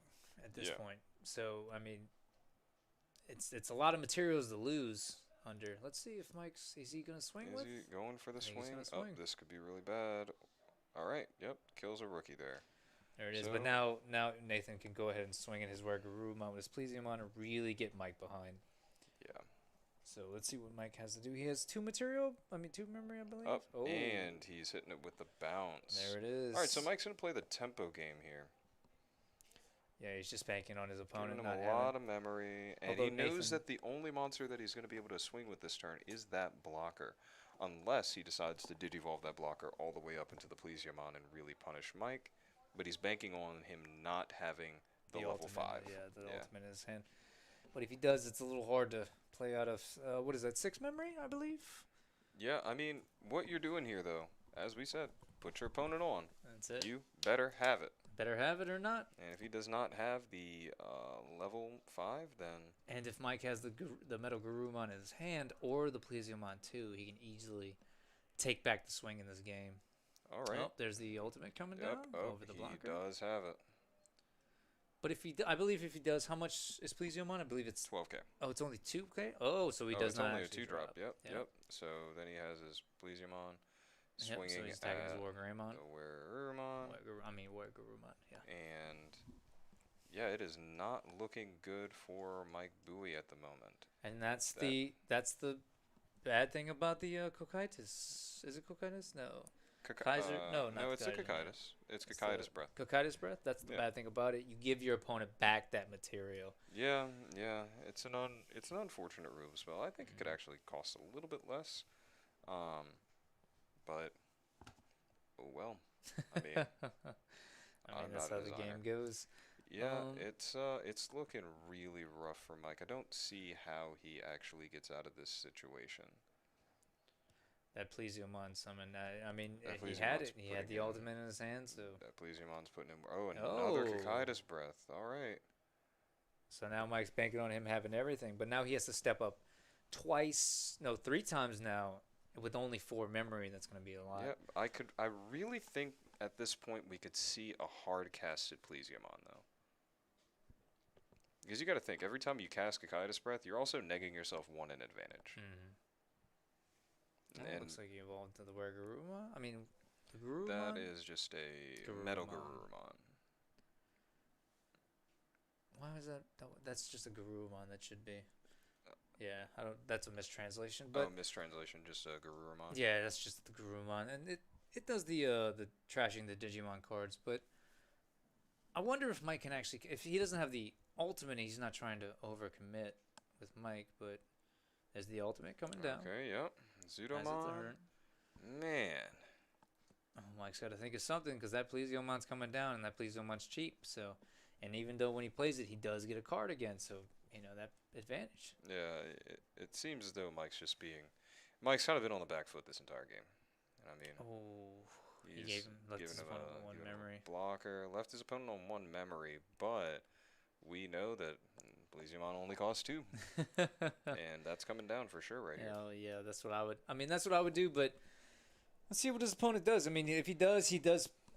at this point. So, I mean, it's a lot of materials to lose. Under. Let's see if is he going to swing with?
Is he going for the swing?
Swing.
Oh, this could be really bad. All right, yep, kills a rookie there.
There it is. But now Nathan can go ahead and swing in his Wergarumon with his Plesiomon and really get Mike behind.
Yeah.
So let's see what Mike has to do. He has 2 material. 2 memory, I believe.
Oh, and he's hitting it with the bounce.
There it is.
All right, so Mike's going to play the tempo game here.
Yeah, he's just banking on his opponent.
Giving him a lot of memory, and he knows that the only monster that he's going to be able to swing with this turn is that blocker, unless he decides to Digivolve that blocker all the way up into the Plesiomon and really punish Mike. But he's banking on him not having the level
ultimate,
5.
Yeah, ultimate in his hand. But if he does, it's a little hard to play out of, what is that, 6 memory, I believe?
Yeah, I mean, what you're doing here, though, as we said, put your opponent on.
That's it.
You better have it.
Better have it or not.
And if he does not have the level 5, then...
And if Mike has the Metal Garurumon in his hand or the Plesiomon too, he can easily take back the swing in this game.
All right.
Oh, there's the ultimate coming down over the blocker.
He does have it.
But I believe if he does, how much is Plesiomon? I believe it's
12K.
Oh, it's only 2K. Oh, so he does not.
It's only a 2-drop. Yep. So then he has his Plesiomon swinging
so he's attacking his
at
Wergarumon.
Wergarumon.
Yeah.
And yeah, it is not looking good for Mike Bowie at the moment.
And that's the bad thing about the Cocytus. Is it Cocytus? No. Kaiser? No, not
it's a Cocytus. It's Cocytus breath.
Cocytus breath? That's the bad thing about it. You give your opponent back that material.
Yeah. It's an unfortunate room spell. I think it could actually cost a little bit less. But oh well. I mean,
that's how the game goes.
Yeah, it's looking really rough for Mike. I don't see how he actually gets out of this situation.
that Plesiomon's summon. I mean,
That
he had
Plesiomon's
it. He had
putting
the
in-
ultimate in his hand, so.
That Plesiomon's putting in. Oh, another
Oh.
Kikaitis breath. All right.
So now Mike's banking on him having everything, but now he has to step up three times now, with only 4 memory. That's going to be a lot.
Yep. I really think at this point we could see a hard casted Plesiomon though. Because you got to think, every time you cast Kikaitis breath, you're also negging yourself 1 in advantage.
Oh, it looks like he evolved to the Garurumon. I mean, the Garurumon?
That is just a Metal Garurumon.
Why is that? That's just a Garurumon. That should be. Yeah, I don't. That's a mistranslation. But
Mistranslation, just a Garurumon.
yeah, that's just the Garurumon, and it does the trashing the Digimon cards. But I wonder if Mike can actually, if he doesn't have the ultimate, he's not trying to overcommit with Mike. But there's the ultimate coming down.
Okay, yep.
As it's a
Zudomon.
turn.
Man.
Oh, Mike's got to think of something because that Plesiomon's coming down, and that Plesiomon's cheap. So, and even though when he plays it, he does get a card again. So, that advantage.
Yeah, it seems as though Mike's kind of been on the back foot this entire game. And I mean,
Oh, he
he's
left
given
his
him
opponent
a
one
given him a
memory.
blocker, left his opponent on 1 memory, but we know that Plesiomon only costs 2, and that's coming down for sure right here.
Hell yeah, that's what I would. I mean, that's what I would do. But let's see what his opponent does. I mean, if he does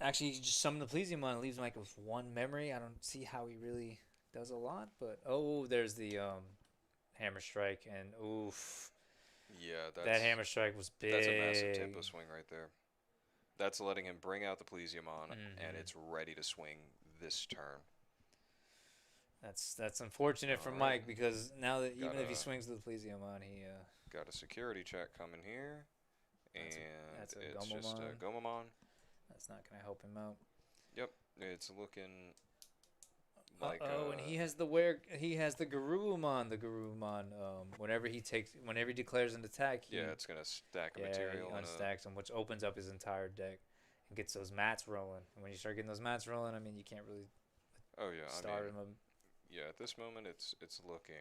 actually just summon the Plesiomon and leaves Mike with 1 memory. I don't see how he really does a lot. But there's the Hammer Strike, and oof.
Yeah,
That Hammer Strike was big.
That's a massive tempo swing right there. That's letting him bring out the Plesiomon, and it's ready to swing this turn.
That's unfortunate for
Alright.
Mike because now that even if he
Gotta-
swings with the Plesiomon, he
Got a security check coming here,
That's a-
and
that's a
it's just a Gomamon.
that's not gonna help him out.
Yep, it's looking like
And he has the Garurumon. The Garurumon, whenever he declares an attack,
it's gonna stack a
he
material.
unstacks him, which opens up his entire deck and gets those mats rolling. And when you start getting those mats rolling, I mean, you can't really
Oh yeah,
start
I mean,
him
yeah. At this moment, it's looking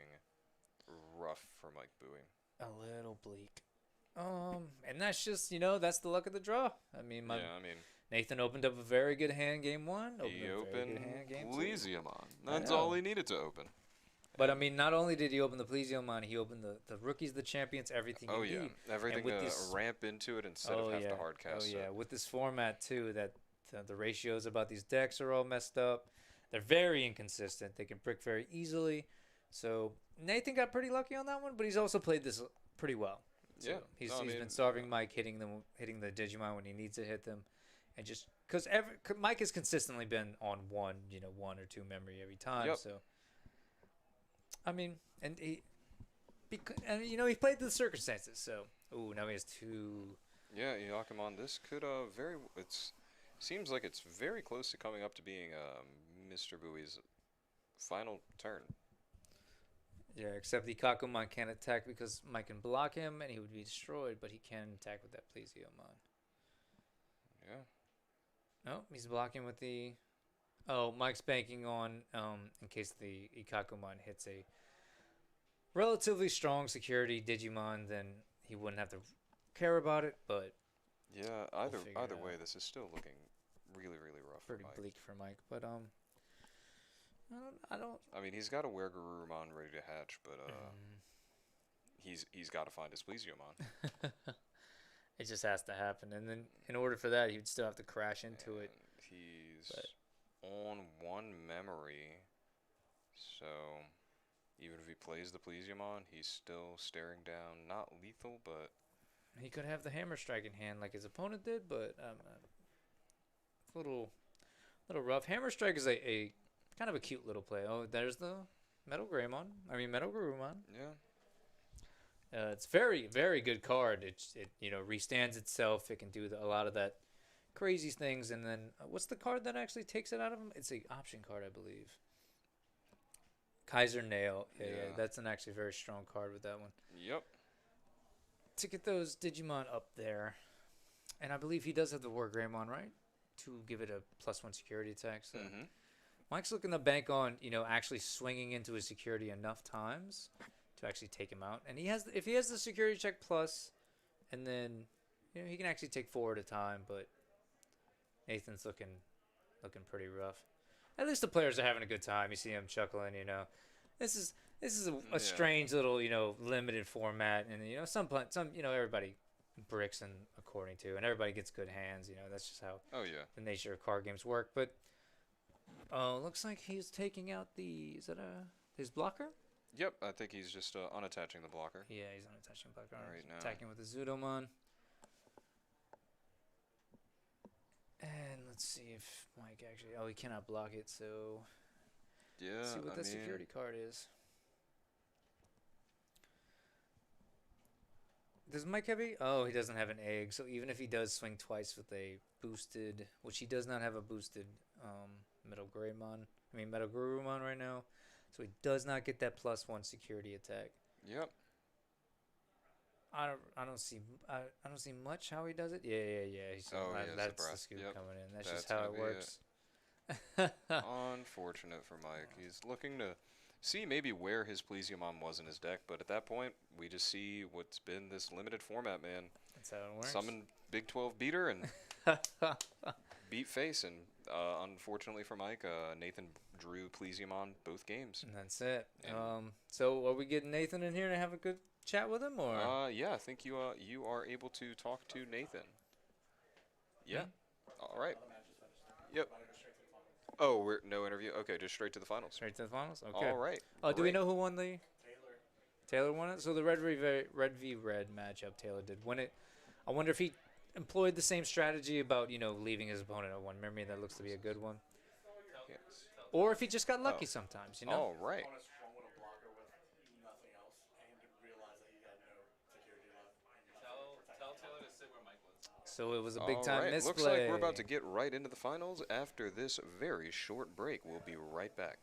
rough for Mike Bowie.
a little bleak. And that's just that's the luck of the draw. I mean, Nathan opened up a very good hand game 1.
He opened
game 2.
Plesiomon. That's
know.
all he needed to open.
But I mean, not only did he open the Plesiomonn, he opened the rookies, the champions, everything.
Oh
you
yeah,
need.
everything
with
to
this-
ramp into it instead of have to hard cast.
Oh yeah, with this format too, that the ratios about these decks are all messed up. They're very inconsistent. They can brick very easily. So Nathan got pretty lucky on that one, but he's also played this pretty well. So
Yeah,
he's
no, I mean,
been starving Mike, hitting the Digimon when he needs to hit them, and just because Mike has consistently been on 1 or 2 memory every time.
Yep.
So I mean, and he played the circumstances. So now he has 2.
Yeah, Yakumon, this could seems like it's very close to coming up to being Mr. Bowie's final turn.
Yeah, except the Kakumon can't attack because Mike can block him and he would be destroyed, but he can attack with that Plesiomon.
Yeah.
No, he's blocking with the. Oh, Mike's banking on in case the Ikakumon hits a relatively strong security Digimon, then he wouldn't have to care about it. But
Yeah,
figure it
either way,
out.
this is still looking really, really rough
pretty
for Mike.
bleak for Mike. But I don't.
I mean, he's got a Wergarurumon ready to hatch, but he's got to find his Plesiomon.
It just has to happen, and then in order for that, he would still have to crash into it.
And he's
but-
on 1 memory, so even if he plays the Plesiomon, he's still staring down. Not lethal, but
He could have the Hammer Strike in hand like his opponent did, but a little rough. Hammer Strike is a kind of a cute little play. Oh, there's the Metal Garurumon.
yeah.
It's very, very good card. It restands itself. It can do a lot of that crazy things. And then what's the card that actually takes it out of him? It's a option card, I believe. Kaiser Nail. Yeah, that's an actually very strong card with that one.
Yep.
To get those Digimon up there, and I believe he does have the War Greymon, right? To give it a +1 security attack. So Mike's looking to bank on actually swinging into his security enough times to actually take him out. And if he has the security check plus, and then he can actually take 4 at a time, but Nathan's looking pretty rough. At least the players are having a good time. You see them chuckling. This is a
Yeah.
strange little limited format, and some everybody bricks and according to, and everybody gets good hands. That's just how
Oh yeah.
the nature of card games work. But looks like he's taking out is that his blocker?
Yep. I think he's just unattaching the blocker.
Yeah, he's unattaching blocker.
Right now.
Attacking with the Zudomon. And let's see if Mike actually. Oh, he cannot block it. So
Yeah.
let's see what
I
that
mean,
security card is. Does Mike have a? Oh, he doesn't have an egg. So even if he does swing twice with a boosted, which he does not have a boosted Metal Greymon. Metal Gurumon right now. So he does not get that +1 security attack.
Yep.
I don't see much how he does it. Yeah.
Oh, he has the
that's the
breath.
scoop
Yep.
coming in. That's
That's
just how
gonna
it
be
works.
Unfortunate for Mike. He's looking to see maybe where his Plesiomon was in his deck, but at that point, we just see what's been this limited format, man.
That's how it works.
Summon Big 12 beater and beat face, and unfortunately for Mike, Nathan drew Plesiomon both games.
And that's it.
And-
So are we getting Nathan in here to have a good chat with him, or?
Yeah, I think you are able to talk to Nathan. Yeah. All right. Yep. Oh, we're no interview. Okay, just straight to the finals.
Straight to the finals. Okay.
All right.
Oh, do we
great.
know who won the? Taylor won it. So the red v red matchup, Taylor did win it. I wonder if he employed the same strategy about leaving his opponent at 1 memory. That looks to be a good one.
Yes.
Or if he just got lucky
Oh.
sometimes.
All right.
Tell Taylor to sit where Mike was.
So it was a big
All
time
right.
misplay.
Looks like we're about to get right into the finals after this very short break. We'll be right back.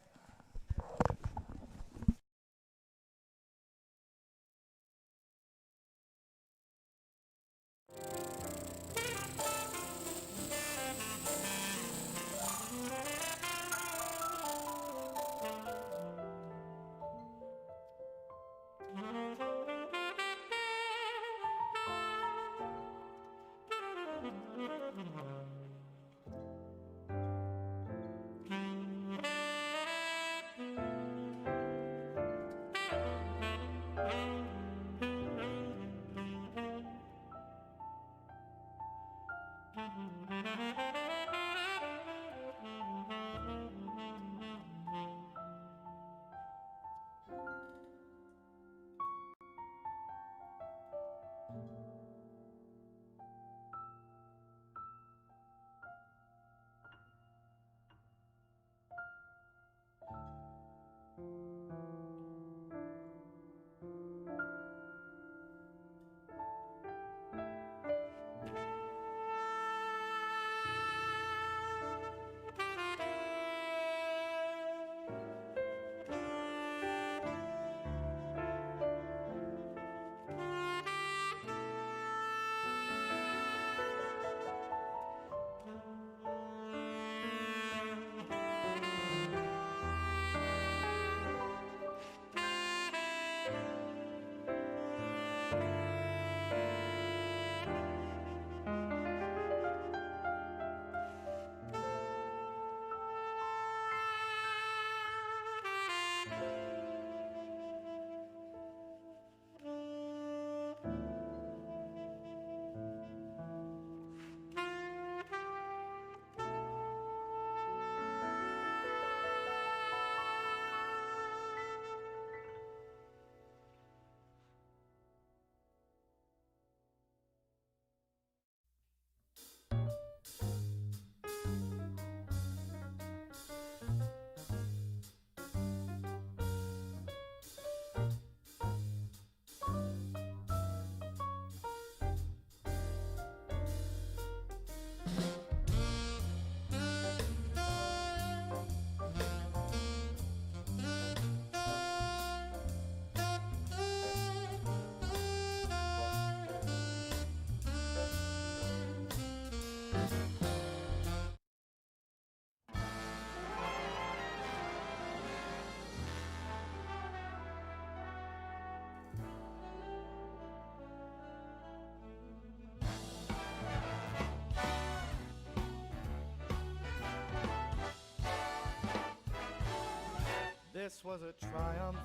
this was a triumph.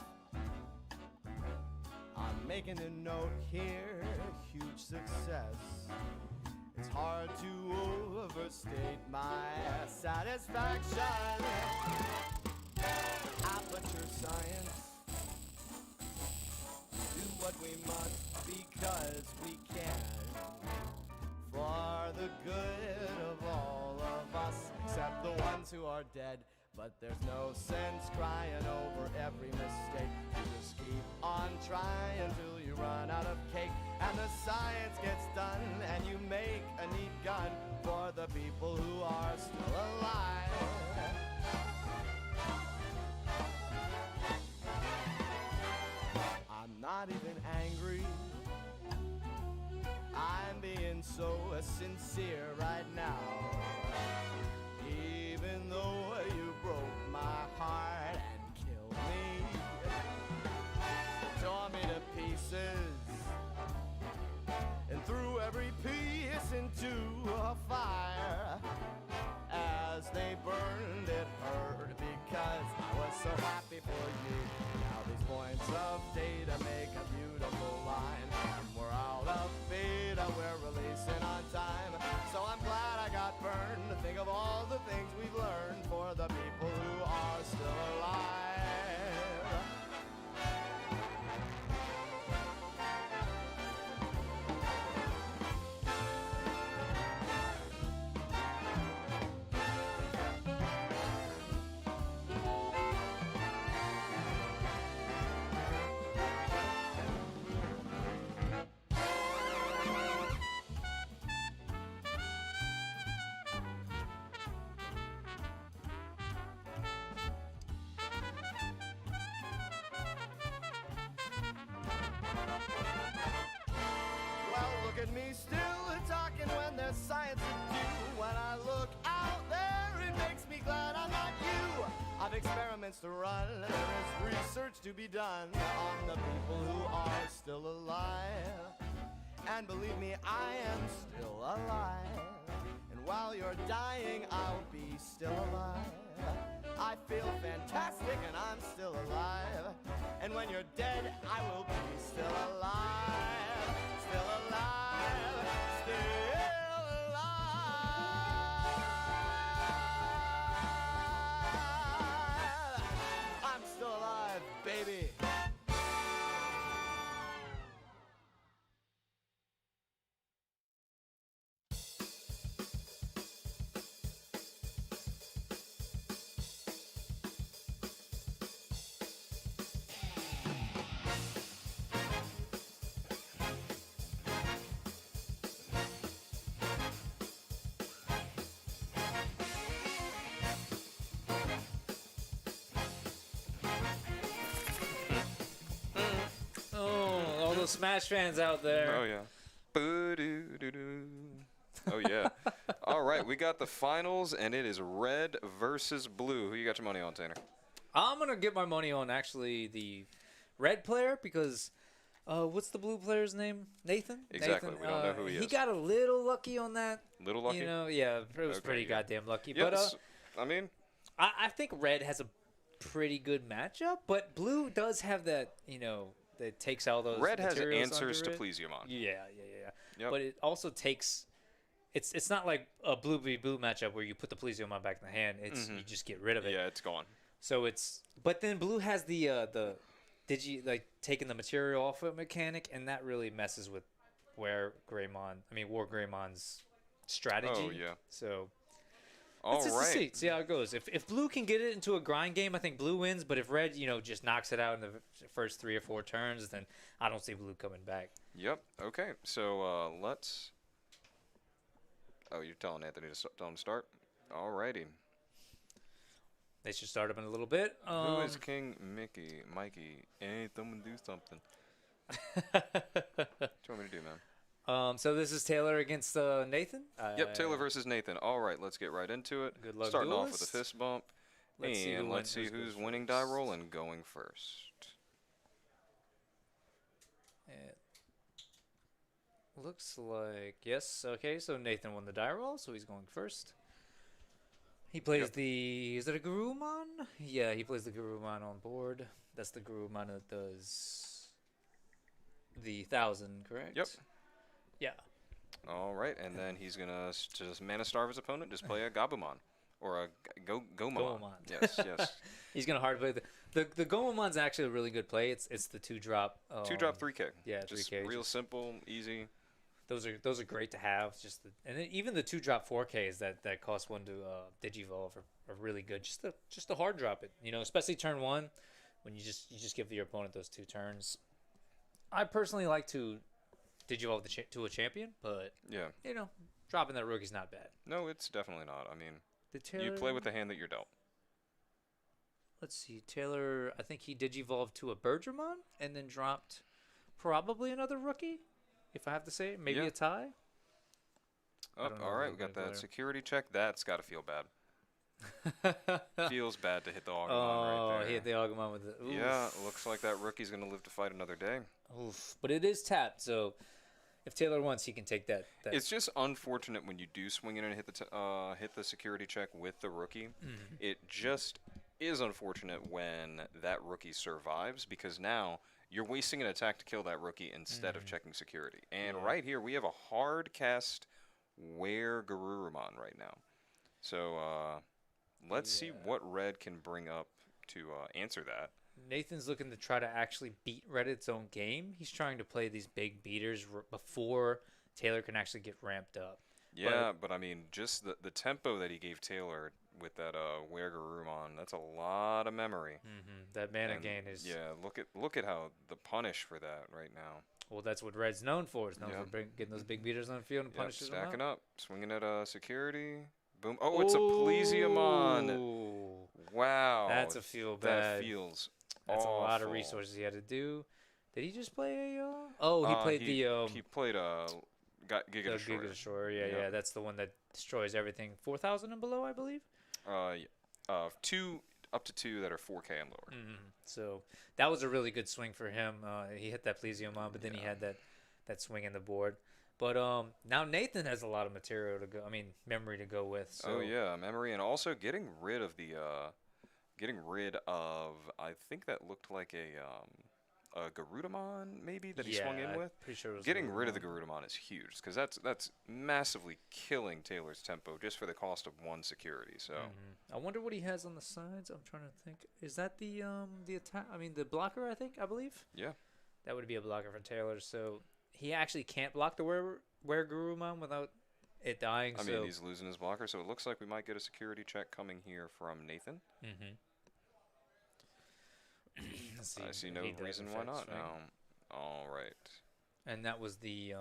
I'm making a note here, huge success. It's hard to overstate my satisfaction. Aperture science, do what we must because we can, for the good of all of us, except the ones who are dead. But there's no sense crying over every mistake. You just keep on trying till you run out of cake, and the science gets done, and you make a neat gun for the people who are still alive. I'm not even angry, I'm being so sincere right now. Even though you broke my heart and killed me, tore me to pieces, and threw every piece into a fire. As they burned, it hurt because I was so happy for you. Now these points of data make a beautiful line, and we're out of beta, we're releasing on time. So I'm glad I got burned to think of all the things we've learned for the people who are still alive. Well, look at me still talking when there's science to do. When I look out there, it makes me glad I'm not you. I've experiments to run, there is research to be done on the people who are still alive. And believe me, I am still alive. And while you're dying, I'll be still alive. I feel fantastic and I'm still alive. And when you're dead, I will be still alive. Still alive. Still alive. I'm still alive, baby.
Oh, all those Smash fans out there.
Oh yeah. Boo-doo-doo-doo. Oh yeah. All right, we got the finals, and it is red versus blue. Who you got your money on, Tanner?
I'm gonna get my money on actually the red player because what's the blue player's name? Nathan.
Exactly,
Nathan,
we don't know who he
He
is.
got a little lucky on that.
Little lucky.
You know, yeah, it was
Okay,
pretty
yeah.
goddamn lucky.
Yes.
But
I mean,
I think red has a pretty good matchup, but blue does have that, you know, that takes all those.
red has
materials
answers to
under it.
please you, Mon.
Yeah.
Yep.
But it also takes. It's not like a blue v blue matchup where you put the Plesioman back in the hand. It's you just get rid of it.
Yeah, it's gone.
So it's. But then blue has the taking the material off of mechanic, and that really messes with War Greymon's strategy.
Oh yeah.
So
All
let's just
right.
see how it goes. If blue can get it into a grind game, I think blue wins. But if red, just knocks it out in the first 3 or 4 turns, then I don't see blue coming back.
Yep. Okay. So let's. Oh, you're telling Anthony to tell him to start. Alrighty.
They should start up in a little bit.
Who is King Mickey? Mikey? Hey, someone do something. What do you want me to do, man?
So this is Taylor against Nathan.
Yep, Taylor versus Nathan. All right, let's get right into it.
Good luck,
Starting off with a
duelist.
fist bump.
Let's see
and
who
let's see
wins-
who's
goes
winning die
first.
roll and going first.
It looks like yes. Okay, so Nathan won the die roll, so he's going first. He plays the. Is it a Garurumon? Yeah, he plays the Garurumon on board. That's the Garurumon that does the 1,000, correct?
Yep.
Yeah.
All right, and then he's gonna just mana starve his opponent. Just play a Gabumon or a Gomamon.
Gomamon.
Yes, yes.
He's gonna hard play the Gomamon's actually a really good play. It's the 2-drop.
2-drop 3K.
Yeah,
Just
3K.
real simple, easy.
Those are great to have. And then even the 2-drop 4Ks that cost one to digivolve are really good. Just to hard drop it. Especially turn 1 when you just give your opponent those 2 turns. I personally like to digivolve to a champion, but
Yeah.
dropping that rookie's not bad.
No, it's definitely not. I mean,
The Taylor,
you play with the hand that you're dealt.
Let's see, Taylor. I think he digivolved to a Bergermon and then dropped probably another rookie, if I have to say it. Maybe
Yeah.
a tie.
Oh,
don't know
all
if
right,
he's
we got
a good
that
player.
security check. That's got to feel bad. Feels bad to hit the Agumon
Oh,
right there.
he hit the Agumon with it.
Yeah, looks like that rookie's gonna live to fight another day.
Oof. But it is tapped, so if Taylor wants, he can take that.
It's just unfortunate when you do swing in and hit the security check with the rookie.
Mhm.
It just is unfortunate when that rookie survives because now you're wasting an attack to kill that rookie instead of checking security. And
Yeah.
right here we have a hard cast Garurumon right now. So let's see what red can bring up to answer that.
Nathan's looking to try to actually beat Reddit's own game. He's trying to play these big beaters before Taylor can actually get ramped up.
Yeah, but I mean, just the tempo that he gave Taylor with that Garurumon, that's a lot of memory.
That mana
And,
gain is
yeah. Look at how the punish for that right now.
well. That's what Red's known for. It's known
Yeah.
for getting those big beaters on the field and
Yep,
punishing them
stacking
out.
up, swinging at security. Boom! Oh, it's a Plesiomon.
Ooh.
Wow,
That's a feel
that
bad.
feels.
That's a lot of
awful.
resources he had to do. Did he just play a? Oh, he played
he
the
played Giga
the
Destroyer.
Giga Destroyer. Yeah,
Yep.
yeah, that's the one that destroys everything 4,000 and below, I believe.
Two up to 2 that are 4K and lower.
So that was a really good swing for him. He hit that Plesiomon, but then he
Yeah.
had that swing in the board. But now Nathan has a lot of material to go. I mean, memory to go with. So
Oh yeah, memory, and also getting rid of I think that looked like a Garudamon maybe that he swung in
I'm
with.
pretty sure it was
Getting rid of the
Garurumon.
Garudamon is huge because that's massively killing Taylor's tempo just for the cost of 1 security. So
I wonder what he has on the sides. I'm trying to think. Is that the attack? I mean, the blocker. I believe.
yeah,
That would be a blocker for Taylor. So he actually can't block the where Garurumon without it dying.
I
so
mean he's losing his blocker, so it looks like we might get a security check coming here from Nathan.
Let's see.
I see no
He does,
reason
in
why
fact,
not
swing.
now. All right,
And that was the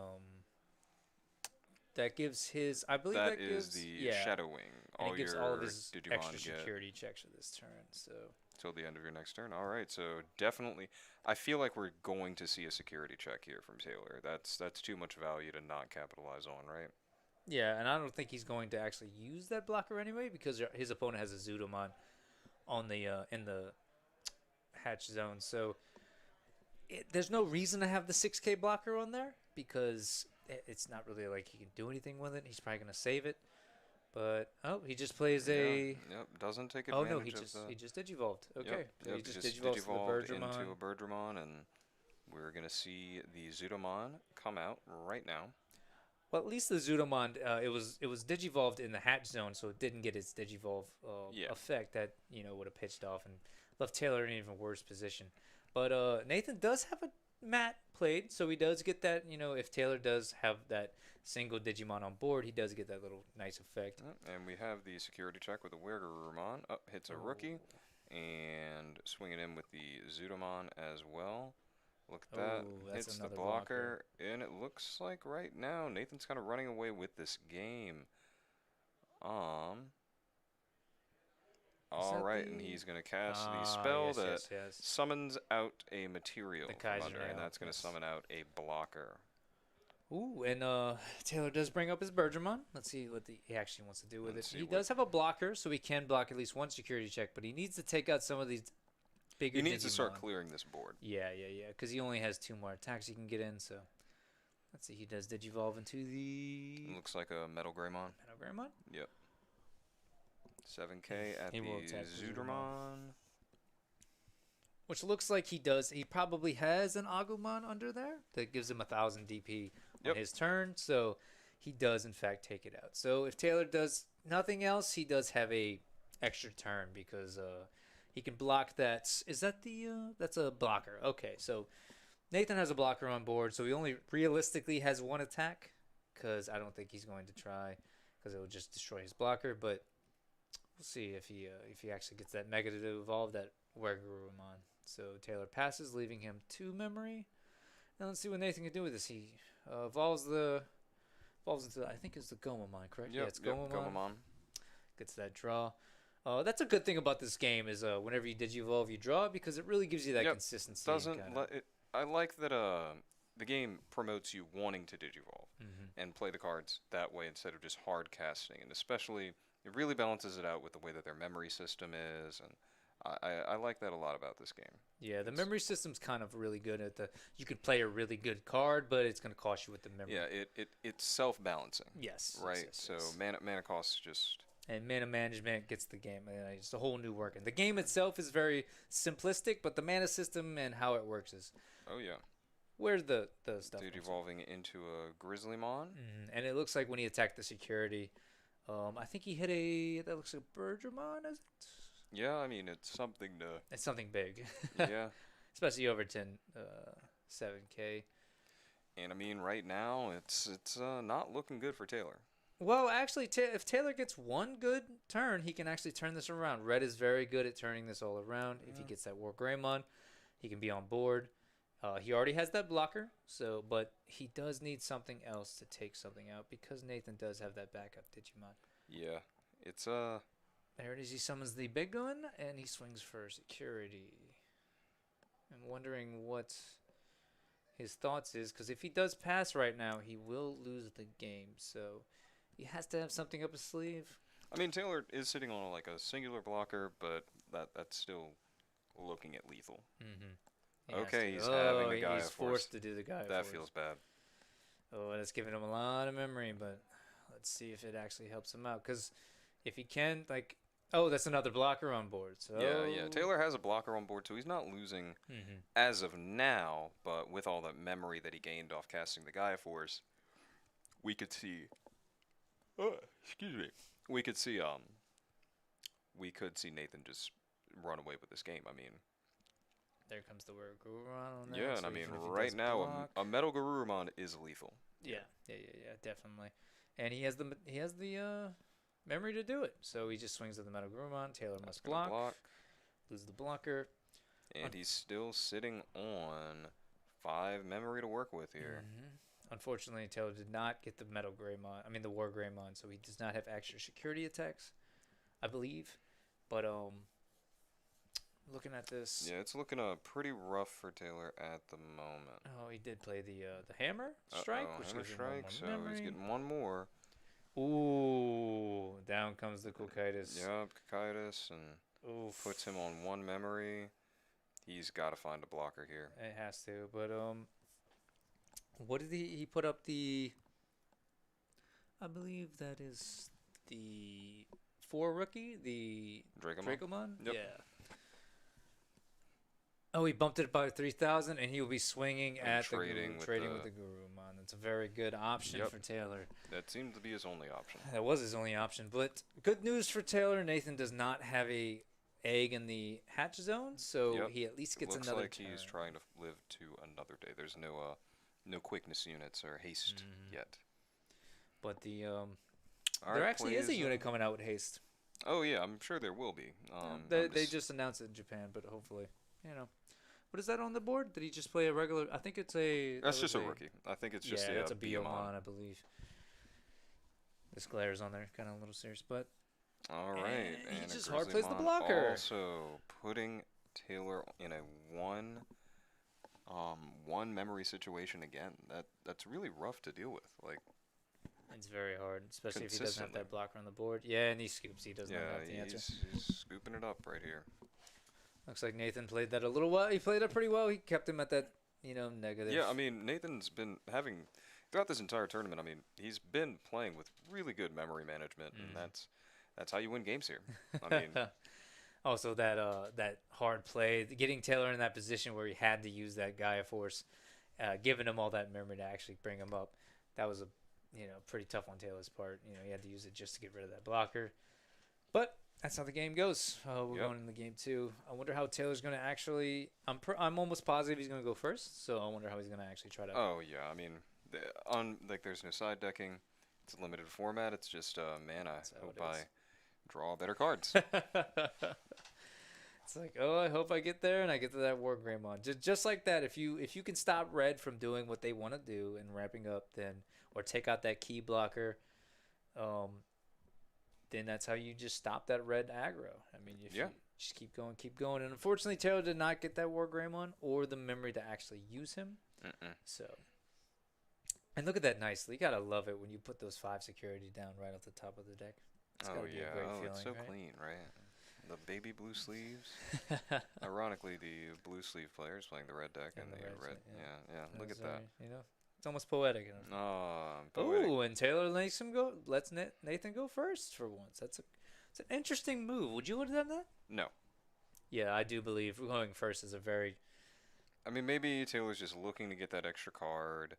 that gives his. I believe
that
that
is
gives
the
yeah.
Shadow Wing.
And
All
it gives
your
all of his
Digimon
extra
get
security checks for this turn. So
till the end of your next turn. All right, so definitely, I feel like we're going to see a security check here from Taylor. That's too much value to not capitalize on, right?
yeah, and I don't think he's going to actually use that blocker anyway because his opponent has a Zudomon on the in the hatch zone. So there's no reason to have the 6K blocker on there because it's not really like he can do anything with it. He's probably gonna save it. But he just plays a.
Yep, doesn't take
Oh
advantage
no,
of
he just digivolved. Okay,
Yep,
he just
just
digivolved to the
digivolved
Bergermon.
into a Birdramon, and we're gonna see the Zudomon come out right now.
Well, at least the Zudomon, it was digivolved in the hatch zone, so it didn't get its digivolve
Yeah.
effect that would have pitched off and left Taylor in an even worse position. But Nathan does have a mat played, so he does get that. If Taylor does have that single Digimon on board, he does get that little nice effect.
And we have the security check with the Wergarurumon. Up hits a rookie, and swinging in with the Zudomon as well. Look at that.
Oh, that's
Hits the
another
blocker, and it looks like right now Nathan's kind of running away with this game. All
that
right, and
the-
he's going to cast the spell that
yes.
summons out a material
The
from
Kaiser
under, and
Nail,
that's going to
yes.
summon out a blocker.
Ooh, and Taylor does bring up his Bergermon. Let's see what he actually wants to do with
Let's
it.
see
He
what-
does have a blocker, so he can block at least one security check, but he needs to take out some of these bigger
He needs to start
Digimon.
clearing this board.
Yeah, because he only has 2 more attacks he can get in, so let's see. He does Digivolve into the
It looks like a Metal Greymon.
Metagramon.
Yep. 7K at
He will
the
attack the
Zudermon.
Which looks like he does. He probably has an Agumon under there that gives him 1,000 DP on
Yep.
his turn. So he does, in fact, take it out. So if Taylor does nothing else, he does have a extra turn because he can block that. Is that the. That's a blocker. Okay, so Nathan has a blocker on board. So he only realistically has one attack because I don't think he's going to try because it will just destroy his blocker. But we'll see if he actually gets that Mega to evolve that Wergurumon. So Taylor passes, leaving him 2 memory. Now let's see what Nathan can do with this. He evolves into I think it's the Gomamon, correct?
Yep,
Yeah, it's
yep,
Gomamon.
Gomamon.
Gets that draw. That's a good thing about this game is whenever you Digivolve, you draw because it really gives you that
Yep,
consistency. and
Doesn't
kinda-
let it. I like that the game promotes you wanting to Digivolve and play the cards that way instead of just hard casting, and especially it really balances it out with the way that their memory system is, and I like that a lot about this game.
Yeah, the
It's-
memory system's kind of really good at the. You could play a really good card, but it's going to cost you with the memory.
Yeah, it's self-balancing,
Yes.
right?
yes,
So
yes.
mana costs just
And mana management gets the game. It's a whole new working. The game itself is very simplistic, but the mana system and how it works is
oh yeah,
where's the stuff.
Digivolving into a Grizzlymon.
And it looks like when he attacked the security, I think he hit that looks like a Bergermon. Is it?
Yeah, I mean it's something to
It's something big,
yeah,
especially over 7K.
and I mean right now it's not looking good for Taylor.
Well, actually, if Taylor gets one good turn, he can actually turn this around. Red is very good at turning this all around. If he gets that War Greymon, he can be on board. He already has that blocker, but he does need something else to take something out because Nathan does have that backup Digimon.
Yeah, it's
There it is. He summons the big gun and he swings for security. I'm wondering what his thoughts is because if he does pass right now, he will lose the game. So he has to have something up his sleeve.
I mean Taylor is sitting on like a singular blocker, but that's still looking at lethal.
Mm-hmm.
Okay, he's having the Gaia
He's
Force.
forced to do the Gaia
That
Force.
feels bad.
Oh, that's giving him a lot of memory, but let's see if it actually helps him out. Because if he can, that's another blocker on board. So
Yeah. Taylor has a blocker on board, so he's not losing as of now. But with all that memory that he gained off casting the Gaia Force, we could see. Excuse me. We could see Nathan just run away with this game. I mean,
There comes the word Gurumon on there.
yeah, and
so
I mean,
even if he
right
does
now
block-
a Metal Garurumon is lethal.
Yeah, definitely. And he has the memory to do it. So he just swings at the Metal Gurumon. Taylor
That's
must
gonna
block, lose the blocker.
and he's still sitting on 5 memory to work with here.
Unfortunately, Taylor did not get the Metal Greymon. I mean, the War Greymon, so he does not have extra security attacks, I believe. But looking at this,
Yeah, it's looking pretty rough for Taylor at the moment.
oh, he did play the Hammer Strike, which
Hammer
gives him one
Strike,
more
so
memory.
he's getting one more.
Ooh, down comes the Kokaitis.
Yup, Kakaitis, and
Oof.
puts him on 1 memory. He's got to find a blocker here.
It has to, but what did he put up the? I believe that is the 4 rookie, the
Dracomon?
Dracomon.
Yep.
Yeah. Oh, he bumped it by 3,000, and he will be swinging
And
at
trading
the
with
trading
the-
with the Gurumon. It's a very good option
Yep.
for Taylor.
That seemed to be his only option.
That was his only option, but good news for Taylor. Nathan does not have a egg in the hatch zone, so
Yep.
he at least gets
Looks
another
like
turn.
he's trying to live to another day. There's no quickness units or haste yet.
But the
All
there
right,
actually is a
plays,
unit coming out with haste.
Oh yeah, I'm sure there will be.
They just announced it in Japan, but hopefully, What is that on the board? Did he just play a regular? I think it's a.
That's just a rookie. I think it's just
that's a
Biomon.
Biomon, I believe. This glare's on there, kind of a little serious, but
All right,
he
and a
just hard plays the
Grizzlymon
blocker.
Also putting Taylor in a one memory situation again. That's really rough to deal with. Like,
it's very hard, especially if he doesn't have
Consistently.
that blocker on the board. Yeah, and he scoops. He does not
yeah,
have the answer.
he's scooping it up right here.
Looks like Nathan played that a little well. He played it pretty well. He kept him at that, negative.
Yeah, I mean Nathan's been having throughout this entire tournament. I mean he's been playing with really good memory management, and That's how you win games here. I mean,
Also, that hard play, getting Taylor in that position where he had to use that Gaia Force, giving him all that memory to actually bring him up, that was a pretty tough on Taylor's part. He had to use it just to get rid of that blocker. But that's how the game goes. We're
Yep.
going into game 2. I wonder how Taylor's going to actually. I'm almost positive he's going to go first. So I wonder how he's going to actually try to.
oh yeah, I mean, there's no side decking. It's a limited format. It's just man, I
That's how
hope
it
I
is.
draw better cards.
It's like, oh, I hope I get there and I get to that War Greymon. Just like that, if you can stop Red from doing what they want to do and ramping up, then or take out that key blocker, then that's how you just stop that Red aggro. I mean, if
Yeah.
you just keep going. And unfortunately, Taylor did not get that War Greymon or the memory to actually use him.
Mm-mm.
So, and look at that nicely. You gotta love it when you put those 5 security down right off the top of the deck. It's
Oh
gotta be
yeah,
a great feeling,
it's so
right?
clean, right? The baby blue sleeves. Ironically, the blue sleeve player is playing the red deck,
And
and
the
the
reds,
red.
yeah.
Yeah, look at
That's,
that.
it's almost poetic.
Oh, poetic.
Oh, and Taylor lets him go. Let's Nathan go first for once. It's an interesting move. Would you have done that?
No,
Yeah, I do believe going first is a very.
I mean maybe Taylor's just looking to get that extra card,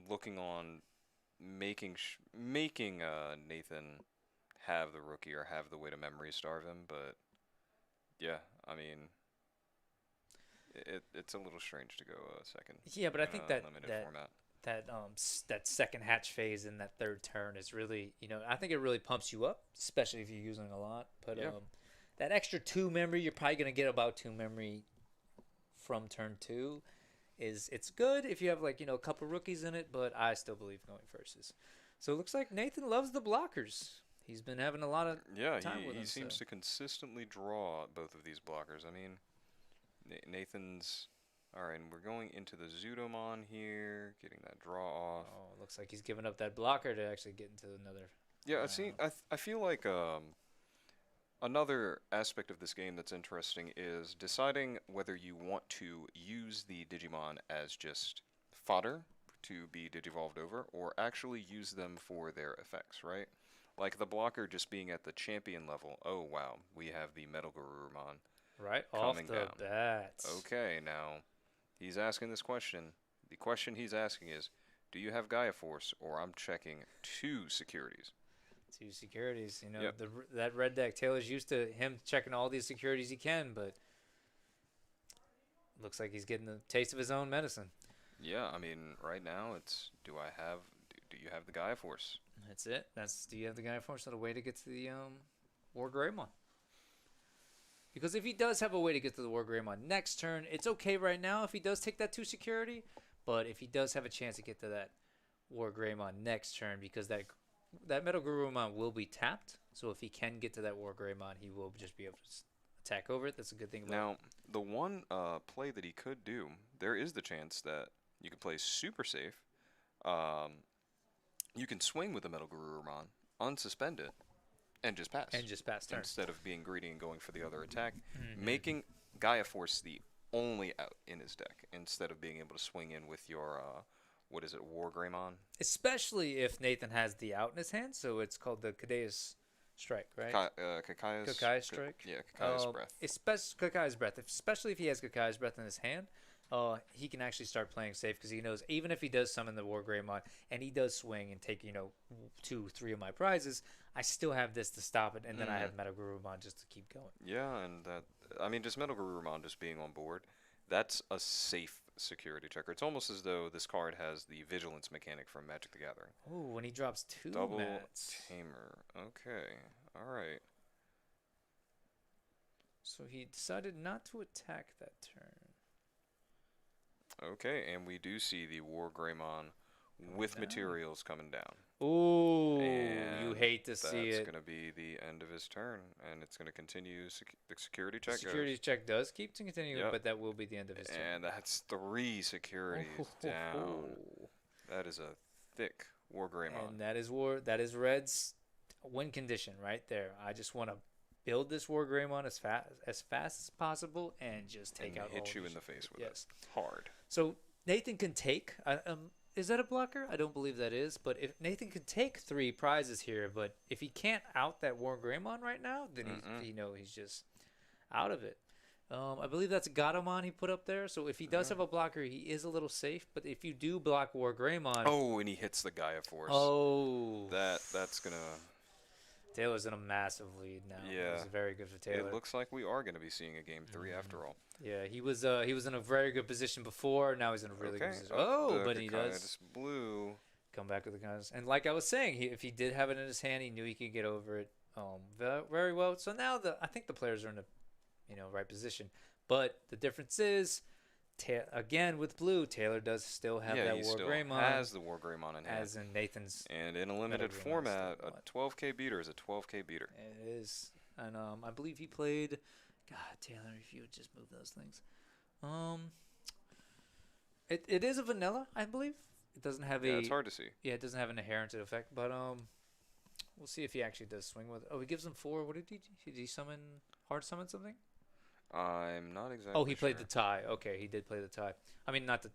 looking on making Nathan have the rookie or have the way to memory starve him, but yeah, I mean it's a little strange to go second.
Yeah, but I
in
think
a
that
limited
that
format.
that second hatch phase in that third turn is really I think it really pumps you up, especially if you're using a lot. But
Yeah.
that extra 2 memory, you're probably gonna get about 2 memory from turn 2. It's good if you have a couple rookies in it, but I still believe going first is. So it looks like Nathan loves the blockers. He's been having a lot of
Yeah,
time with
he
him,
seems
so.
to consistently draw both of these blockers. I mean, Nathan's. Alright, and we're going into the Zudomon here, getting that draw off.
Oh, looks like he's giving up that blocker to actually get into another.
Yeah, I feel like another aspect of this game that's interesting is deciding whether you want to use the Digimon as just fodder to be digivolved over, or actually use them for their effects, right? Like the blocker just being at the champion level. Oh wow, we have the Metal Garurumon.
Right off
Coming
the
down.
bat.
Okay, now he's asking this question. The question he's asking is, do you have Gaia Force, or I'm checking 2 securities?
2 securities.
Yep.
That red deck. Taylor's used to him checking all these securities he can, but looks like he's getting a taste of his own medicine.
Yeah, I mean, right now it's do you have the Gaia Force?
That's it. Do you have the guy force out a way to get to the War Greymon? Because if he does have a way to get to the War Greymon next turn, it's okay right now if he does take that 2 security. But if he does have a chance to get to that War Greymon next turn, because that Metal Garurumon will be tapped, so if he can get to that War Greymon, he will just be able to attack over it. That's a good thing about
Now, the one play that he could do, there is the chance that you could play super safe. You can swing with the Metal Garurumon, unsuspend it, and just pass.
and just pass turn.
Instead of being greedy and going for the other attack,
Mhm.
making Gaia Force the only out in his deck, instead of being able to swing in with your, what is it, War Greymon?
Especially if Nathan has the out in his hand, so it's called the Kadea's Strike, right?
Kakaya's
Kakai's Strike?
Yeah, Kakaya's Breath.
Kakai's Breath. Especially if he has Kakai's Breath in his hand, he can actually start playing safe because he knows even if he does summon the War Greymon and he does swing and take 2, 3 of my prizes, I still have this to stop it, and then I have Metal Garurumon just to keep going.
Yeah, and just Metal Garurumon just being on board, that's a safe security checker. It's almost as though this card has the vigilance mechanic from Magic the Gathering.
Oh, when he drops 2
Double
mats.
Tamer. Okay, all right.
So he decided not to attack that turn.
Okay, and we do see the War Greymon with
down.
materials coming down.
Ooh, you
And
hate to see
That's
it.
going to be the end of his turn, and it's going to continue. The security check
Security check does keep to continue,
Yep.
but that will be the end of his
goes,
turn.
and that's 3 securities down. That is a thick War Greymon.
And that is Red's win condition right there. I just want to build this War Greymon as fast as possible and just take
And
out
hit
all
you
of
in the
his-
face with
yes.
it hard.
So Nathan can take. Is that a blocker? I don't believe that is. But if Nathan could take 3 prizes here, but if he can't out that War Greymon right now, then he's just out of it. I believe that's Gatomon he put up there. So if he does have a blocker, he is a little safe. But if you do block War Greymon,
Oh, and he hits the Gaia Force.
oh,
That's gonna.
Taylor's in a massive lead now.
Yeah.
It's very good for Taylor.
It looks like we are gonna be seeing a game 3 after all.
Yeah, he was in a very good position before. Now he's in a really good position. Oh, but he does
Just blew.
come back with the guns. And like I was saying, if he did have it in his hand, he knew he could get over it very well. So now I think the players are in the right position. But the difference is, again with blue, Taylor does still have that
he
War
still
Greymon.
has the War Greymon in hand.
As in Nathan's.
And in a limited
Greymon
format,
still
a
what?
12k beater is a 12k beater.
It is. And I believe he played. God, Taylor, if you would just move those things. It is a vanilla, I believe. It doesn't have
Yeah, it's hard to see.
Yeah, it doesn't have an inherited effect, but we'll see if he actually does swing with it. Oh, he gives him 4. What did he do? Did he hard summon something?
I'm not exactly
Oh, he played
sure.
the tie. Okay, he did play the tie. I mean, not the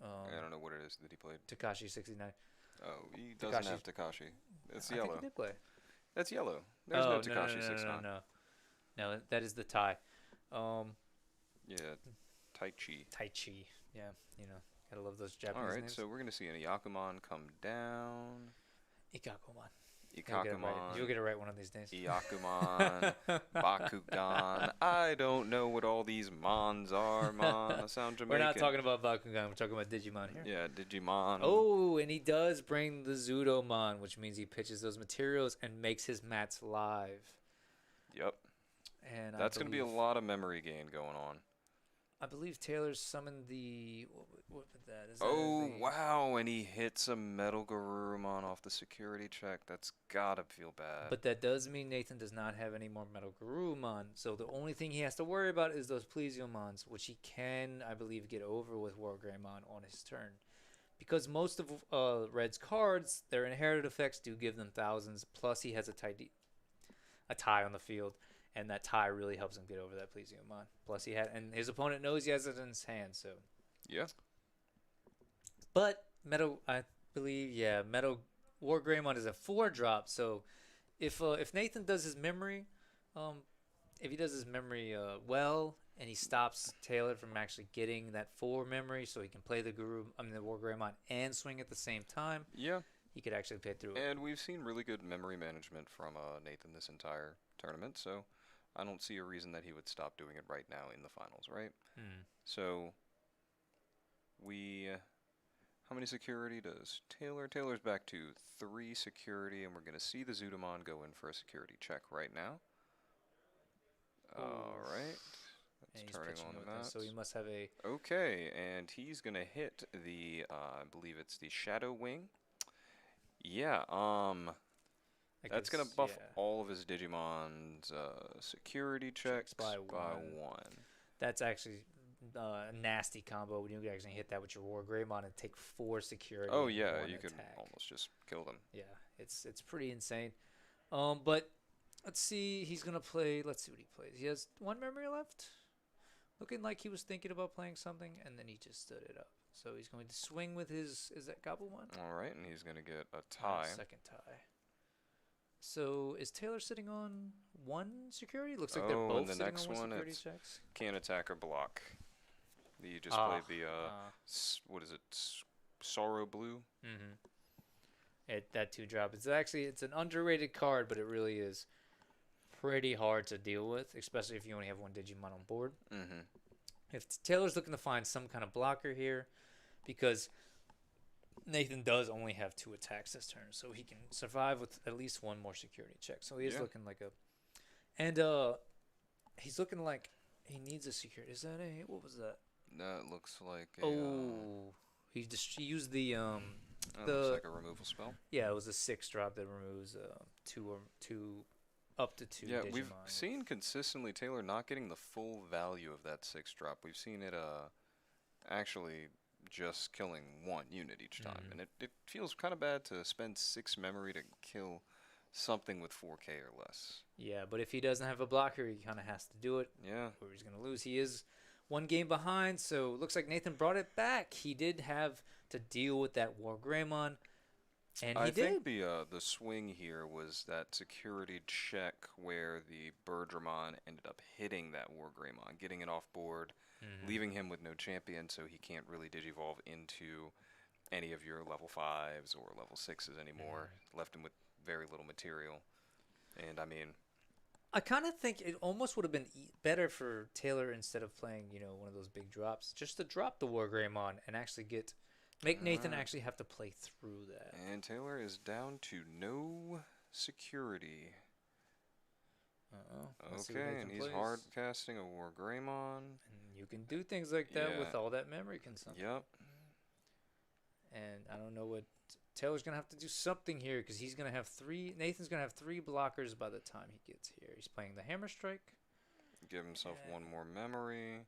I don't know what it is that he played.
Takashi 69.
Oh, he doesn't have Takashi. It's yellow.
I think he did play.
That's yellow. There's no Takashi 69.
No, that is the tie.
Yeah, Tai Chi.
Tai Chi. Yeah, gotta love those Japanese
All right,
names.
so we're gonna see an Iyakumon come down.
Ikakumon.
Ikakumon.
You'll get it right one of these days.
Iyakumon. Bakugan. I don't know what all these mons are, Mon. I sound Jamaican.
We're not talking about Bakugan. We're talking about Digimon here.
Yeah, Digimon.
Oh, and he does bring the Zudomon, which means he pitches those materials and makes his mats live.
Yep.
And
That's going to be a lot of memory gain going on.
I believe Taylor summoned the. What was that? Is that
Oh,
the-
wow. And he hits a Metal Garurumon off the security check. That's got to feel bad.
But that does mean Nathan does not have any more Metal Garurumon. So the only thing he has to worry about is those Plesiomons, which he can, I believe, get over with War Greymon on his turn. Because most of Red's cards, their inherited effects do give them thousands. Plus, he has a tie on the field. And that tie really helps him get over that Plesiomon. Plus, and his opponent knows he has it in his hand, so.
Yeah.
But Metal War Greymon is a 4-drop. So, if Nathan does his memory, if he does his memory well, and he stops Taylor from actually getting that 4 memory, so he can play the War Greymon and swing at the same time.
Yeah.
He could actually play through it.
And we've seen really good memory management from Nathan this entire tournament, so I don't see a reason that he would stop doing it right now in the finals, right? So how many security does Taylor? Taylor's back to 3 security, and we're going to see the Zudomon go in for a security check right now. All right.
And
That's
he's
turning
pitching
on the
with us,
mats.
so he must have a.
Okay, and he's going to hit the, I believe it's the Shadow Wing. Yeah, that's going to buff all of his Digimon's security checks by 1.
That's actually a nasty combo when you can actually hit that with your War Greymon and take 4 security.
Oh,
and
yeah,
1
you could
attack.
almost just kill them.
Yeah, it's pretty insane. But let's see, he's going to play, let's see what he plays. He has 1 memory left. Looking like he was thinking about playing something, and then he just stood it up. So he's going to swing with his, is that Gobblebon?
All right, and he's going to get a tie.
Second tie. So is Taylor sitting on 1 security? Looks like they're
Oh,
both
and the
sitting
next
on 1
one,
security
it's
checks.
Can't attack or block. You just played the, what is it, Sorrow Blue?
That 2-drop. It's an underrated card, but it really is pretty hard to deal with, especially if you only have 1 Digimon on board. If Taylor's looking to find some kind of blocker here, because Nathan does only have 2 attacks this turn, so he can survive with at least 1 more security check. So he is looking like a, and he's looking like he needs a security. Is that a, what was that?
That looks like a,
he used the
that looks like a removal spell.
Yeah, it was a 6-drop that removes 2 up to 2
Yeah,
Digimon.
we've seen consistently Taylor not getting the full value of that 6-drop. We've seen it actually just killing 1 unit each time, and it feels kind of bad to spend 6 memory to kill something with 4K or less.
Yeah, but if he doesn't have a blocker, he kind of has to do it.
Yeah.
Or he's going to lose. He is one game behind, so looks like Nathan brought it back. He did have to deal with that War Greymon, and he
I
did.
think the swing here was that security check where the Birdramon ended up hitting that War Greymon, getting it off board, leaving him with no champion, so he can't really digivolve into any of your level 5s or level 6s anymore. Left him with very little material. And I mean,
I kind of think it almost would have been better for Taylor, instead of playing, one of those big drops, just to drop the War Greymon and actually make Nathan actually have to play through that.
and Taylor is down to no security.
Let's see what
Okay,
Nathan
and he's
plays.
hard casting a War Greymon.
And you can do things like that
Yeah.
with all that memory consumption.
Yep.
And I don't know what Taylor's gonna have to do something here, because he's gonna have three. Nathan's gonna have 3 blockers by the time he gets here. He's playing the Hammer Strike.
Give himself
Yeah.
one more memory.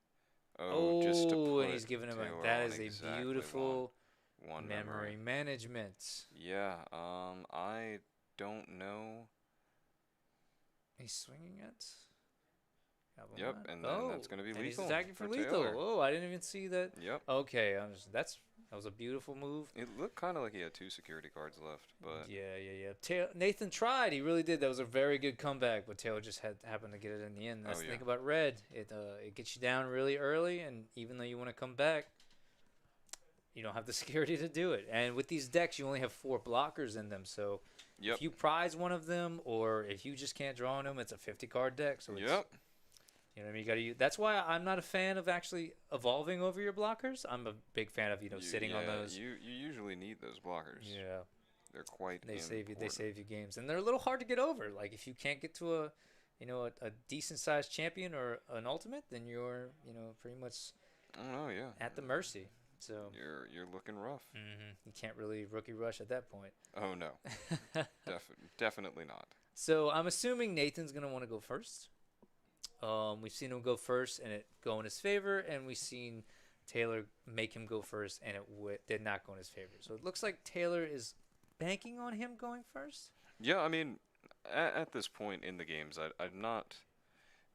Oh,
Just to put
and he's giving him
Taylor
that
on
is a
exactly
beautiful
one
memory management.
Yeah. I don't know.
He's swinging it.
Yep, and then that's gonna be
and
lethal
he's attacking for
for
lethal.
Taylor.
Oh, I didn't even see that.
Yep.
Okay, that was a beautiful move.
It looked kind of like he had 2 security cards left, but
Yeah. Nathan tried. He really did. That was a very good comeback, but Taylor just happened to get it in the end. That's the thing about red. It gets you down really early, and even though you want to come back, you don't have the security to do it. And with these decks, you only have 4 blockers in them, so
yep.
if you prize one of them, or if you just can't draw on them, it's a 50-card deck. So
Yep.
You know what I mean? You got to use. That's why I'm not a fan of actually evolving over your blockers. I'm a big fan of sitting on those.
You usually need those blockers.
Yeah.
They're quite
They save you. They
important.
save you games, and they're a little hard to get over. Like if you can't get to a decent sized champion or an ultimate, then you're pretty much
Oh yeah.
at the mercy. So
You're looking rough.
you can't really rookie rush at that point.
Oh no. Definitely not.
So I'm assuming Nathan's gonna want to go first. We've seen him go first and it go in his favor, and we've seen Taylor make him go first and it did not go in his favor. So it looks like Taylor is banking on him going first.
Yeah, I mean, at this point in the games, I'm not,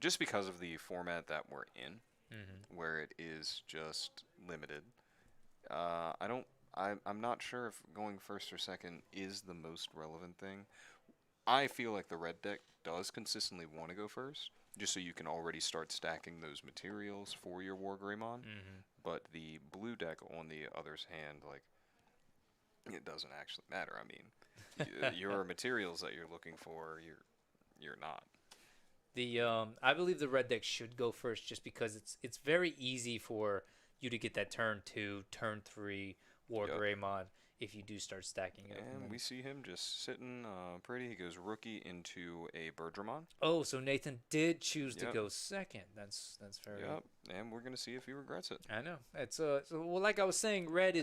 just because of the format that we're in, where it is just limited. I'm not sure if going first or second is the most relevant thing. I feel like the red deck does consistently want to go first, just so you can already start stacking those materials for your War Greymon. But the blue deck, on the other's hand, like, it doesn't actually matter. I mean, your materials that you're looking for, you're not.
I believe the red deck should go first, just because it's very easy for you to get that turn 2, turn 3 War Greymon if you do start stacking it.
And we see him just sitting pretty. He goes rookie into a Birdramon.
Oh, so Nathan did choose to go second. That's very.
Yep, and we're gonna see if he regrets it.
I know. It's well, like I was saying, red.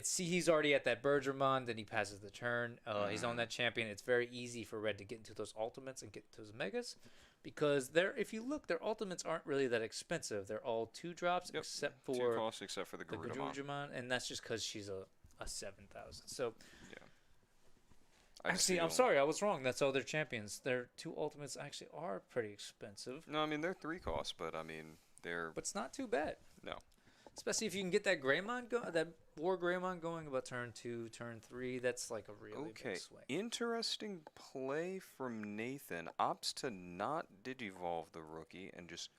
See, he's already at that Birdramon, then he passes the turn. He's on that champion. It's very easy for red to get into those ultimates and get to those megas, because if you look, their ultimates aren't really that expensive. They're all 2 drops, except for
2 costs, except for the
the
Garudamon.
Garudamon, and that's just because she's a 7,000. So
I
actually, I'm
feel-
sorry, I was wrong. That's all their champions. Their 2 ultimates actually are pretty expensive,
No, I mean they're 3 costs, but I mean they're
but it's not too bad.
no.
Especially if you can get that Greymon that War Greymon going about turn 2, turn 3. That's like a really
Okay,
big swing.
interesting play from Nathan. Opts to not digivolve the rookie and just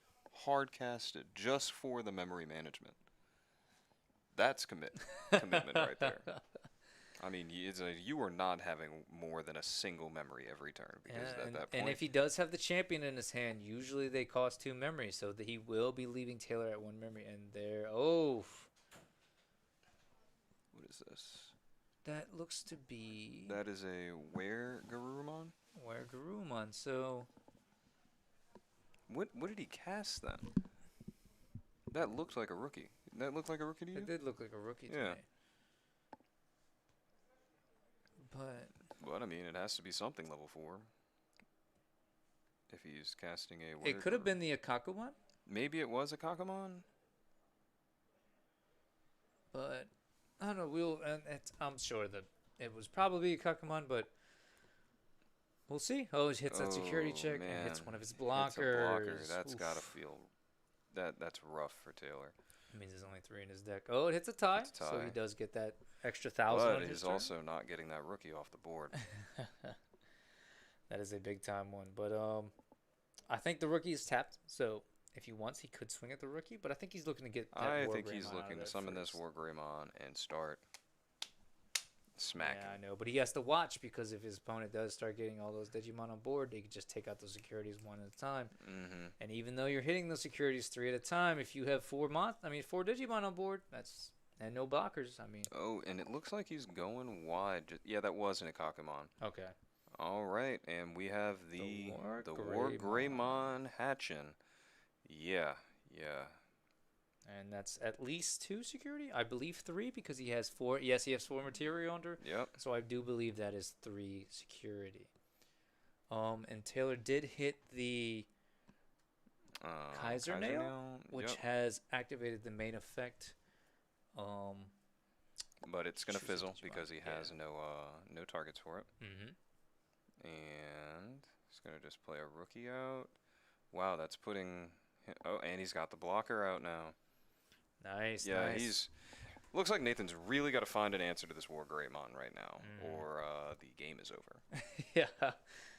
hard cast it just for the memory management. That's commitment right there. I mean, you are not having more than a single memory every turn, because at that point.
And if he does have the champion in his hand, usually they cost 2 memories, so that he will be leaving Taylor at 1 memory. And what
is this?
that looks to be
That is a Garurumon?
Where Garurumon. So
What did he cast then? That looked like a rookie. That looked like a rookie to you?
it did look like a rookie to
Yeah.
me.
But I mean, it has to be something level 4. If he's casting a
It could have been the Akakumon,
Maybe it was a Kakamon?
but I don't know. I'm sure that it was probably a Kakumon, but we'll see. Oh, he hits that security check and hits
man.
one of his
It's a
blockers.
blocker. That's
Oof.
gotta feel that's rough for Taylor.
It means there's only 3 in his deck. Oh, it hits a tie,
It's a
so he
tie.
does get that extra 1,000
But
on his
he's
turn.
also not getting that rookie off the board.
That is a big time one. But I think the rookie is tapped, so if he wants, he could swing at the rookie. But I think he's looking to get that
I
War
think he's
Greymon out
looking
of
to
there
summon this
first.
War Greymon and start smacking.
Yeah, I know, but he has to watch because if his opponent does start getting all those Digimon on board, they can just take out those securities one at a time.
Mm-hmm.
And even though you're hitting those securities 3 at a time, if you have 4 Digimon on board, that's and no blockers. I mean,
Oh, and it looks like he's going wide. Yeah, that was an Ikakumon.
okay.
All right, and we have the War
Greymon.
Greymon hatching. Yeah, yeah.
And that's at least 2 security. I believe 3 because he has 4. Yes, he has 4 material under.
Yep.
So I do believe that is 3 security. And Taylor did hit the Kaiser Nail, which
yep.
has activated the main effect.
But it's gonna
choose a
fizzle
Digimon.
because he has no targets for it,
Mm-hmm.
and he's gonna just play a rookie out. Wow, that's putting. Oh, and he's got the blocker out now.
Nice.
Yeah,
nice.
he's. Looks like Nathan's really got to find an answer to this War Greymon right now,
Mm.
or the game is over.
Yeah,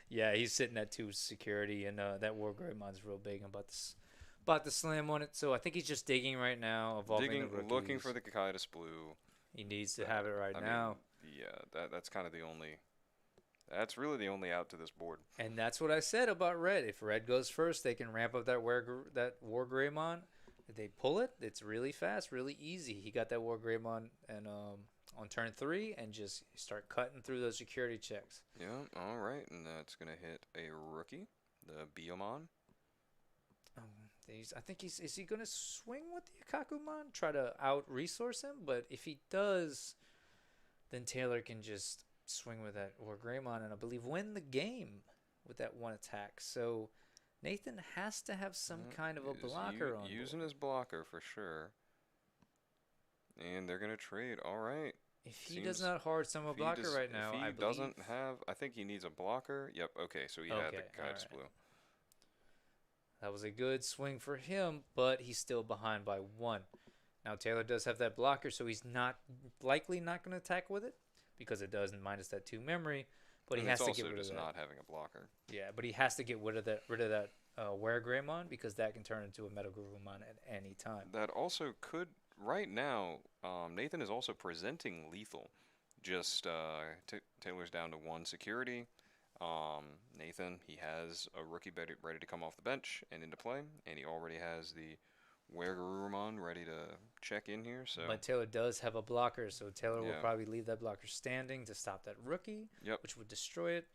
yeah. He's sitting at 2 security, and that War Greymon's real big. I'm about to slam on it. So I think he's just digging right now, evolving
Digging,
the rookies.
looking for the Kaitis Blue.
He needs to have it right
I
now.
mean, yeah, that's kind of the only. That's really the only out to this board.
And that's what I said about Red. If Red goes first, they can ramp up that War Greymon. If they pull it, it's really fast, really easy. He got that War Greymon and on turn 3 and just start cutting through those security checks.
Yeah, all right, and that's gonna hit a rookie, the Biomon.
I think is he gonna swing with the Ikakumon, try to out resource him? But if he does, then Taylor can just swing with that War Greymon and I believe win the game with that one attack. So Nathan has to have some kind of a
Is
blocker on
using
board.
his blocker for sure. And they're gonna trade. All right.
If he
Seems-
does not hard summon a
If he
blocker
does-
right now,
if he
I
doesn't
believe
have, I think he needs a blocker. Yep. Okay. So he had the
Okay,
Kaitis
alright.
Blue.
that was a good swing for him, but he's still behind by 1. Now Taylor does have that blocker, so he's likely not going to attack with it because it does minus that 2 memory. But
And
he has
it's
to
also
get rid of
just
that.
not having a blocker.
Yeah, but he has to get rid of that Were Greymon because that can turn into a Metal Groovemon at any time.
That also could. Right now, Nathan is also presenting lethal. Just Taylor's down to 1 security. Nathan, he has a rookie ready to come off the bench and into play, and he already has the Wergarurumon ready to check in here. So
But Taylor does have a blocker, so Taylor will
Yeah.
probably leave that blocker standing to stop that rookie,
Yep.
which would destroy it.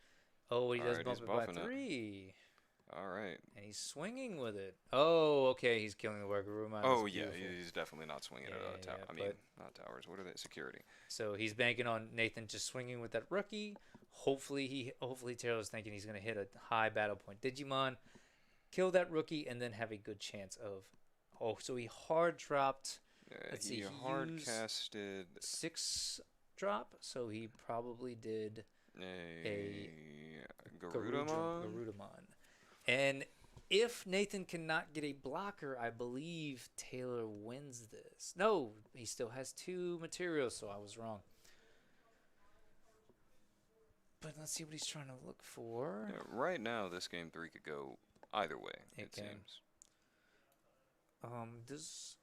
Oh, he does
Alright,
bump
he's
it by
buffing it.
3.
all right.
And he's swinging with it. Oh, okay, he's killing the Wergarurumon.
Oh
That's
yeah,
beautiful.
he's definitely not swinging
Yeah,
at a tower.
yeah,
I mean,
but-
not towers. What are they? Security.
So he's banking on Nathan just swinging with that rookie. Hopefully Taylor's thinking he's going to hit a high battle point Digimon, kill that rookie, and then have a good chance of. Oh, so he hard dropped Let's see,
He
he
hard
used-
casted
6 drop, so he probably did
a Garudamon.
Garudamon. And if Nathan cannot get a blocker, I believe Taylor wins this. No, he still has 2 materials, so I was wrong. But let's see what he's trying to look for.
Yeah, right now, this game 3 could go either way.
It
It
can.
seems.
Does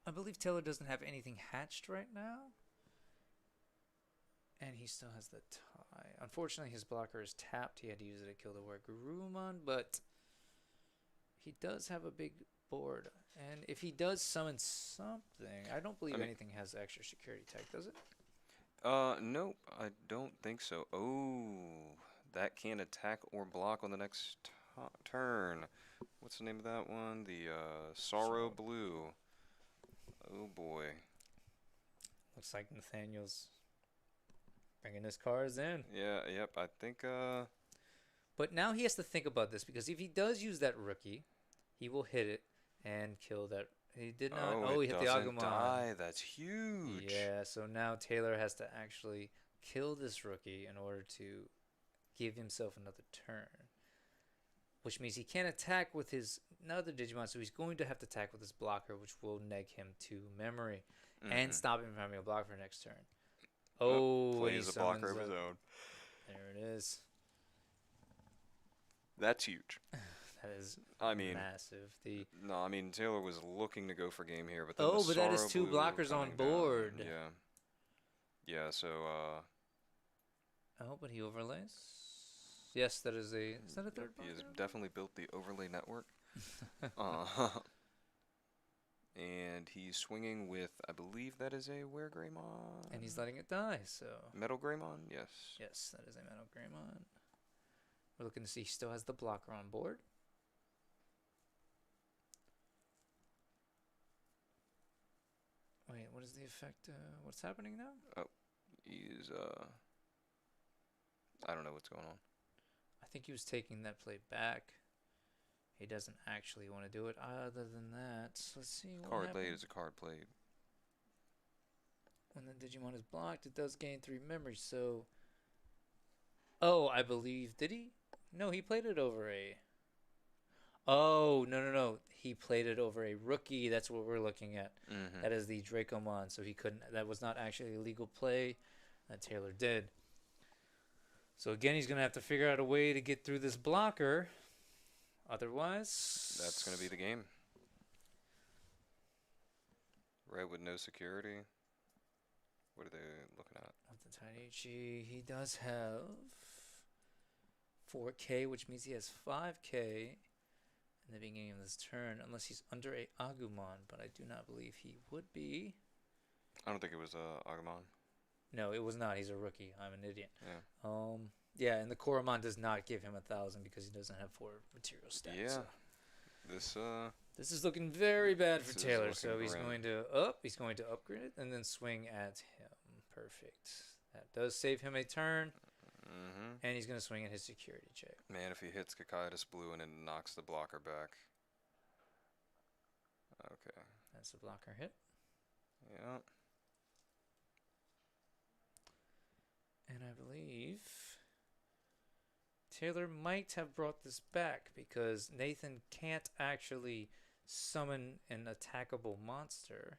I believe Taylor doesn't have anything hatched right now, and he still has the tie. Unfortunately, his blocker is tapped. He had to use it to kill the Wergarurumon, but he does have a big board. And if he does summon something, I don't believe
mean-
anything has extra security tech, does it?
Nope, I don't think so. Oh, that can't attack or block on the next turn. What's the name of that one? The Sorrow Blue. Oh boy.
Looks like Nathaniel's bringing his cards in.
Yeah, yep. I think
But now he has to think about this because if he does use that rookie, he will hit it and kill that. He did not. Oh,
it
he hit the
doesn't
Agumon.
die. That's huge.
Yeah, so now Taylor has to actually kill this rookie in order to give himself another turn. Which means he can't attack with his another Digimon, so he's going to have to attack with his blocker, which will neg him to memory
Mhm.
and stop him from having a block for next turn.
Oh,
Oh, and he
plays a blocker
summons
of his
a-
own.
There it is.
That's huge.
That is
I mean,
massive. The
no, I mean Taylor was looking to go for game here, but then
Oh,
the
but that is
Sorrow
two
Blue
blockers on
coming down,
board.
Yeah. Yeah, so
Oh, but he overlays. Yes, that is a. Is that a third
he has
blocker?
definitely built the overlay network. uh, and he's swinging with, I believe that is a Were Greymon.
And he's letting it die. So
Metal Greymon, yes.
yes, that is a Metal Greymon. We're looking to see he still has the blocker on board. Wait, what is the effect? What's happening now?
He's I don't know what's going on.
I think he was taking that play back. He doesn't actually want to do it. Other than that, let's see what
Card
happens.
played is a card played.
When the Digimon is blocked, it does gain 3 memory. So, oh, I believe did he? No, he played it over a. Oh no! He played it over a rookie. That's what we're looking at.
Mm-hmm.
That is the Dracomon. So he couldn't. That was not actually a legal play that Taylor did. So again, he's gonna have to figure out a way to get through this blocker. Otherwise,
That's going to be the game. Red with no security. What are they looking at?
With the Taichi, he does have 4K, which means he has 5K in the beginning of this turn, unless he's under a Agumon, but I do not believe he would be.
I don't think it was Agumon.
No, it was not. He's a rookie. I'm an idiot.
Yeah.
Yeah, and the Koromon does not give him 1,000 because he doesn't have 4 material stats.
Yeah.
So. This is looking very bad for
This is
Taylor.
looking
So he's
grim.
He's going to upgrade it and then swing at him. Perfect. That does save him a turn,
Mm-hmm.
and he's going to swing at his security check.
Man, if he hits Kakaitis Blue and it knocks the blocker back. Okay.
That's a blocker hit.
Yeah.
And I believe Taylor might have brought this back because Nathan can't actually summon an attackable monster.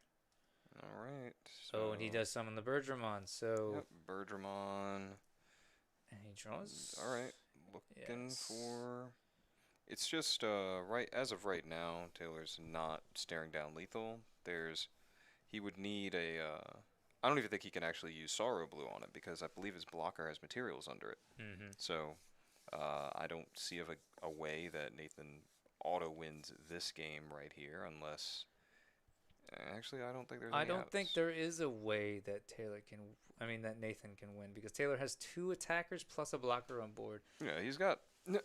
All right.
Oh, and he does summon the Birdramon. So
Yep, Birdramon.
and he draws.
All right. Looking
Yes.
for. It's just right as of right now. Taylor's not staring down lethal. He would need a. I don't even think he can actually use Sorrow Blue on it because I believe his blocker has materials under it.
Mm-hmm.
So I don't see a way that Nathan auto wins this game right here unless. Actually, I don't think there's.
I
any
don't think
outs.
there is a way that that Nathan can win because Taylor has 2 attackers plus a blocker on board.
Yeah,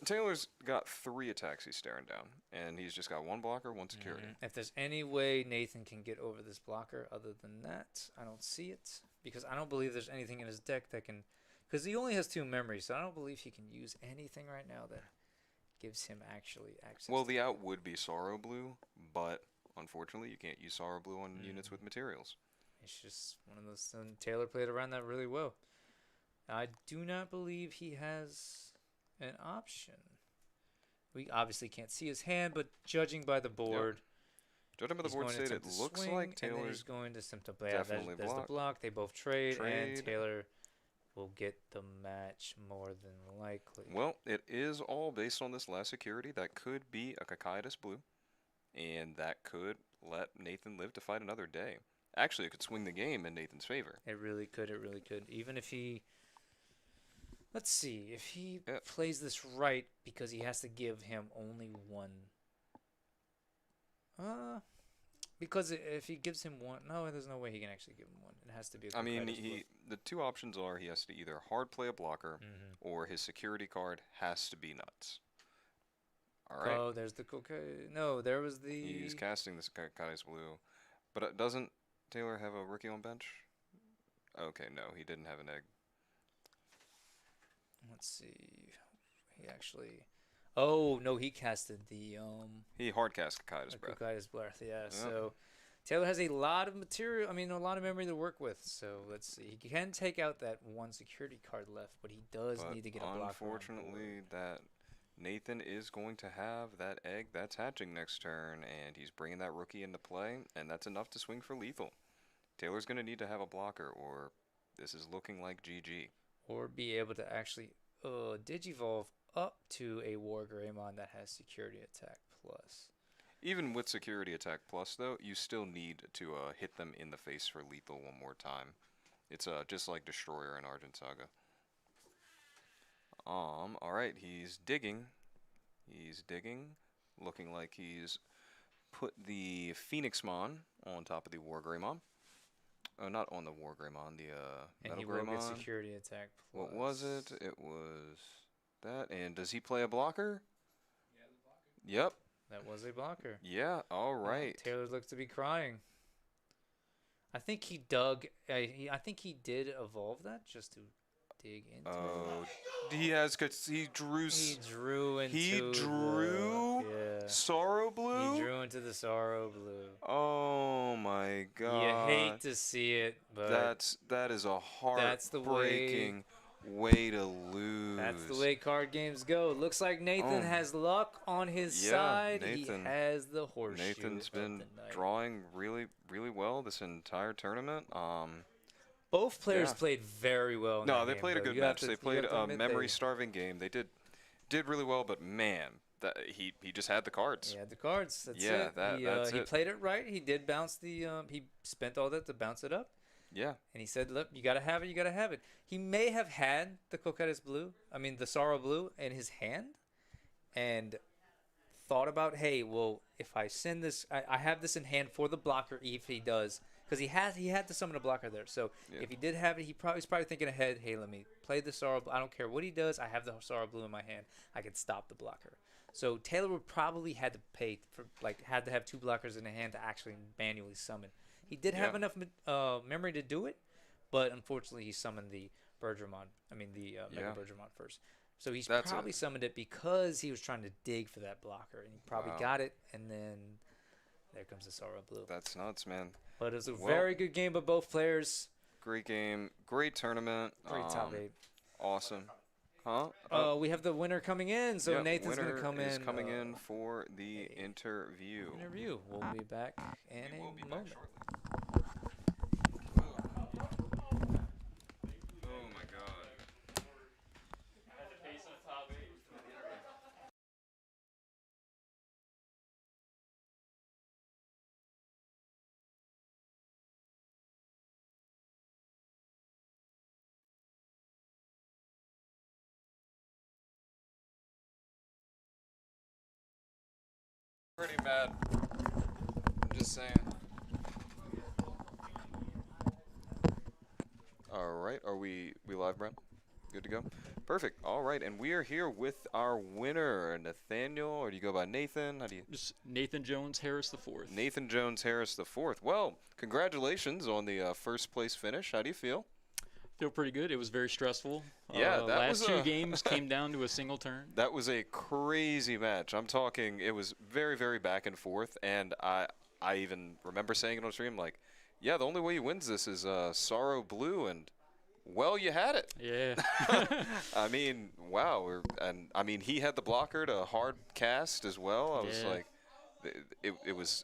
Taylor's got 3 attacks he's staring down, and he's just got 1 blocker, 1 security.
If there's any way Nathan can get over this blocker other than that, I don't see it because I don't believe there's anything in his deck that can. Because he only has 2 memories, so I don't believe he can use anything right now that gives him actually access.
Well,
to
the out would be Sorrow Blue, but unfortunately, you can't use Sorrow Blue on units with materials.
It's just one of those. And Taylor played around that really well. I do not believe he has an option. We obviously can't see his hand, but judging by the board,
Judging by the
he's
board
going to
state, it
attempt to
looks
swing,
like
and then
Taylor's
he's going to attempt to play.
definitely
There's the
block.
block. They both trade, and
Trade.
Taylor will get the match more than likely.
Well, it is all based on this last security. That could be a Kakaitis Blue, and that could let Nathan live to fight another day. Actually, it could swing the game in Nathan's favor.
It really could. It really could. Even if he. Let's see. If he
Yep.
plays this right, because he has to give him only 1. Because if he gives him 1, no, there's no way he can actually give him 1. It has to be. A
I mean,
Kokaitis Blue.
the 2 options are he has to either hard play a blocker, or his security card has to be nuts. All right.
Oh, there's the Kokai. No, there was the.
He's casting this Kakaitis Blue, but doesn't Taylor have a rookie on bench? Okay, no, he didn't have an egg.
Let's see. He actually. Oh no, he casted the
He hard cast Kakaitis Breath.
Kokaitis Breath. Yeah. So Taylor has a lot of material. I mean, a lot of memory to work with. So let's see. He can take out that 1 security card left, but he does
But
need to get a blocker. On board.
unfortunately, that Nathan is going to have that egg that's hatching next turn, and he's bringing that rookie into play, and that's enough to swing for lethal. Taylor's going to need to have a blocker, or this is looking like GG.
Or be able to actually digivolve up to a War Greymon that has Security Attack Plus.
Even with Security Attack Plus, though, you still need to hit them in the face for lethal one more time. It's just like Destroyer in Argent Saga. Alright, he's digging. He's digging. Looking like he's put the Phoenixmon on top of the War Greymon. Oh, not on the War Greymon, the
And
Metal
he will get
Greymon.
Security Attack Plus.
What was it? It was that. And does he play a blocker? Yep.
That was a blocker.
Yeah, alright.
Taylor looks to be crying. I think he dug. I think he did evolve that just to dig into it.
Oh, he has, cause he drew.
He drew into
He drew
yeah.
Sorrow Blue?
He drew into the Sorrow Blue.
Oh my god.
You hate to see it, but
that is a
That's the way-
heartbreaking way to lose.
that's the way card games go. Looks like Nathan
Oh.
has luck on his
Yeah,
side.
Nathan-
He has the horseshoe.
Nathan's
of
been
the night.
drawing really, really well this entire tournament.
Both players
yeah.
played very well. In
No,
that
they
game,
played a
though.
good
You have
match.
to-
They
you
played
have to
a
admit
memory-starving game. They did really well, but man, that he just had the cards.
He had the cards. That's
Yeah,
it.
that's
he
it.
played it right. He did bounce the. He spent all that to bounce it up,
Yeah.
and he said, "Look, you gotta have it. You gotta have it." He may have had the Coquette's Blue. I mean, the Sorrow Blue in his hand, and thought about, hey, well, if I send this, I have this in hand for the blocker if he does, because he had to summon a blocker there. So
Yeah.
if he did have it, he's probably thinking ahead. Hey, let me play the Sorrow Blue. I don't care what he does. I have the Sorrow Blue in my hand. I can stop the blocker. So Taylor would probably had to pay for had to have two blockers in the hand to actually manually summon. He did have
Yeah.
enough memory to do it, but unfortunately he summoned the Bergermon. I mean the Mega
Yeah.
Bergermon first. So he's
That's
probably summoned it because he was trying to dig for that blocker, and he probably
Wow.
got it. And then there comes the Sorrow Blue.
That's nuts, man.
But it was a
Well-
very good game by both players.
Great game, great tournament.
Great top 8.
Awesome. Huh?
We have the winner coming in, so
Yep,
Nathan's gonna
winner
come
is
in.
coming in for the interview.
Interview. We'll be back in
We
a
will be back
moment.
shortly. Oh my god. Pretty mad. I'm just saying. All right, are we live, Brent? Good to go. Perfect. All right, and we are here with our winner, Nathaniel, or do you go by Nathan? How do you?
Just Nathan Jones Harris the fourth.
Nathan Jones Harris the fourth. Well, congratulations on the first place finish. How do you feel?
Feel pretty good. It was very stressful.
Yeah, that
last
was
two
a-
games came down to a single turn.
That was a crazy match. I'm talking, it was very, very back and forth, and I even remember saying it on stream, like, yeah, the only way he wins this is Sorrow Blue, and well, you had it.
Yeah.
I mean, wow, and I mean he had the blocker to hard cast as well. I was
Yeah.
like,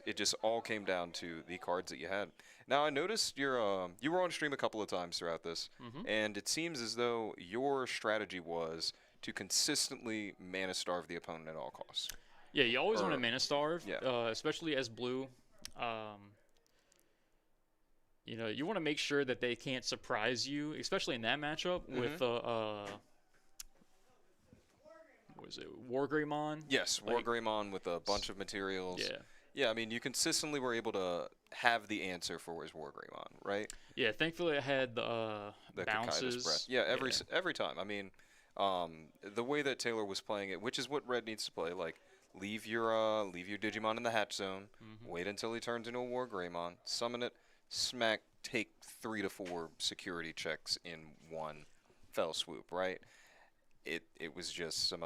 it just all came down to the cards that you had. Now I noticed you were on stream a couple of times throughout this, and it seems as though your strategy was to consistently mana starve the opponent at all costs.
Yeah, you always want
Or-
to mana starve,
yeah.
especially as blue. You know, you want to make sure that they can't surprise you, especially in that matchup with what was it, War Greymon?
Yes,
Like-
Wargreymon with a bunch of materials.
Yeah.
Yeah, I mean you consistently were able to have the answer for his Wargreymon, right?
Yeah, thankfully I had the
The
bounces.
Kakaitis breath. Yeah, every time. I mean, the way that Taylor was playing it, which is what Red needs to play, like leave your Digimon in the hatch zone, wait until he turns into a Wargreymon, summon it, smack, take 3 to 4 security checks in one fell swoop, right? It was just some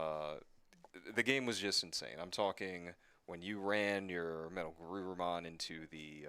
the game was just insane. I'm talking when you ran your Metal Garurumon into the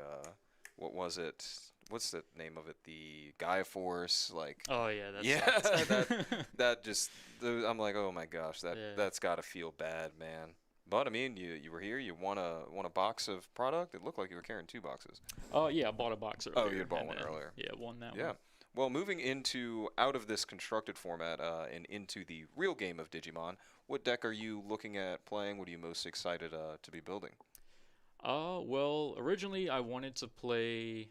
what was it? what's the name of it? The Gaia Force, like.
Oh yeah, that's
Yeah,
sucks.
that just I'm like, oh my gosh,
Yeah.
that's got to feel bad, man. But I mean, you were here, you won a box of product. It looked like you were carrying 2 boxes.
Oh yeah, I bought a box earlier.
Oh, you had bought
and
one
then,
earlier.
Yeah, won that
Yeah.
one.
Well, moving into out of this constructed format and into the real game of Digimon, what deck are you looking at playing? What are you most excited to be building?
Well, originally I wanted to play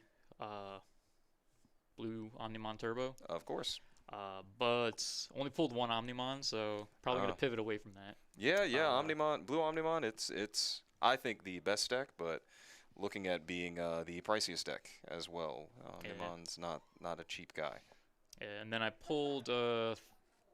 Blue Omnimon Turbo,
Of course.
but only pulled one Omnimon, so probably gonna
Oh.
pivot away from that.
Yeah,
Uh,
Omnimon, Blue Omnimon, it's I think the best deck, but looking at being the priciest deck as well.
Yeah.
Omnimon's not a cheap guy.
And then I pulled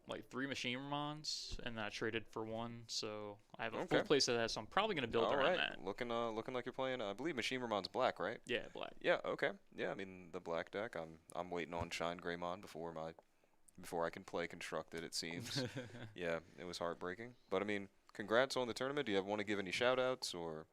like 3 Machinimons, and then I traded for one, so I have a full
Okay.
place of that. So I'm probably gonna build
All
around
right,
that.
looking like you're playing. I believe Machine Ramon's black, right?
Yeah, black.
Yeah. Okay. Yeah. I mean the black deck. I'm waiting on Shine Greymon before I can play constructed. It seems. Yeah. It was heartbreaking, but I mean, congrats on the tournament. Do you want to give any shout outs or?